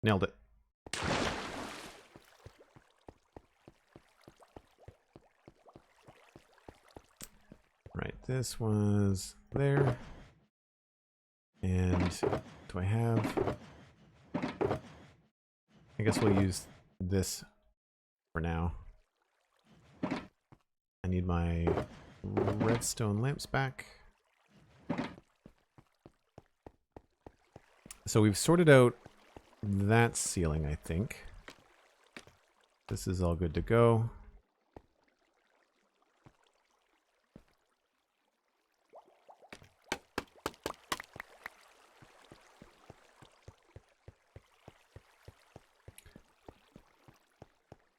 Nailed it. Right, this was there. And do I have... I guess we'll use this for now. I need my redstone lamps back. The So we've sorted out that ceiling, I think. This is all good to go.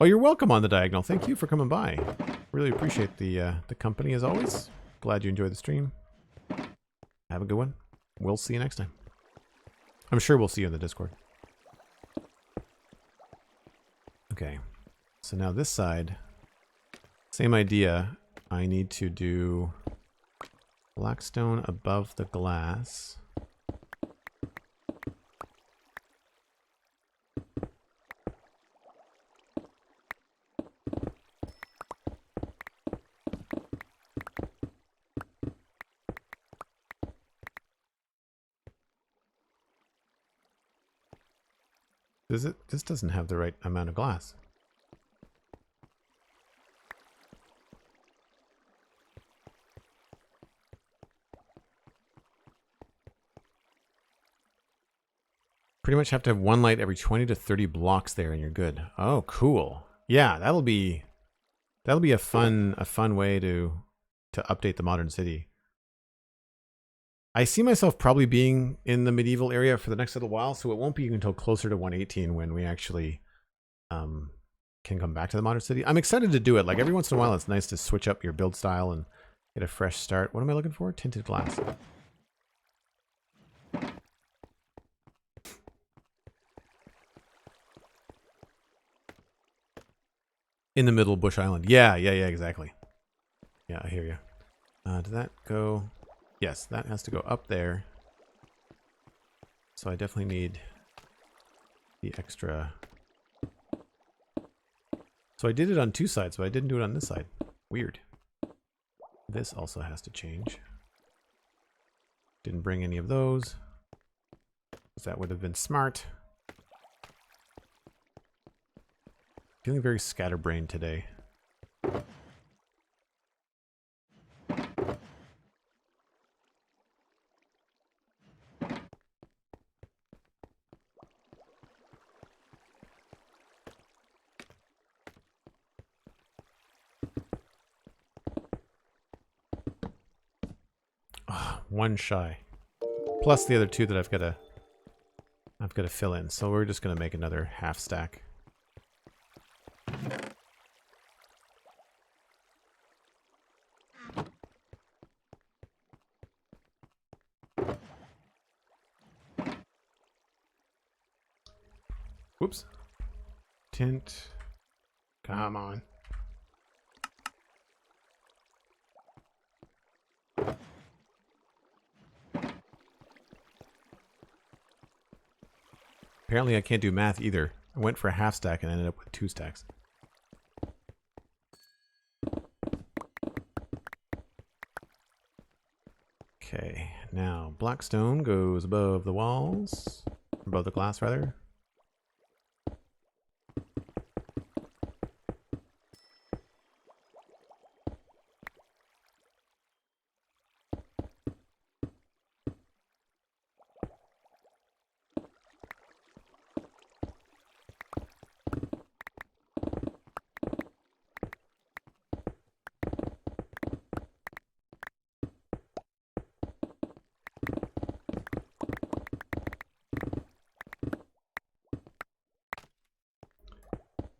Oh, you're welcome on the diagonal. Thank you for coming by. Really appreciate the company as always. Glad you enjoyed the stream. Have a good one. We'll see you next time. I'm sure we'll see you in the Discord. Okay. So now this side, same idea. I need to do black stone above the glass. Does it? This doesn't have the right amount of glass. Pretty much have to have one light every 20 to 30 blocks there and you're good. Oh, cool. Yeah, that'll be a fun way to update the modern city. I see myself probably being in the medieval area for the next little while, so it won't be until closer to 118 when we actually can come back to the modern city. I'm excited to do it. Like every once in a while, it's nice to switch up your build style and get a fresh start. What am I looking for? Tinted glass. In the middle of Bush Island. Yeah, exactly. Yeah, I hear you. Did that go? Yes, that has to go up there. So I definitely need the extra. So I did it on two sides, but I didn't do it on this side. Weird. This also has to change. Didn't bring any of those, because that would have been smart. Feeling very scatterbrained today. One shy. Plus the other two that I've got to fill in. So we're just going to make another half stack. Whoops. Tint. Come on. Apparently I can't do math either. I went for a half stack and ended up with 2 stacks. Okay, now black stone goes above the walls. Above the glass, rather.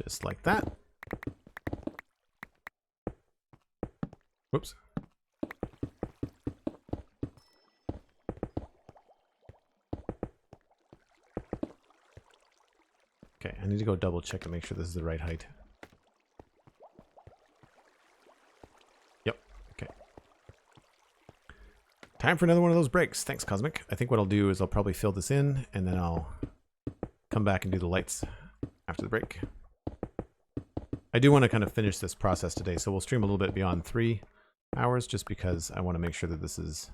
Just like that. Whoops. Okay, I need to go double check to make sure this is the right height. Yep, okay. Time for another one of those breaks. Thanks, Cosmic. I think what I'll do is I'll probably fill this in, and then I'll come back and do the lights after the break. I do want to kind of finish this process today, so we'll stream a little bit beyond 3 hours, just because I want to make sure that this is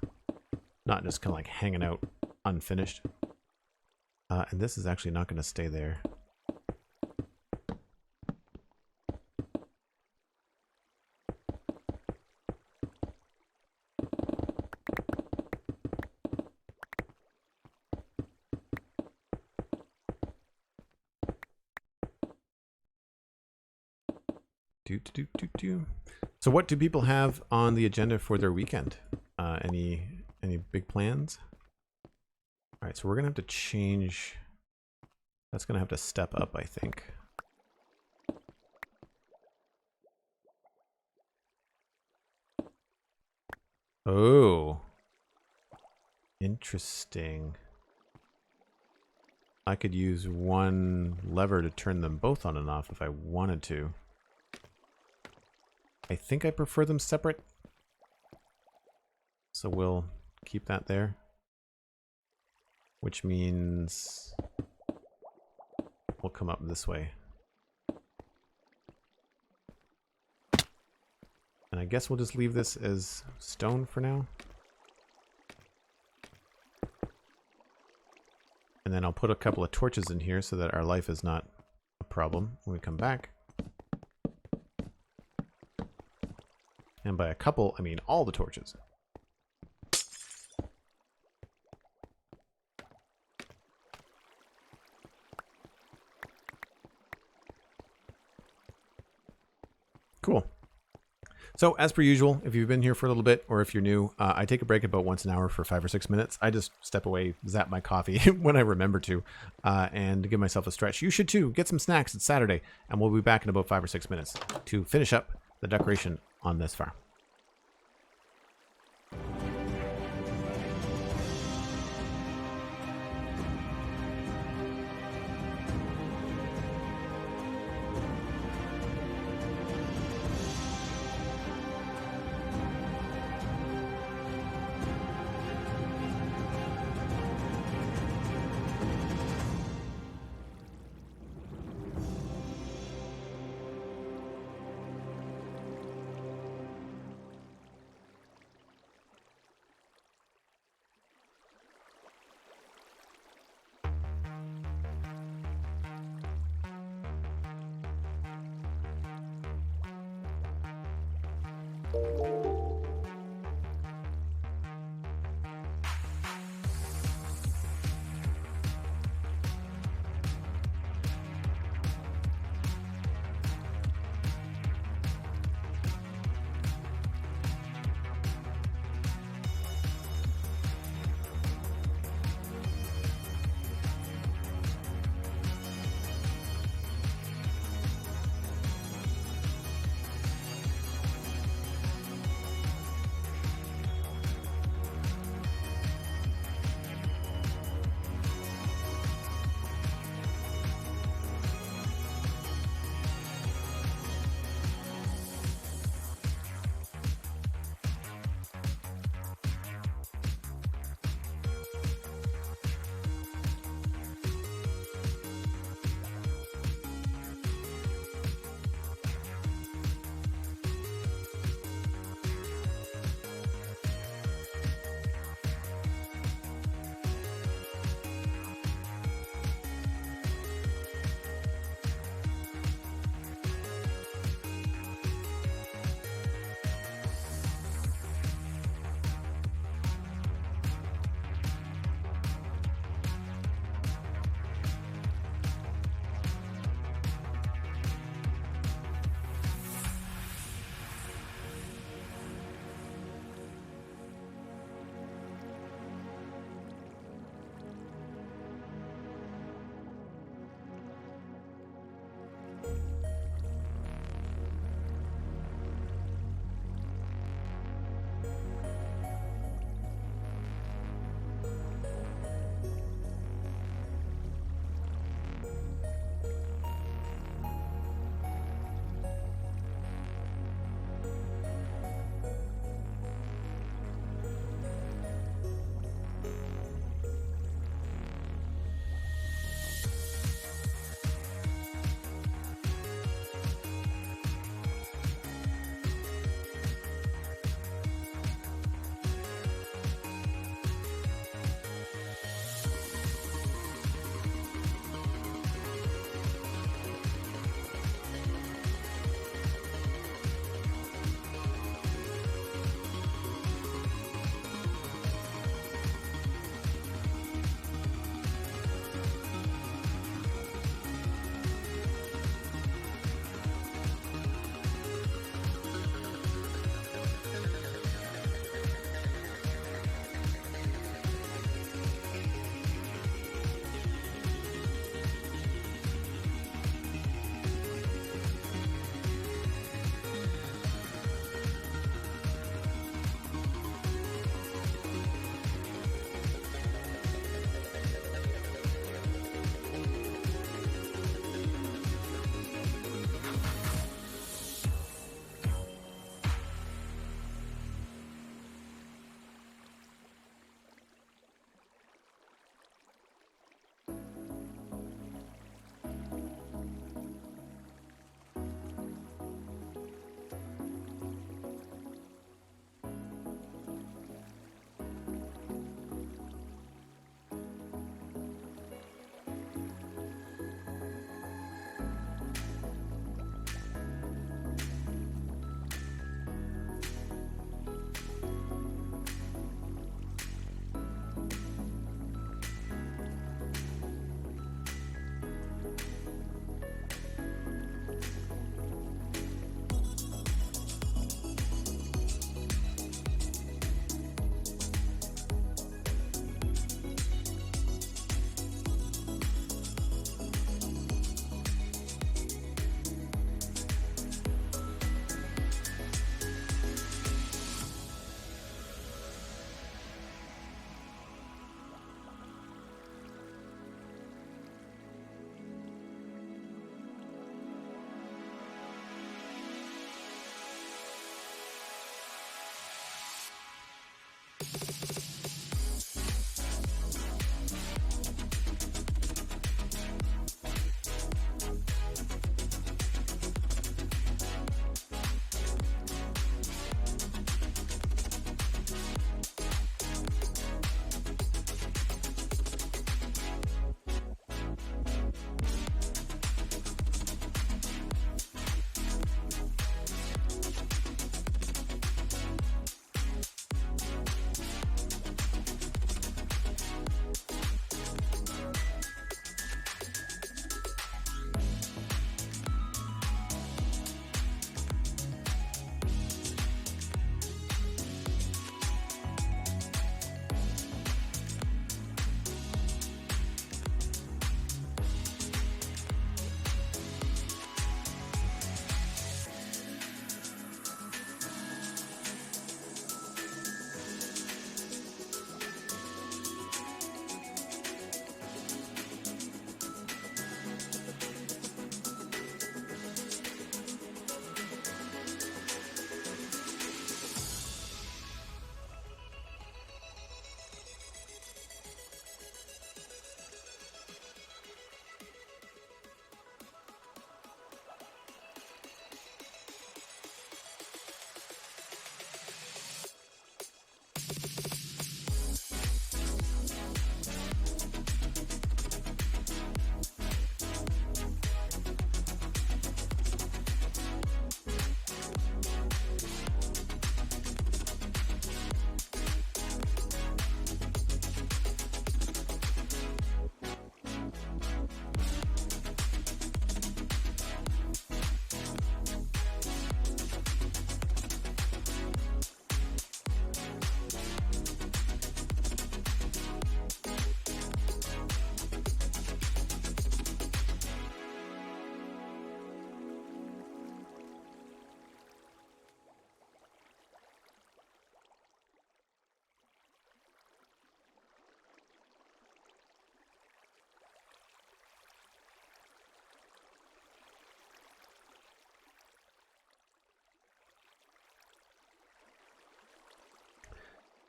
not just kind of like hanging out unfinished. And this is actually not going to stay there. So what do people have on the agenda for their weekend? Any big plans? All right, so we're gonna have to change. That's gonna have to step up, I think. Oh, interesting. I could use one lever to turn them both on and off if I wanted to. I think I prefer them separate. So we'll keep that there. Which means we'll come up this way. And I guess we'll just leave this as stone for now. And then I'll put a couple of torches in here so that our life is not a problem when we come back. And by a couple, I mean all the torches. Cool. So as per usual, if you've been here for a little bit or if you're new, I take a break about once an hour for 5 or 6 minutes. I just step away, zap my coffee when I remember to, and give myself a stretch. You should too. Get some snacks. It's Saturday, and we'll be back in about 5 or 6 minutes to finish up the decoration on this farm.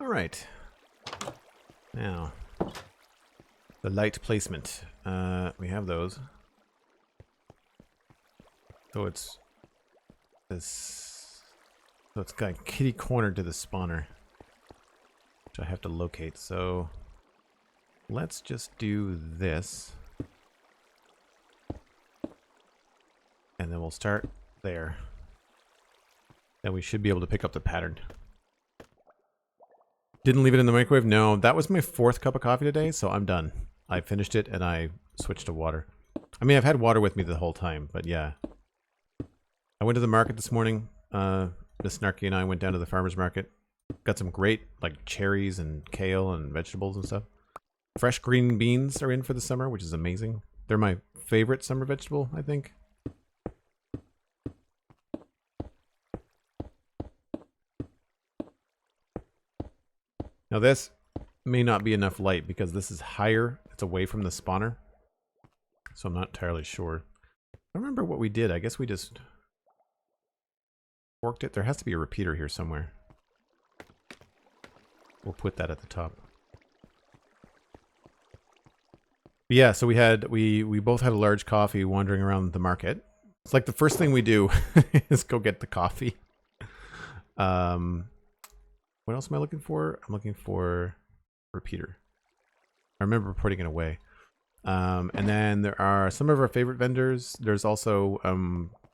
All right. Now, the light placement. We have those. So it's this. So it's got kitty corner to the spawner, which I have to locate. So let's just do this, and then we'll start there. Then we should be able to pick up the pattern. Didn't leave it in the microwave? No, that was my 4th cup of coffee today, so I'm done. I finished it and I switched to water. I mean, I've had water with me the whole time, but yeah. I went to the market this morning. Miss Snarky and I went down to the farmer's market. Got some great, like, cherries and kale and vegetables and stuff. Fresh green beans are in for the summer, which is amazing. They're my favorite summer vegetable, I think. Now this may not be enough light because this is higher. It's away from the spawner. So I'm not entirely sure. I remember what we did. I guess we just forked it. There has to be a repeater here somewhere. We'll put that at the top. But yeah, so we both had a large coffee wandering around the market. It's like the first thing we do is go get the coffee. What else am I looking for? I'm looking for repeater. I remember putting it away. And then there are some of our favorite vendors. There's also,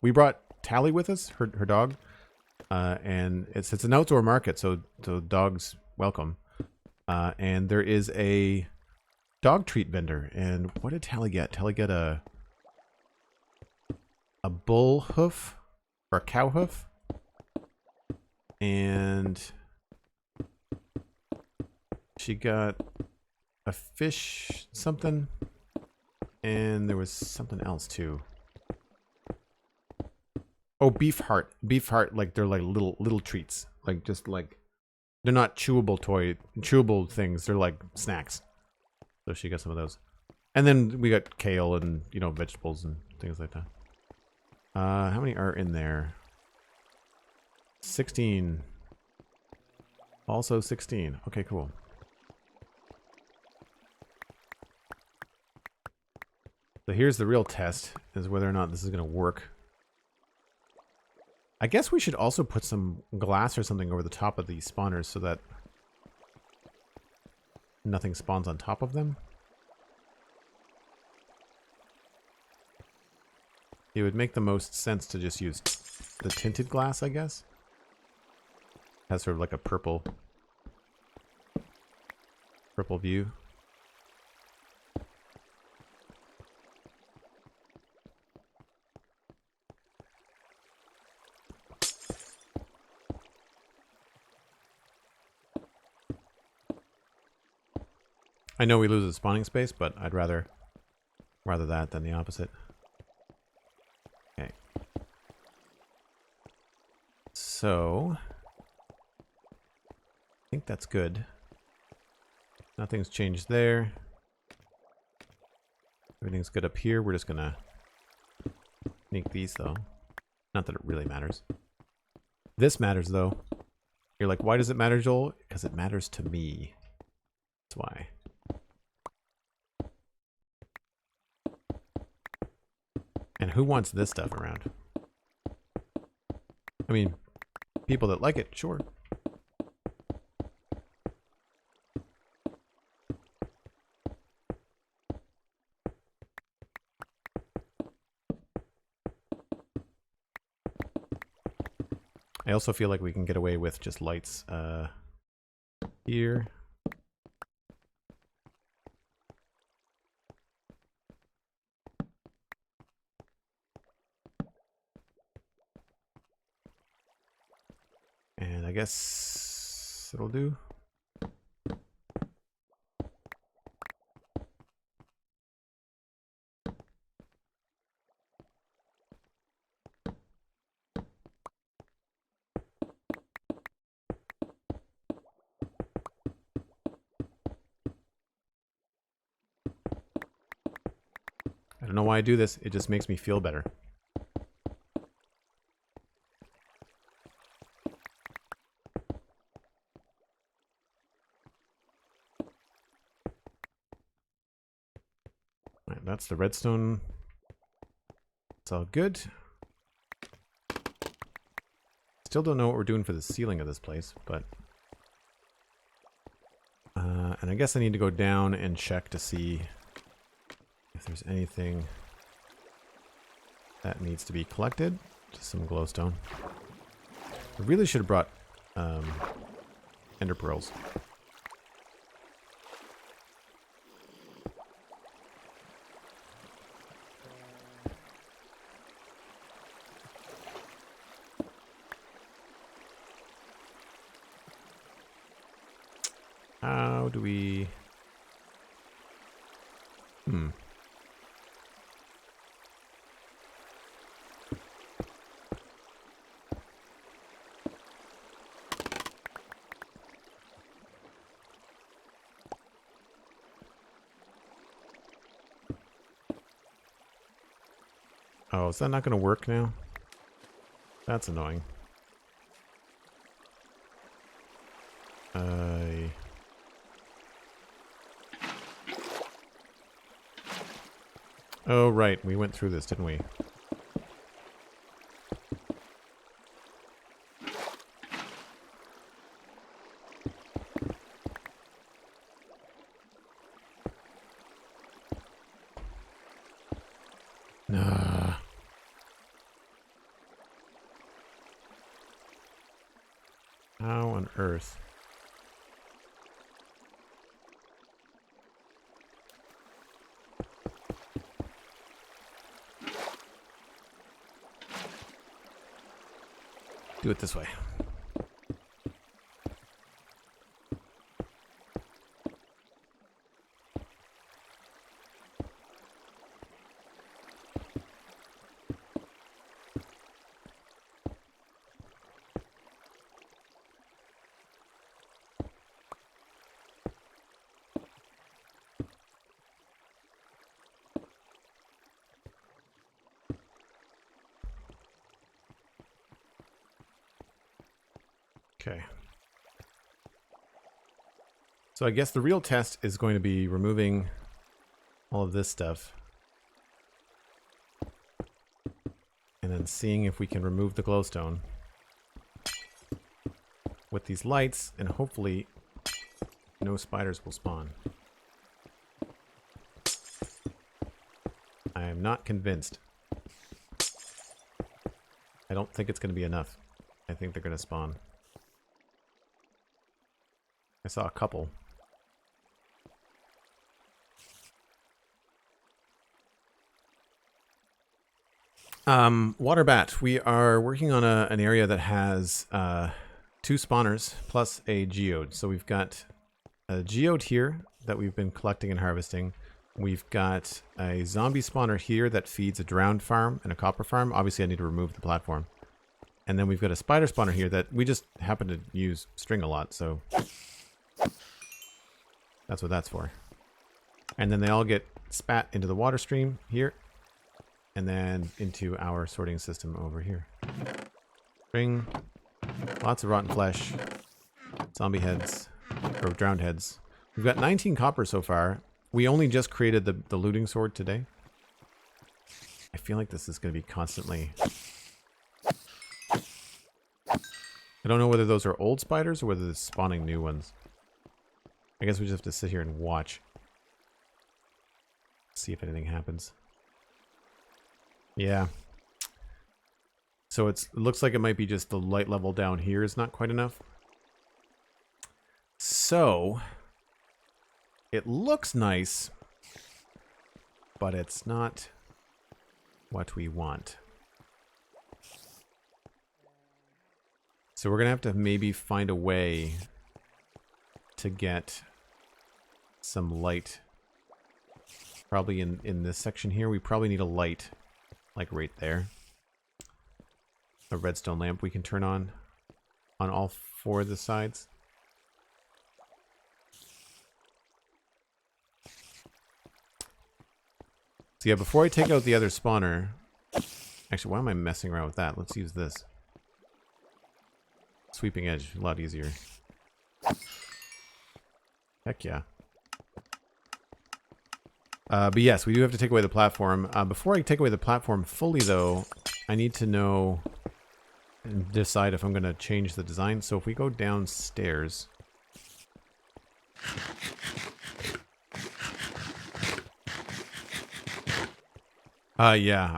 we brought Tally with us, her dog. And it's an outdoor market, so dogs welcome. And there is a dog treat vendor. And what did Tally get? Tally get a bull hoof or a cow hoof. And she got a fish something, and there was something else too. Oh, beef heart. Beef heart, like they're like little treats. Like just like they're not chewable things, they're like snacks. So she got some of those. And then we got kale and, you know, vegetables and things like that. How many are in there? 16. Also 16. Okay, cool. So here's the real test, is whether or not this is going to work. I guess we should also put some glass or something over the top of these spawners so that nothing spawns on top of them. It would make the most sense to just use the tinted glass, I guess. Has sort of like a purple view. I know we lose the spawning space, but I'd rather that than the opposite. Okay. So I think that's good. Nothing's changed there. Everything's good up here. We're just gonna sneak these though. Not that it really matters. This matters though. You're like, why does it matter, Joel? Because it matters to me. That's why. And who wants this stuff around? I mean, people that like it, sure. I also feel like we can get away with just lights here. And I guess it'll do. I don't know why I do this. It just makes me feel better. All right, that's the redstone. It's all good. Still don't know what we're doing for the ceiling of this place, but... and I guess I need to go down and check to see if there's anything that needs to be collected. Just some glowstone. I really should have brought ender pearls. How do we... Oh, is that not going to work now? That's annoying. Oh, right. We went through this, didn't we? Nah. How on earth? Do it this way. Okay. So I guess the real test is going to be removing all of this stuff. And then seeing if we can remove the glowstone with these lights, and hopefully no spiders will spawn. I am not convinced. I don't think it's going to be enough. I think they're going to spawn. I saw a couple. Water bat. We are working on an area that has 2 spawners plus a geode. So we've got a geode here that we've been collecting and harvesting. We've got a zombie spawner here that feeds a drowned farm and a copper farm. Obviously I need to remove the platform. And then we've got a spider spawner here that we just happen to use string a lot, so that's what that's for. And then they all get spat into the water stream here, and then into our sorting system over here. String, lots of rotten flesh, zombie heads, or drowned heads. We've got 19 copper so far. We only just created the looting sword today. I feel like this is going to be constantly... I don't know whether those are old spiders or whether they're spawning new ones. I guess we just have to sit here and watch. See if anything happens. Yeah. So it looks like it might be just the light level down here is not quite enough. So it looks nice, but it's not what we want. So we're going to have to maybe find a way to get some light. Probably in this section here, we probably need a light, like right there. A redstone lamp we can turn on all 4 of the sides. So yeah, before I take out the other spawner... Actually, why am I messing around with that? Let's use this. Sweeping edge, a lot easier. Heck yeah. But yes, we do have to take away the platform. Before I take away the platform fully, though, I need to know and decide if I'm going to change the design. So if we go downstairs... yeah,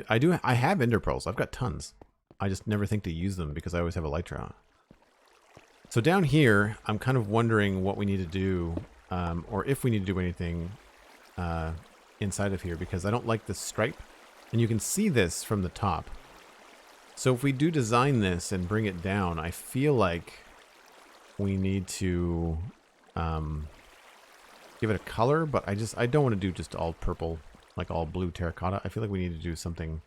I have ender pearls. I've got tons. I just never think to use them because I always have a elytra. So down here, I'm kind of wondering what we need to do, or if we need to do anything inside of here, because I don't like this stripe. And you can see this from the top. So if we do design this and bring it down, I feel like we need to give it a color, but I don't want to do just all purple, like all blue terracotta. I feel like we need to do something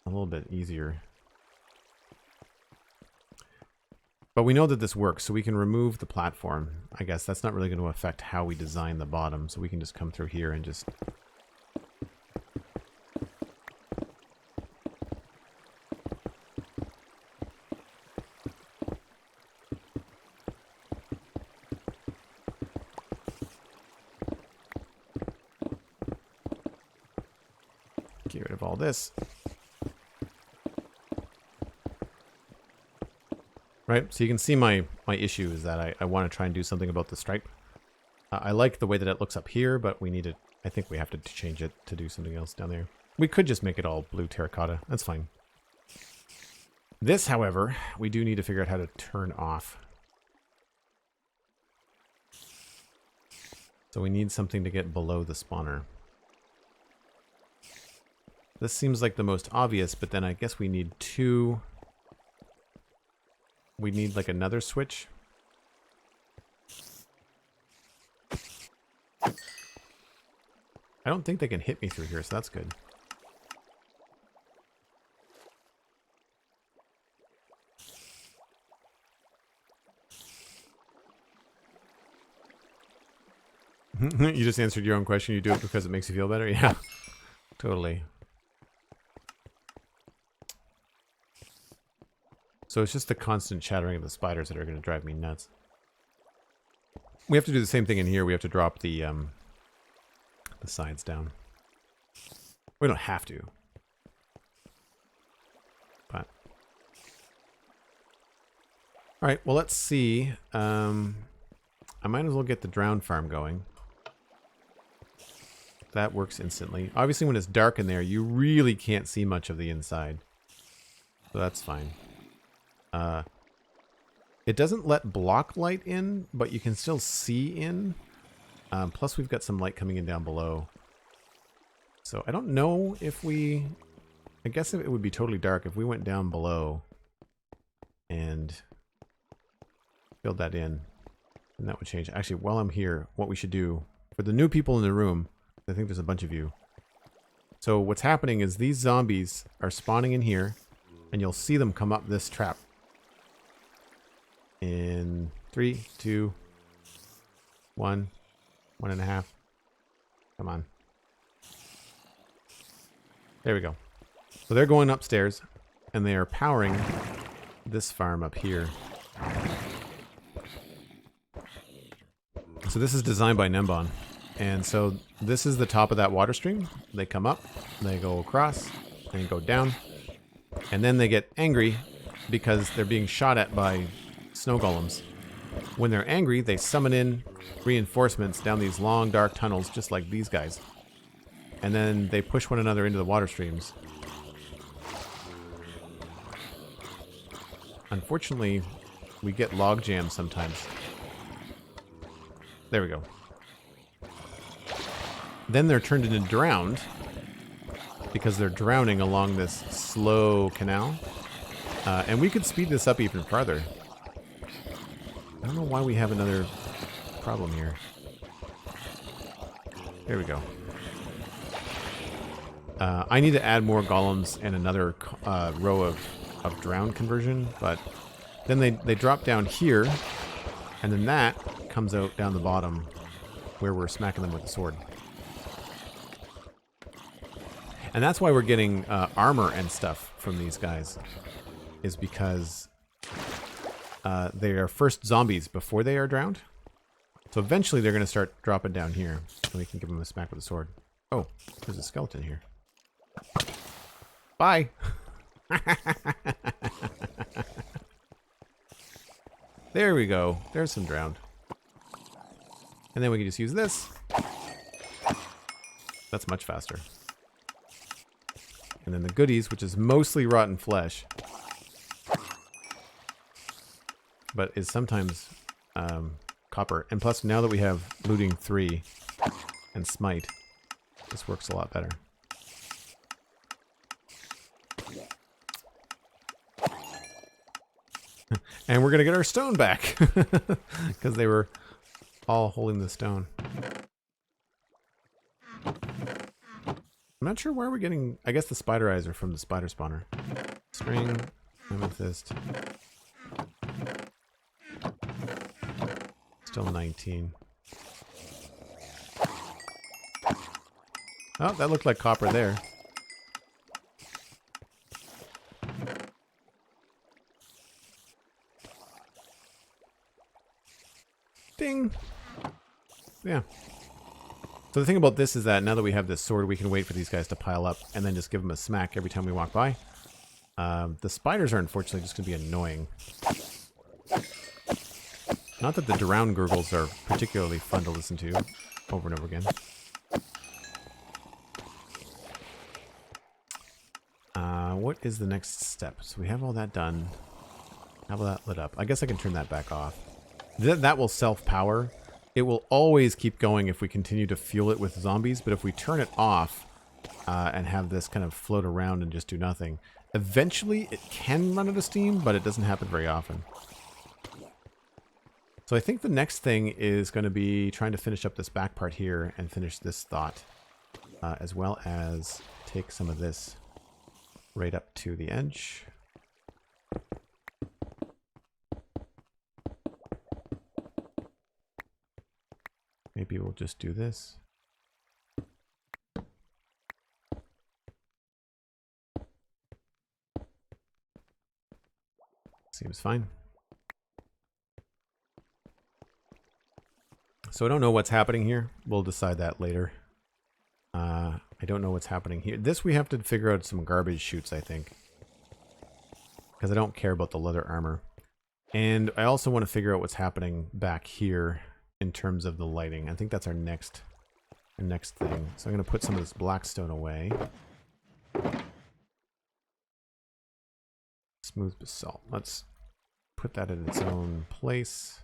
a little bit easier. But we know that this works, so we can remove the platform. I guess that's not really going to affect how we design the bottom, so we can just come through here and just... get rid of all this. Right, so you can see my issue is that I want to try and do something about the stripe. I like the way that it looks up here, but we need to, I think we have to change it to do something else down there. We could just make it all blue terracotta. That's fine. This, however, we do need to figure out how to turn off. So we need something to get below the spawner. This seems like the most obvious, but then I guess we need 2... We need like another switch. I don't think they can hit me through here, so that's good. You just answered your own question. You do it because it makes you feel better? Yeah, totally. So it's just the constant chattering of the spiders that are going to drive me nuts. We have to do the same thing in here. We have to drop the sides down. We don't have to. But all right, well, let's see. I might as well get the drown farm going. That works instantly. Obviously, when it's dark in there, you really can't see much of the inside. So that's fine. It doesn't let block light in, but you can still see in. Plus, we've got some light coming in down below. So I don't know if we... I guess it would be totally dark if we went down below and filled that in. And that would change. Actually, while I'm here, what we should do, for the new people in the room, I think there's a bunch of you. So what's happening is these zombies are spawning in here, and you'll see them come up this trap. In 3, 2, 1, 1.5. Come on. There we go. So they're going upstairs, and they are powering this farm up here. So this is designed by Gnembon. And so this is the top of that water stream. They come up, they go across, and go down. And then they get angry because they're being shot at by snow golems. When they're angry, they summon in reinforcements down these long, dark tunnels, just like these guys. And then they push one another into the water streams. Unfortunately, we get log jams sometimes. There we go. Then they're turned into drowned because they're drowning along this slow canal. And we could speed this up even farther. I don't know why we have another problem here. There we go. I need to add more golems and another row of drown conversion, but then they drop down here, and then that comes out down the bottom where we're smacking them with the sword. And that's why we're getting armor and stuff from these guys, is because they are first zombies before they are drowned. So eventually they're going to start dropping down here, and we can give them a smack with a sword. Oh, there's a skeleton here. Bye! There we go. There's some drowned. And then we can just use this. That's much faster. And then the goodies, which is mostly rotten flesh, but is sometimes copper. And plus, now that we have looting 3 and smite, this works a lot better. And we're going to get our stone back because they were all holding the stone. I'm not sure where we're getting... I guess the spider eyes are from the spider spawner. String, amethyst. Still 19. Oh, that looked like copper there. Ding! Yeah. So the thing about this is that now that we have this sword, we can wait for these guys to pile up and then just give them a smack every time we walk by. The spiders are unfortunately just going to be annoying. Not that the drown gurgles are particularly fun to listen to over and over again. What is the next step? So we have all that done. How about that lit up? I guess I can turn that back off. That will self-power. It will always keep going if we continue to fuel it with zombies, but if we turn it off and have this kind of float around and just do nothing, eventually it can run out of steam, but it doesn't happen very often. So I think the next thing is going to be trying to finish up this back part here and finish this thought, as well as take some of this right up to the edge. Maybe we'll just do this. Seems fine. So I don't know what's happening here. We'll decide that later. I don't know what's happening here. This we have to figure out some garbage chutes, I think. Because I don't care about the leather armor. And I also want to figure out what's happening back here in terms of the lighting. I think that's our next thing. So I'm going to put some of this blackstone away. Smooth basalt. Let's put that in its own place.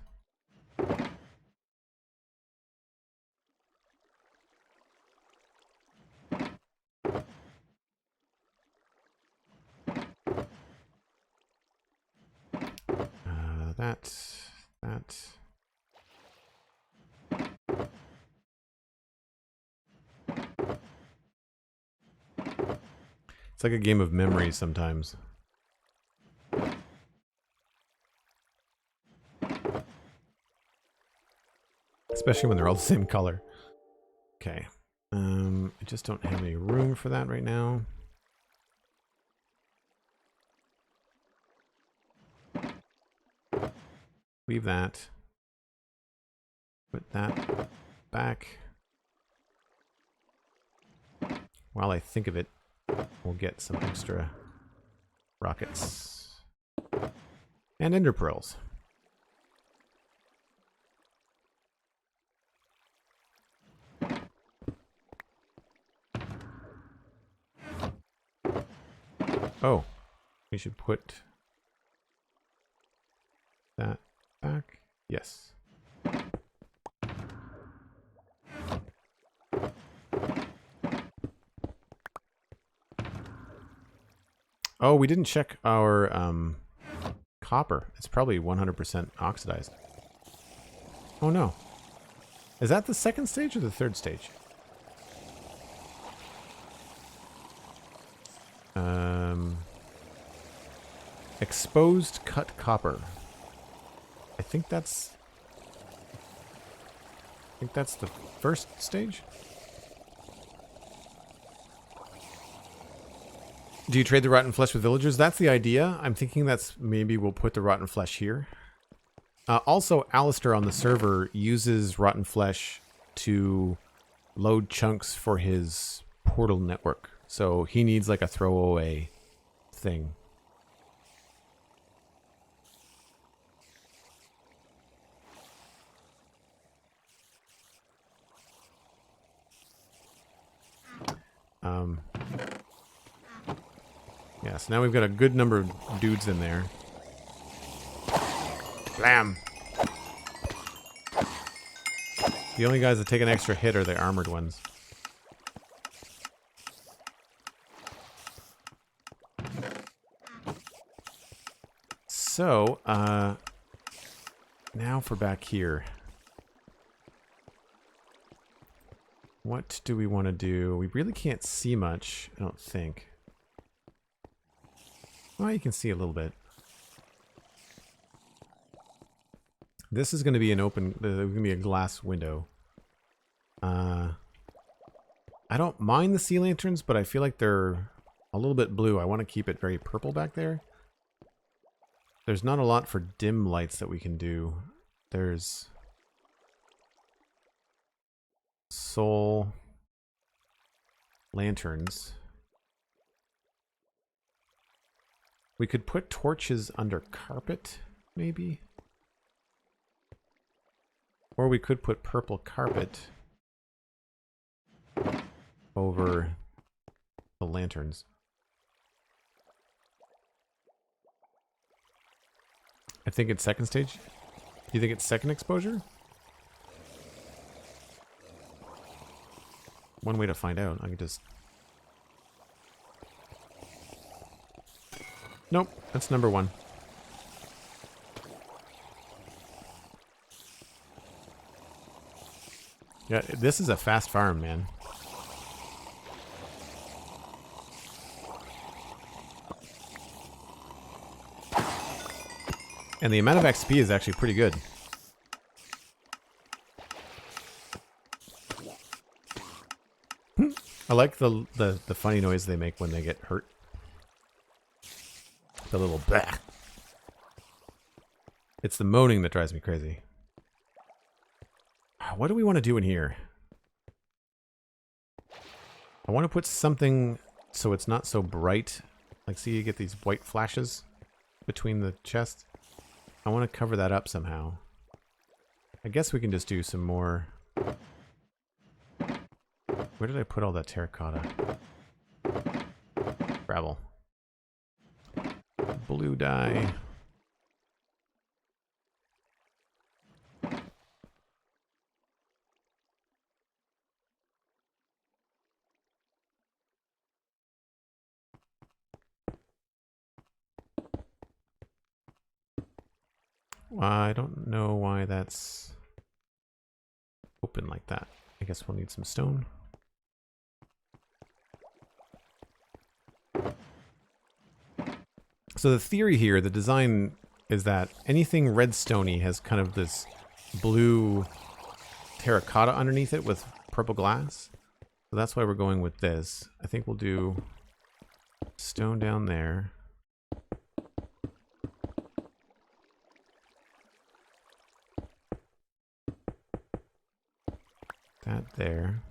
That. It's like a game of memory sometimes. Especially when they're all the same color. Okay. I just don't have any room for that right now. Leave that. Put that back. While I think of it, we'll get some extra rockets. And ender pearls. Oh, we should put that back. Yes. Oh, we didn't check our copper. It's probably 100% oxidized. Oh no. Is that the second stage or the third stage? Exposed cut copper. I think that's the first stage. Do you trade the rotten flesh with villagers? That's the idea. I'm thinking that's maybe we'll put the rotten flesh here. Also, Alistair on the server uses rotten flesh to load chunks for his portal network. So he needs like a throwaway thing. Yeah, so now we've got a good number of dudes in there. Blam! The only guys that take an extra hit are the armored ones. So, now for back here. What do we want to do? We really can't see much, I don't think. Well, you can see a little bit. This is going to be an open, going to be a glass window. I don't mind the sea lanterns, but I feel like they're a little bit blue. I want to keep it very purple back there. There's not a lot for dim lights that we can do. There's soul lanterns. We could put torches under carpet, maybe. Or we could put purple carpet over the lanterns. I think it's second stage. Do you think it's second exposure? One way to find out. I could just... Nope, that's number one. Yeah, this is a fast farm, man. And the amount of XP is actually pretty good. I like the funny noise they make when they get hurt. The little bah. It's the moaning that drives me crazy. What do we want to do in here? I want to put something so it's not so bright. Like, see, you get these white flashes between the chests. I want to cover that up somehow. I guess we can just do some more... Where did I put all that terracotta? Gravel. Blue dye. I don't know why that's open like that. I guess we'll need some stone. So the theory here, the design, is that anything redstone-y has kind of this blue terracotta underneath it with purple glass. So that's why we're going with this. I think we'll do stone down there. That there.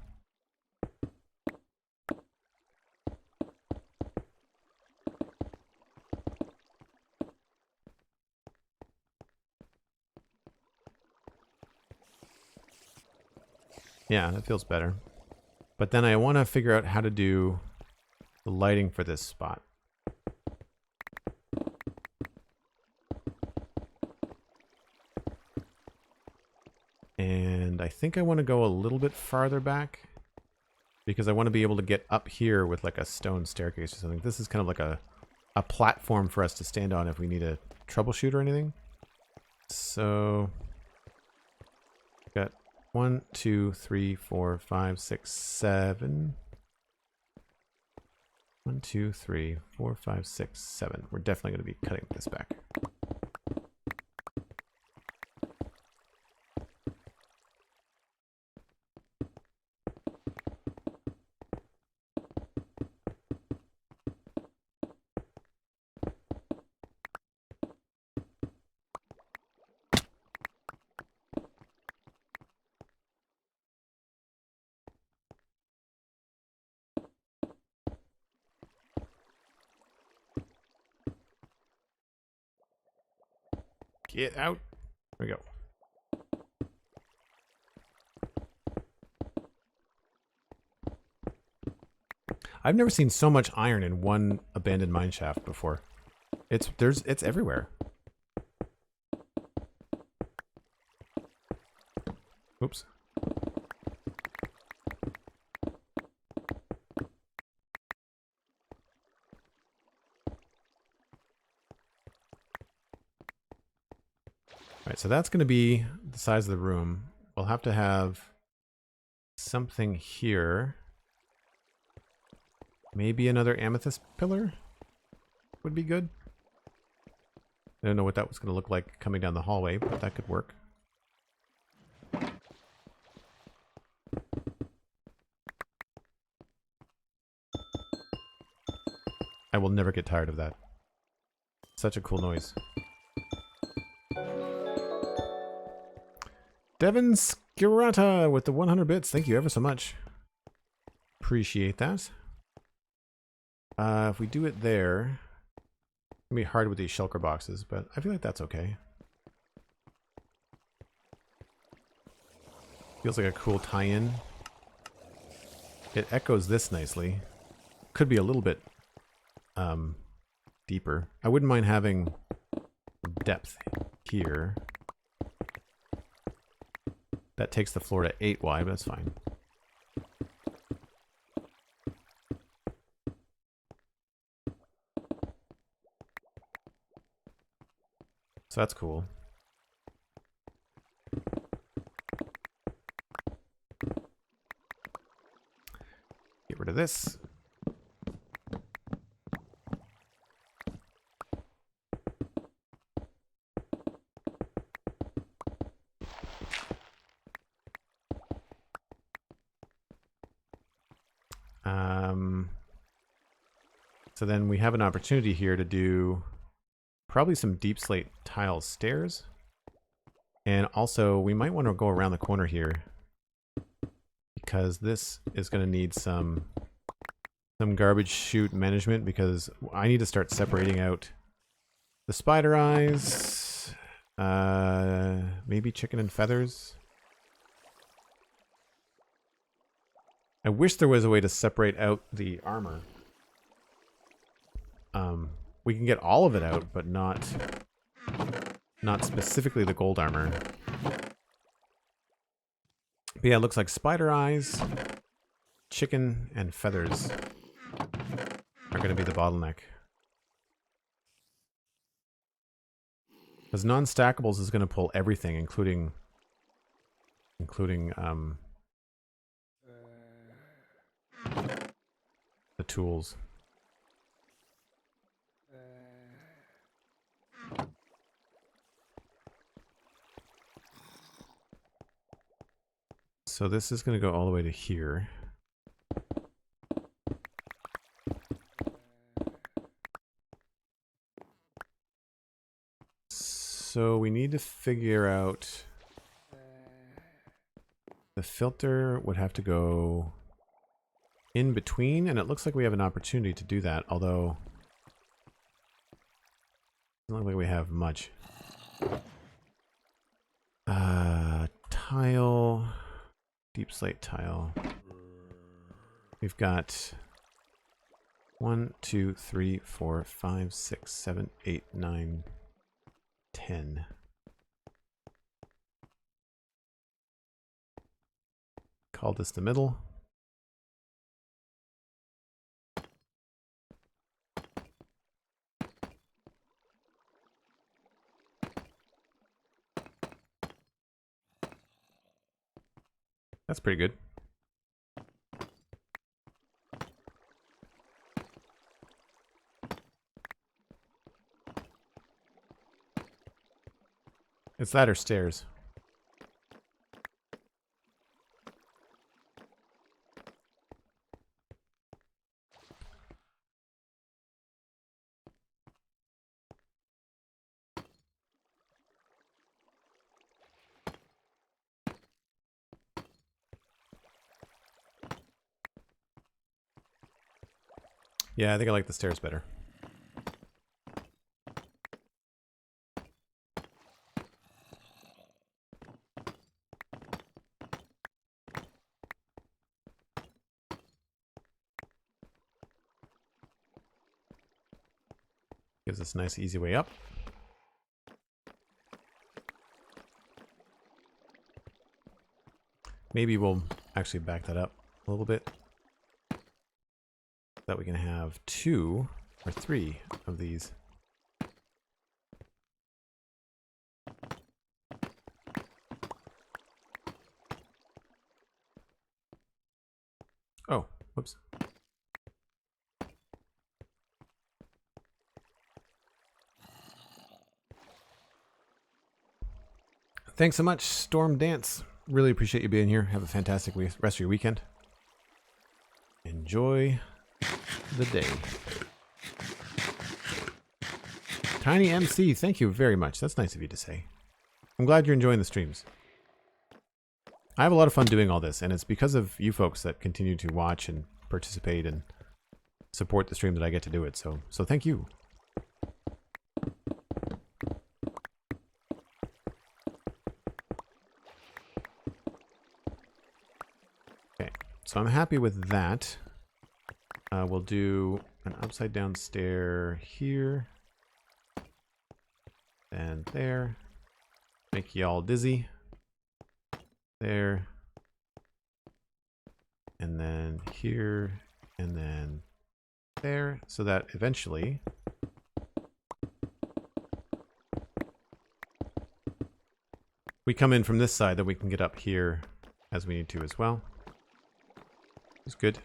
Yeah, that feels better. But then I want to figure out how to do the lighting for this spot. And I think I want to go a little bit farther back because I want to be able to get up here with like a stone staircase or something. This is kind of like a platform for us to stand on if we need a troubleshoot or anything. So got 1, 2, 3, 4, 5, 6, 7. 1, 2, 3, 4, 5, 6, 7. We're definitely going to be cutting this back. Get out. There we go. I've never seen so much iron in one abandoned mine shaft before. It's everywhere. Oops. Alright, so that's going to be the size of the room. We'll have to have something here. Maybe another amethyst pillar would be good. I don't know what that was going to look like coming down the hallway, but that could work. I will never get tired of that. Such a cool noise. Devin Skirata with the 100 bits. Thank you ever so much. Appreciate that. If we do it there, it's going to be hard with these shulker boxes, but I feel like that's okay. Feels like a cool tie-in. It echoes this nicely. Could be a little bit deeper. I wouldn't mind having depth here. That takes the floor to 8 wide, but that's fine. So that's cool. Get rid of this. So then we have an opportunity here to do probably some deep slate tile stairs. And also we might want to go around the corner here because this is going to need some garbage chute management, because I need to start separating out the spider eyes, maybe chicken and feathers. I wish there was a way to separate out the armor. We can get all of it out, but not specifically the gold armor. But yeah, it looks like spider eyes, chicken, and feathers are going to be the bottleneck. Because non-stackables is going to pull everything, including the tools. So this is going to go all the way to here. So we need to figure out, the filter would have to go in between, and it looks like we have an opportunity to do that, although it doesn't look like we have much. Tile, deep slate tile. We've got 1, 2, 3, 4, 5, 6, 7, 8, 9, 10. Call this the middle. That's pretty good. It's that or stairs. Yeah, I think I like the stairs better. Gives us a nice easy way up. Maybe we'll actually back that up a little bit. That we can have 2 or 3 of these. Oh, whoops. Thanks so much, Storm Dance. Really appreciate you being here. Have a fantastic rest of your weekend. Enjoy the day. Tiny MC, thank you very much. That's nice of you to say. I'm glad you're enjoying the streams. I have a lot of fun doing all this, and it's because of you folks that continue to watch and participate and support the stream that I get to do it. So thank you. Okay, so I'm happy with that. We'll do an upside down stair here and there. Make y'all dizzy. There. And then here and then there, so that eventually we come in from this side, that we can get up here as we need to as well. It's good.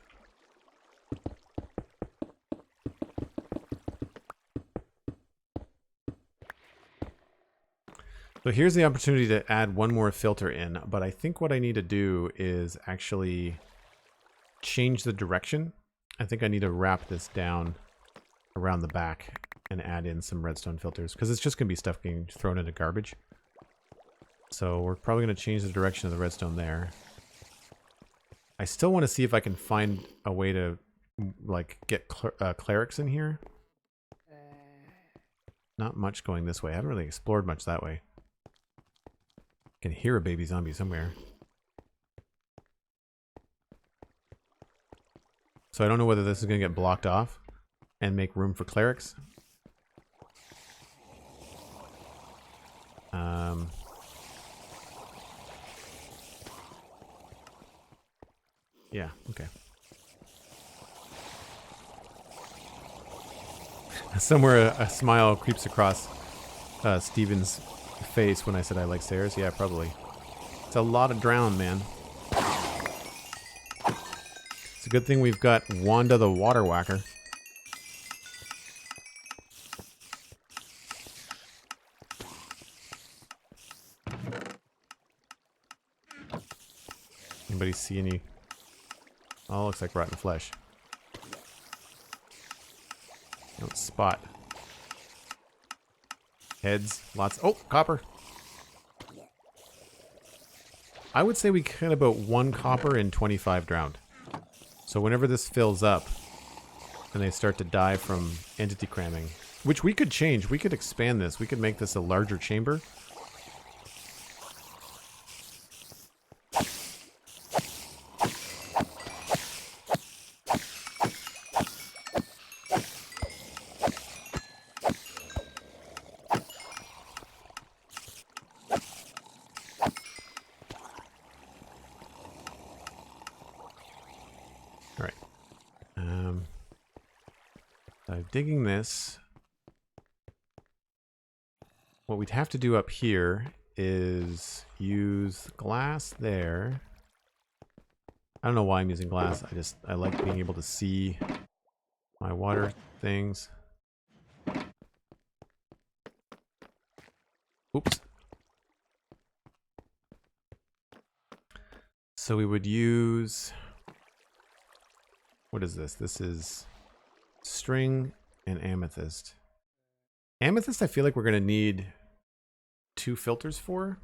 So here's the opportunity to add one more filter in, but I think what I need to do is actually change the direction. I think I need to wrap this down around the back and add in some redstone filters, because it's just going to be stuff getting thrown into garbage. So we're probably going to change the direction of the redstone there. I still want to see if I can find a way to like get clerics in here. Not much going this way. I haven't really explored much that way. I can hear a baby zombie somewhere. So I don't know whether this is going to get blocked off and make room for clerics. Yeah, okay. Somewhere a smile creeps across Steven's face when I said I like stairs. Yeah, probably. It's a lot of drown, man. It's a good thing we've got Wanda the Water Whacker. Anybody see any? Oh, looks like rotten flesh. Don't spot. Heads, lots. Oh, copper. I would say we get about 1 copper and 25 drowned. So whenever this fills up and they start to die from entity cramming, which we could change, we could expand this, we could make this a larger chamber. Digging this, what we'd have to do up here is use glass there. I don't know why I'm using glass. I like being able to see my water things. Oops. So we would use, what is this? This is string and amethyst. Amethyst I feel like we're going to need 2 filters for.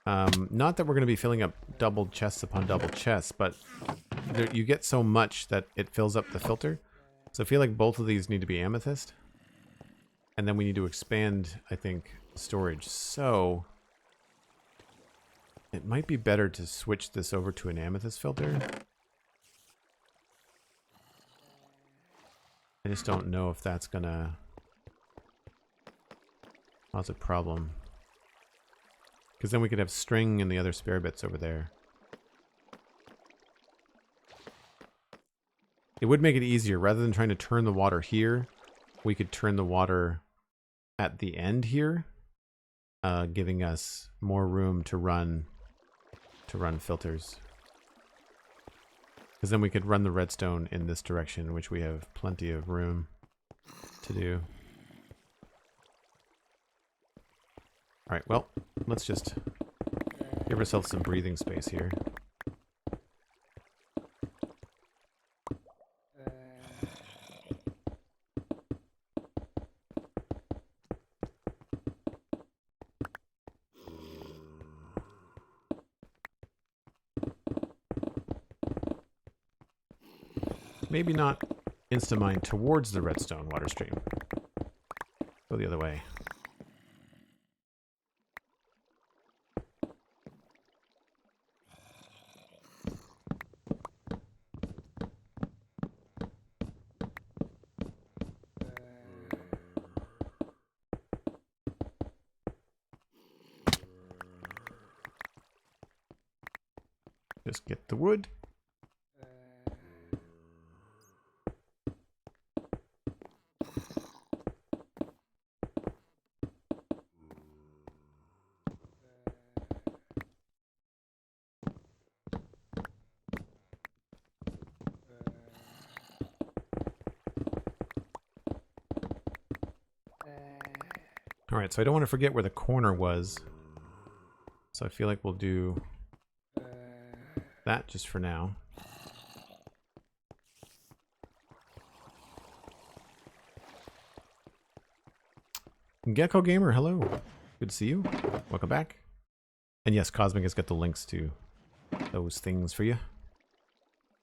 Not that we're going to be filling up double chests upon double chests, but you get so much that it fills up the filter. So I feel like both of these need to be amethyst. And then we need to expand, I think, storage. So it might be better to switch this over to an amethyst filter. I just don't know if that's gonna cause a problem. Because then we could have string and the other spare bits over there. It would make it easier. Rather than trying to turn the water here, we could turn the water at the end here, giving us more room to run filters. Because then we could run the redstone in this direction, which we have plenty of room to do. Alright, well, let's just give ourselves some breathing space here. Maybe not insta-mine towards the redstone water stream. Go the other way. Just get the wood. Alright, so I don't want to forget where the corner was. So I feel like we'll do that just for now. Gecko Gamer, hello. Good to see you. Welcome back. And yes, Cosmic has got the links to those things for you.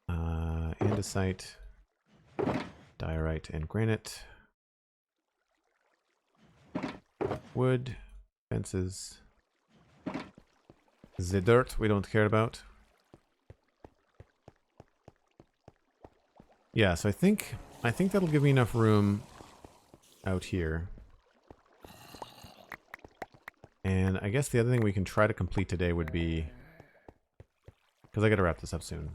Andesite, diorite, and granite. Wood, fences. The dirt we don't care about. Yeah, so I think that'll give me enough room out here. And I guess the other thing we can try to complete today would be, because I gotta wrap this up soon.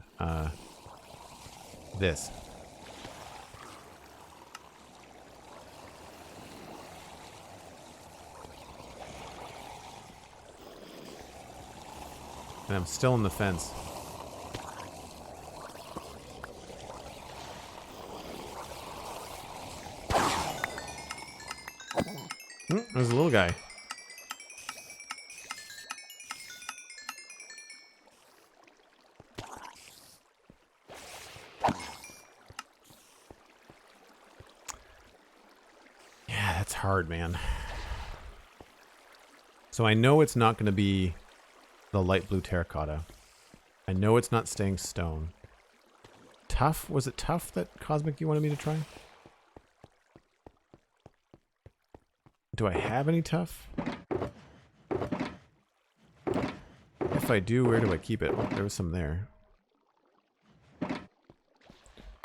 This. And I'm still in the fence. There's a little guy. Yeah, that's hard, man. So I know it's not going to be the light blue terracotta. I know it's not staying stone. Tough? Was it tough that Cosmic you wanted me to try? Do I have any tough? If I do, where do I keep it? Oh, there was some there.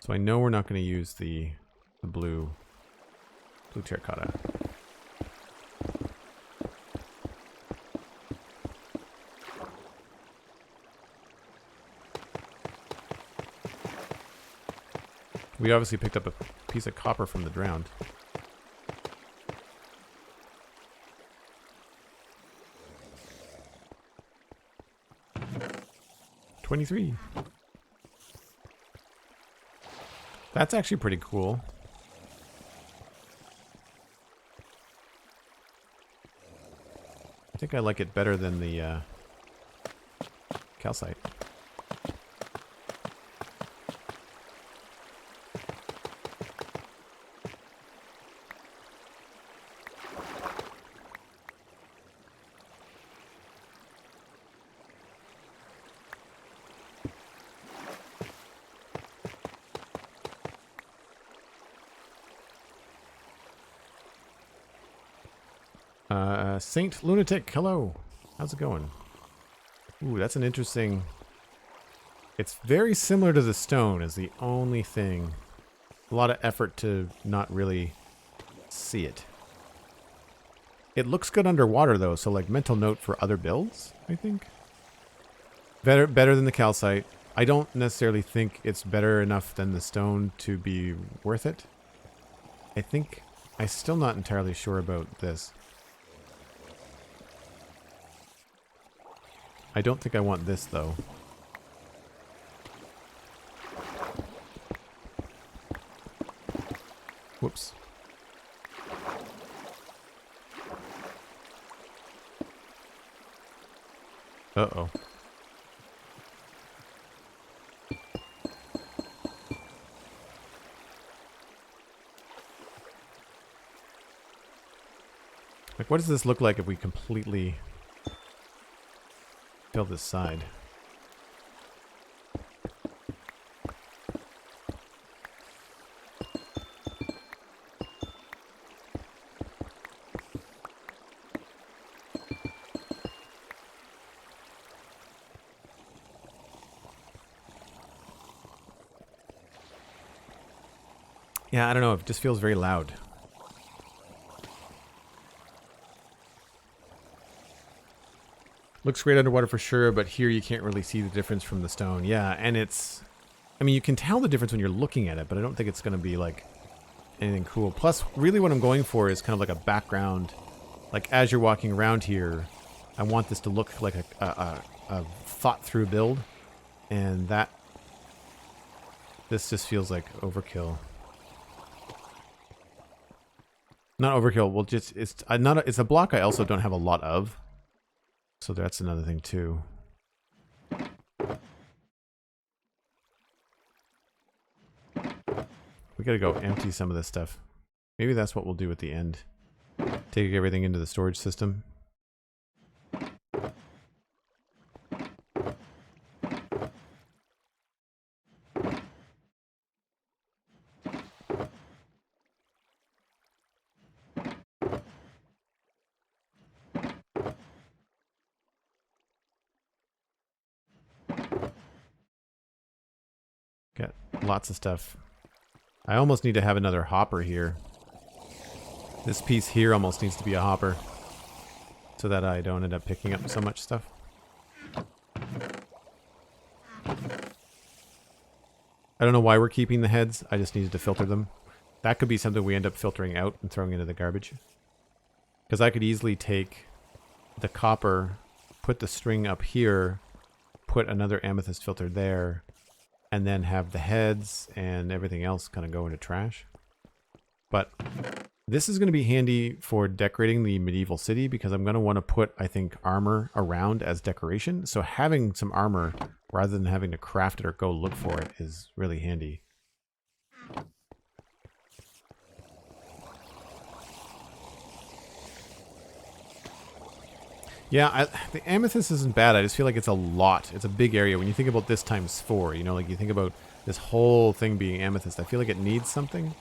So I know we're not going to use the blue terracotta. We obviously picked up a piece of copper from the drowned. $23. That's actually pretty cool. I think I like it better than the calcite. Saint Lunatic, hello. How's it going? Ooh, that's an interesting... It's very similar to the stone is the only thing. A lot of effort to not really see it. It looks good underwater though, so like mental note for other builds, I think. Better than the calcite. I don't necessarily think it's better enough than the stone to be worth it. I think... I'm still not entirely sure about this. I don't think I want this, though. Whoops. Uh-oh. Like, what does this look like if we completely... fill this side? Yeah, I don't know. It just feels very loud. Looks great underwater for sure, but here you can't really see the difference from the stone. Yeah, and it's... I mean, you can tell the difference when you're looking at it, but I don't think it's going to be, like, anything cool. Plus, really what I'm going for is kind of like a background. Like, as you're walking around here, I want this to look like a thought-through build. And that... This just feels like overkill. Not overkill, well, just... It's a block I also don't have a lot of. So that's another thing too. We gotta go empty some of this stuff. Maybe that's what we'll do at the end. Take everything into the storage system. Got lots of stuff. I almost need to have another hopper here. This piece here almost needs to be a hopper so that I don't end up picking up so much stuff. I don't know why we're keeping the heads. I just needed to filter them. That could be something we end up filtering out and throwing into the garbage. Because I could easily take the copper, put the string up here, put another amethyst filter there, and then have the heads and everything else kind of go into trash. But this is going to be handy for decorating the medieval city because I'm going to want to put, I think, armor around as decoration. So having some armor rather than having to craft it or go look for it is really handy. Yeah, the amethyst isn't bad. I just feel like it's a lot. It's a big area. When you think about this times 4, you know, like you think about this whole thing being amethyst, I feel like it needs something.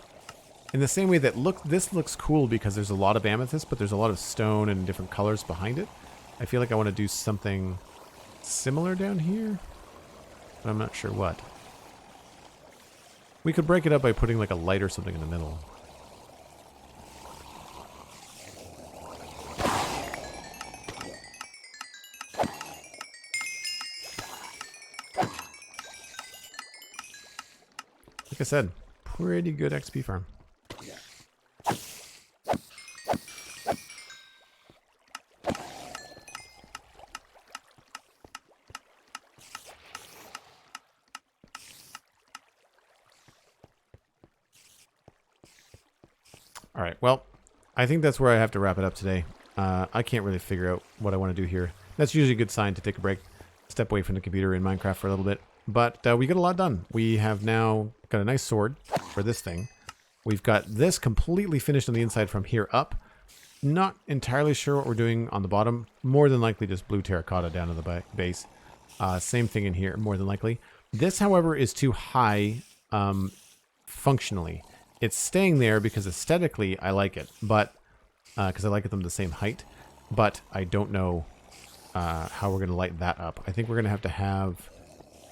In the same way that, look, this looks cool because there's a lot of amethyst, but there's a lot of stone and different colors behind it. I feel like I want to do something similar down here, but I'm not sure what. We could break it up by putting like a light or something in the middle. Like I said, pretty good XP farm. All right, well, I think that's where I have to wrap it up today. I can't really figure out what I want to do here. That's usually a good sign to take a break, step away from the computer in Minecraft for a little bit. But we got a lot done. We have now got a nice sword for this thing. We've got this completely finished on the inside from here up. Not entirely sure what we're doing on the bottom. More than likely just blue terracotta down to the base. Same thing in here, more than likely. This, however, is too high functionally. It's staying there because aesthetically I like it, but because I like them the same height. But I don't know how we're going to light that up. I think we're going to have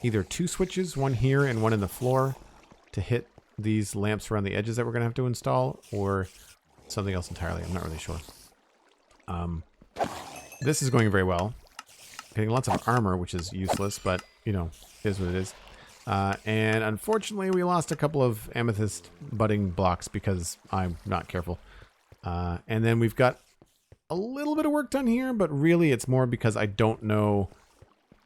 either 2 switches, one here and one in the floor, to hit these lamps around the edges that we're going to have to install, or something else entirely. I'm not really sure. This is going very well. Getting lots of armor, which is useless, but, you know, it is what it is. And unfortunately, we lost a couple of amethyst budding blocks because I'm not careful. And then we've got a little bit of work done here, but really it's more because I don't know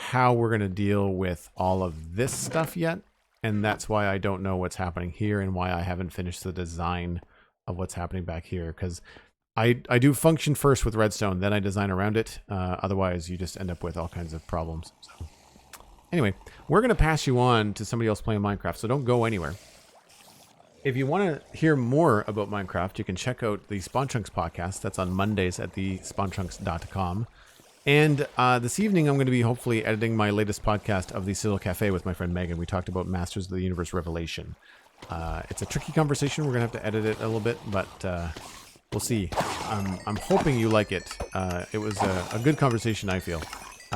how we're going to deal with all of this stuff yet. And that's why I don't know what's happening here and why I haven't finished the design of what's happening back here. Because I do function first with redstone, then I design around it. Otherwise, you just end up with all kinds of problems. So anyway, we're going to pass you on to somebody else playing Minecraft, so don't go anywhere. If you want to hear more about Minecraft, you can check out the Spawn Chunks podcast. That's on Mondays at thespawnchunks.com. And this evening, I'm going to be hopefully editing my latest podcast of the Citadel Cafe with my friend Megan. We talked about Masters of the Universe Revelation. It's a tricky conversation. We're going to have to edit it a little bit, but we'll see. I'm hoping you like it. It was a good conversation, I feel.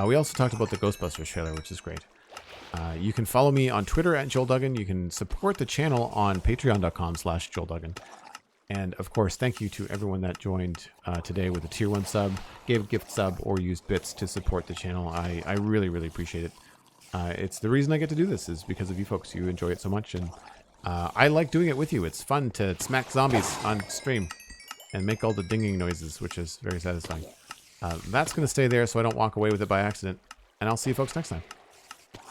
We also talked about the Ghostbusters trailer, which is great. You can follow me on Twitter at Joel Duggan. You can support the channel on patreon.com/JoelDuggan. And of course, thank you to everyone that joined today with a tier 1 sub, gave a gift sub, or used bits to support the channel. I really, really appreciate it. It's the reason I get to do this is because of you folks. You enjoy it so much, and I like doing it with you. It's fun to smack zombies on stream and make all the dinging noises, which is very satisfying. That's going to stay there so I don't walk away with it by accident. And I'll see you folks next time.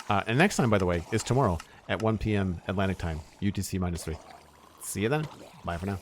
And next time, by the way, is tomorrow at 1 p.m. Atlantic time, UTC -3. See you then. Bye for now.